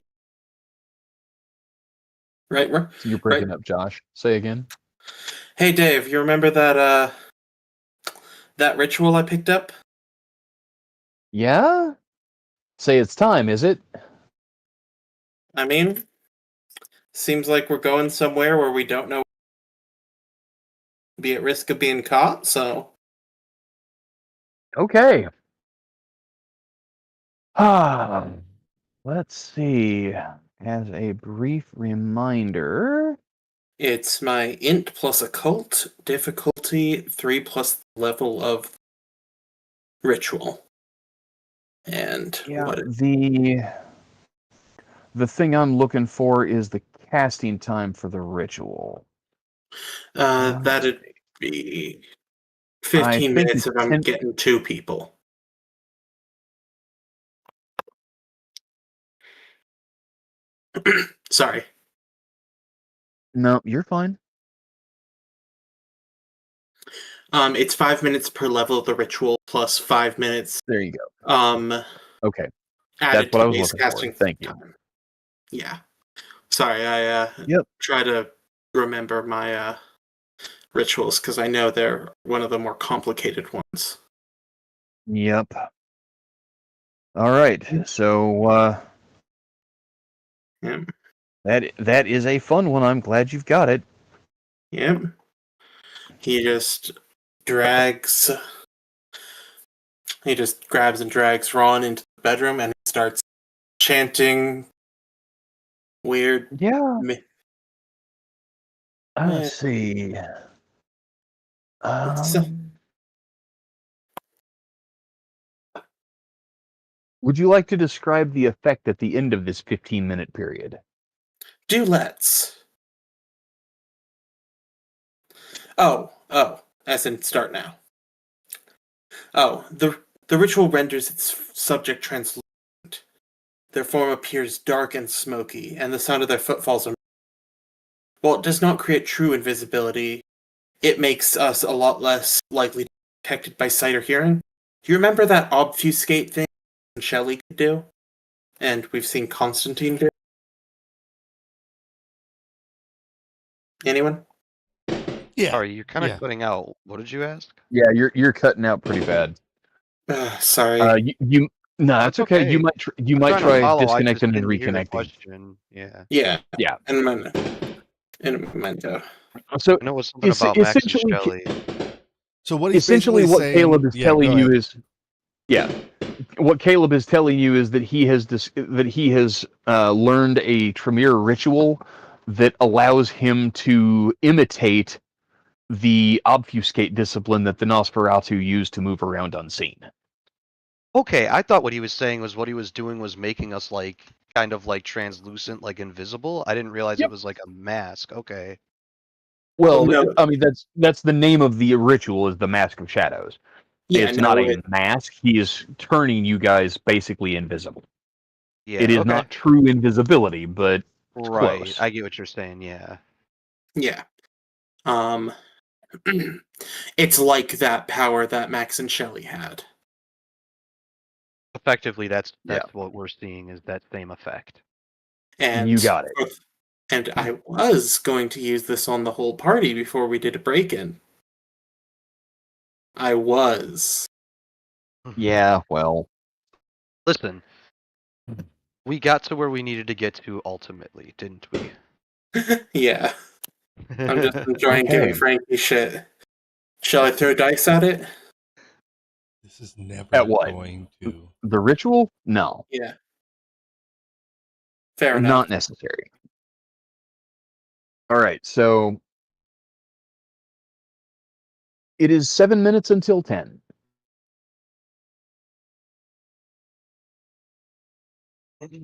Right? So you're breaking up, Josh. Say again. Hey, Dave, you remember that ritual I picked up? Yeah? Say it's time, is it? I mean, seems like we're going somewhere where we don't know, be at risk of being caught, so. Okay. Let's see. As a brief reminder. It's my int plus occult difficulty 3 plus the level of ritual. And the thing I'm looking for is the casting time for the ritual. That'd be 15 minutes if I'm getting 2 people. Sorry. No, you're fine. It's 5 minutes per level of the ritual plus 5 minutes. There you go. Okay. Added That's what I to was base looking for. casting Thank you. time. Yeah. Sorry, I try to remember my rituals because I know they're one of the more complicated ones. Yep. All right. So that is a fun one. I'm glad you've got it. Yep. He just grabs and drags Ron into the bedroom and starts chanting weird. Yeah. Let's see. Would you like to describe the effect at the end of this 15-minute period? Let's. Oh, as in start now. Oh, the ritual renders its subject translucent. Their form appears dark and smoky, and the sound of their footfalls are. While it does not create true invisibility, it makes us a lot less likely to be detected by sight or hearing. Do you remember that obfuscate thing Shelley could do? And we've seen Constantine do? Anyone? Yeah. Sorry, you're kind of cutting out. What did you ask? Yeah, you're cutting out pretty bad. Sorry. No, it's okay. You might try disconnecting and reconnecting. Yeah. In a memento. So I know it's something about Max and Shelley. So what he's essentially what saying, Caleb is telling you is, what Caleb is telling you is that he has learned a Tremere ritual that allows him to imitate the obfuscate discipline that the Nosferatu used to move around unseen. Okay, I thought what he was saying was what he was doing was making us kind of translucent, invisible. I didn't realize it was like a mask. Okay. Well, no. I mean that's the name of the ritual, is the Mask of Shadows. Yeah, it's not a mask. He is turning you guys basically invisible. Yeah, it is not true invisibility, but it's close. I get what you're saying. Yeah. Yeah. It's like that power that Max and Shelley had. Effectively, that's what we're seeing, is that same effect. And you got it. And I was going to use this on the whole party before we did a break-in. I was. Yeah, well. Listen, we got to where we needed to get to ultimately, didn't we? Yeah. I'm just enjoying giving Frankie shit. Shall I throw dice at it? This is never At what? going to. The ritual? No. Yeah. Fair enough. Not necessary. All right, so it is 7 minutes until 10.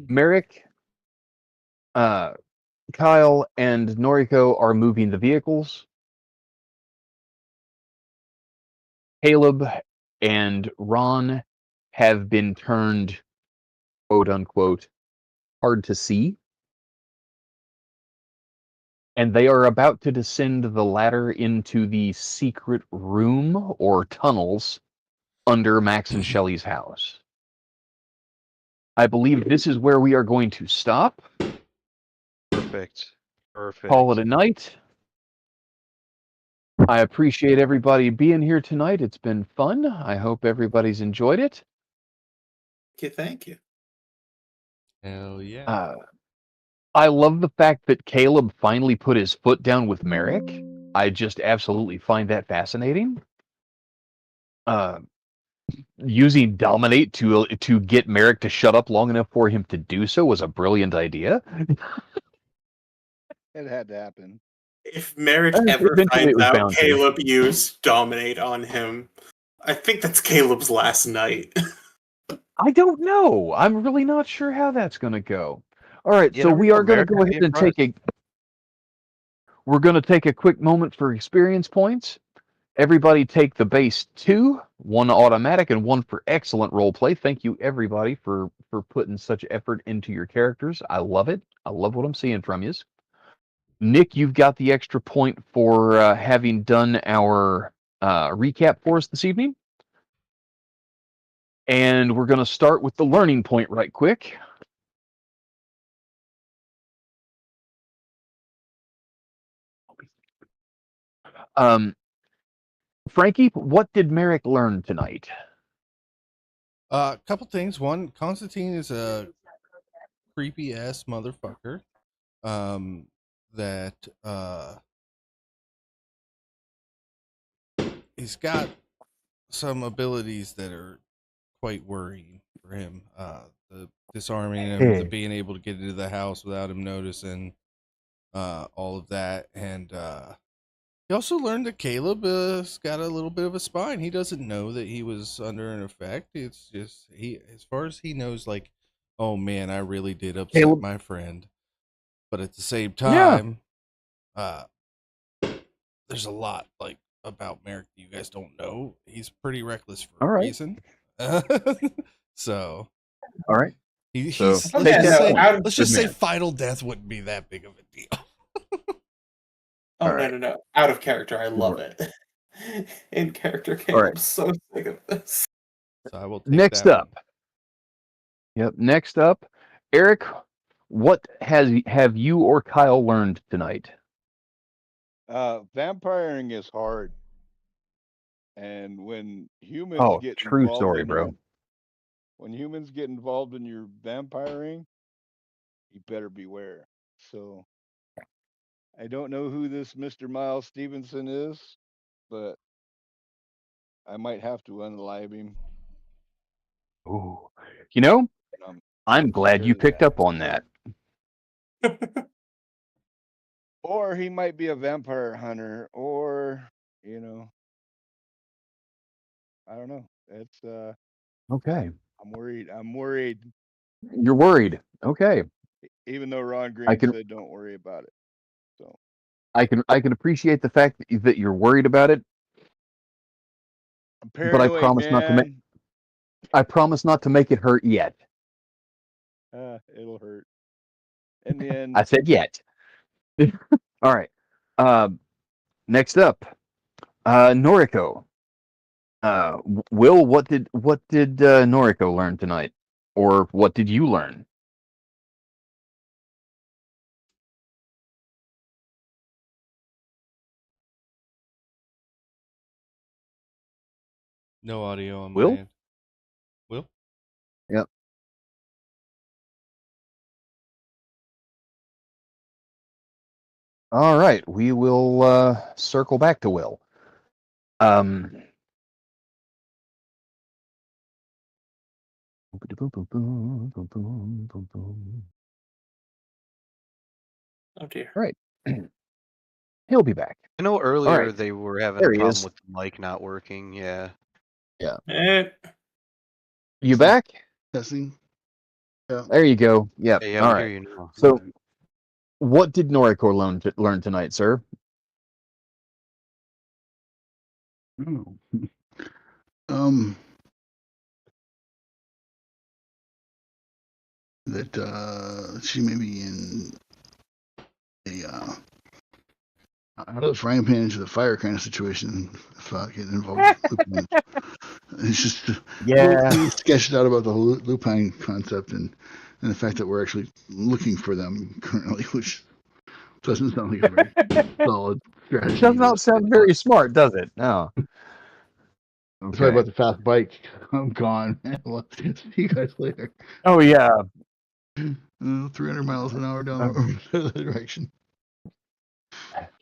Merrick, Kyle, and Noriko are moving the vehicles. Caleb and Ron have been turned, quote unquote, hard to see. And they are about to descend the ladder into the secret room or tunnels under Max and Shelley's house. I believe this is where we are going to stop. Perfect. Call it a night. I appreciate everybody being here tonight. It's been fun. I hope everybody's enjoyed it. Okay, thank you. Hell yeah. I love the fact that Caleb finally put his foot down with Merrick. I just absolutely find that fascinating. Using dominate to get Merrick to shut up long enough for him to do so was a brilliant idea. It had to happen. If Merrick ever finds out Caleb used dominate on him, I think that's Caleb's last night. I don't know. I'm really not sure how that's going to go. All right, so we are going to go ahead and we're going to take a quick moment for experience points. Everybody take the base 2, 1 automatic and 1 for excellent role play. Thank you everybody for putting such effort into your characters. I love it. I love what I'm seeing from you. Nick, you've got the extra point for having done our recap for us this evening. And we're going to start with the learning point right quick. Frankie, what did Merrick learn tonight? A couple things. One, Constantine is a creepy ass motherfucker. That he's got some abilities that are quite worrying for him. The disarming him, the being able to get into the house without him noticing, all of that, and he also learned that Caleb's got a little bit of a spine. He doesn't know that he was under an effect. It's just as far as he knows, like, oh man, I really did upset my friend. But at the same time, there's a lot like about Merrick that you guys don't know. He's pretty reckless for a reason. So, all right. Let's just say final death wouldn't be that big of a deal. No. Out of character, I love it. In character, I'm so sick of this. So I will take next up. Yep, next up. Eric, what have you or Kyle learned tonight? Vampiring is hard. And when humans get true involved story, bro. When humans get involved in your vampiring, you better beware. So I don't know who this Mr. Miles Stevenson is, but I might have to unalive him. Ooh. You know, I'm glad you picked up on that. Or he might be a vampire hunter, or, I don't know. It's okay. I'm worried. You're worried. Okay. Even though Ron Green said don't worry about it. So I can appreciate the fact that you're worried about it. I'm paranoid, but I promise not to make it hurt yet. It'll hurt. In the end. I said yet. All right. Next up, Noriko. Will, what did Noriko learn tonight, or what did you learn? No audio on Will? my end. Will? Yep. All right, we will circle back to Will. Oh dear. All right. He'll be back. I know earlier right. they were having There a he problem is. with the mic not working. Yeah. You back? Testing. Yeah. There you go. Yep. Yeah, All we right. hear you now. So, what did Noriko learn tonight, sir? Oh. um. That she may be in a out of the frying pan into the fire kind of situation if getting involved with lupine. It's just a little too sketched out about the whole lupine concept and the fact that we're actually looking for them currently, which doesn't sound like a very solid strategy. It does not sound very smart, does it? No. That's why about the fast bike. I'm gone. Well, see you guys later. Oh yeah. 300 miles an hour down the direction.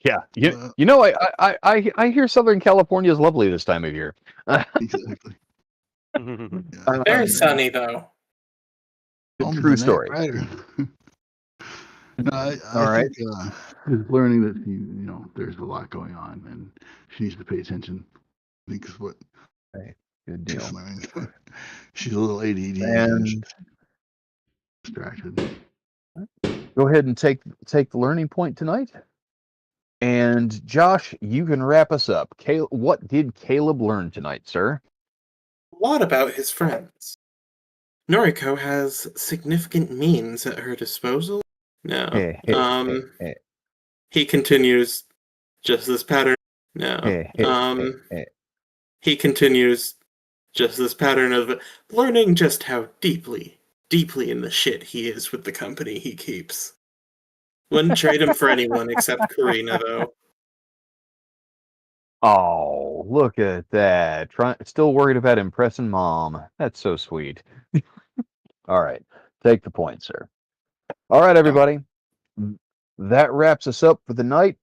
Yeah. You know, I hear Southern California is lovely this time of year. Exactly. Very sunny though. True story. No, I think learning that you know there's a lot going on and she needs to pay attention. I think is what. Good deal. I mean, she's a little ADD and she's distracted. Go ahead and take the learning point tonight. And Josh, you can wrap us up. What did Caleb learn tonight, sir? A lot about his friends. Noriko has significant means at her disposal. No. He continues just this pattern. No. He continues just this pattern of learning just how deeply in the shit he is with the company he keeps. Wouldn't trade him for anyone except Karina, though. Oh, look at that. Still worried about impressing mom. That's so sweet. All right. Take the point, sir. All right, everybody. That wraps us up for the night.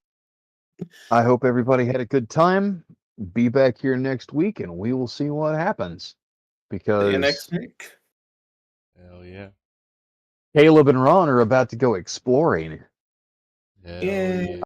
I hope everybody had a good time. Be back here next week, and we will see what happens. Because see you next week. Hell yeah. Caleb and Ron are about to go exploring. Hell yeah.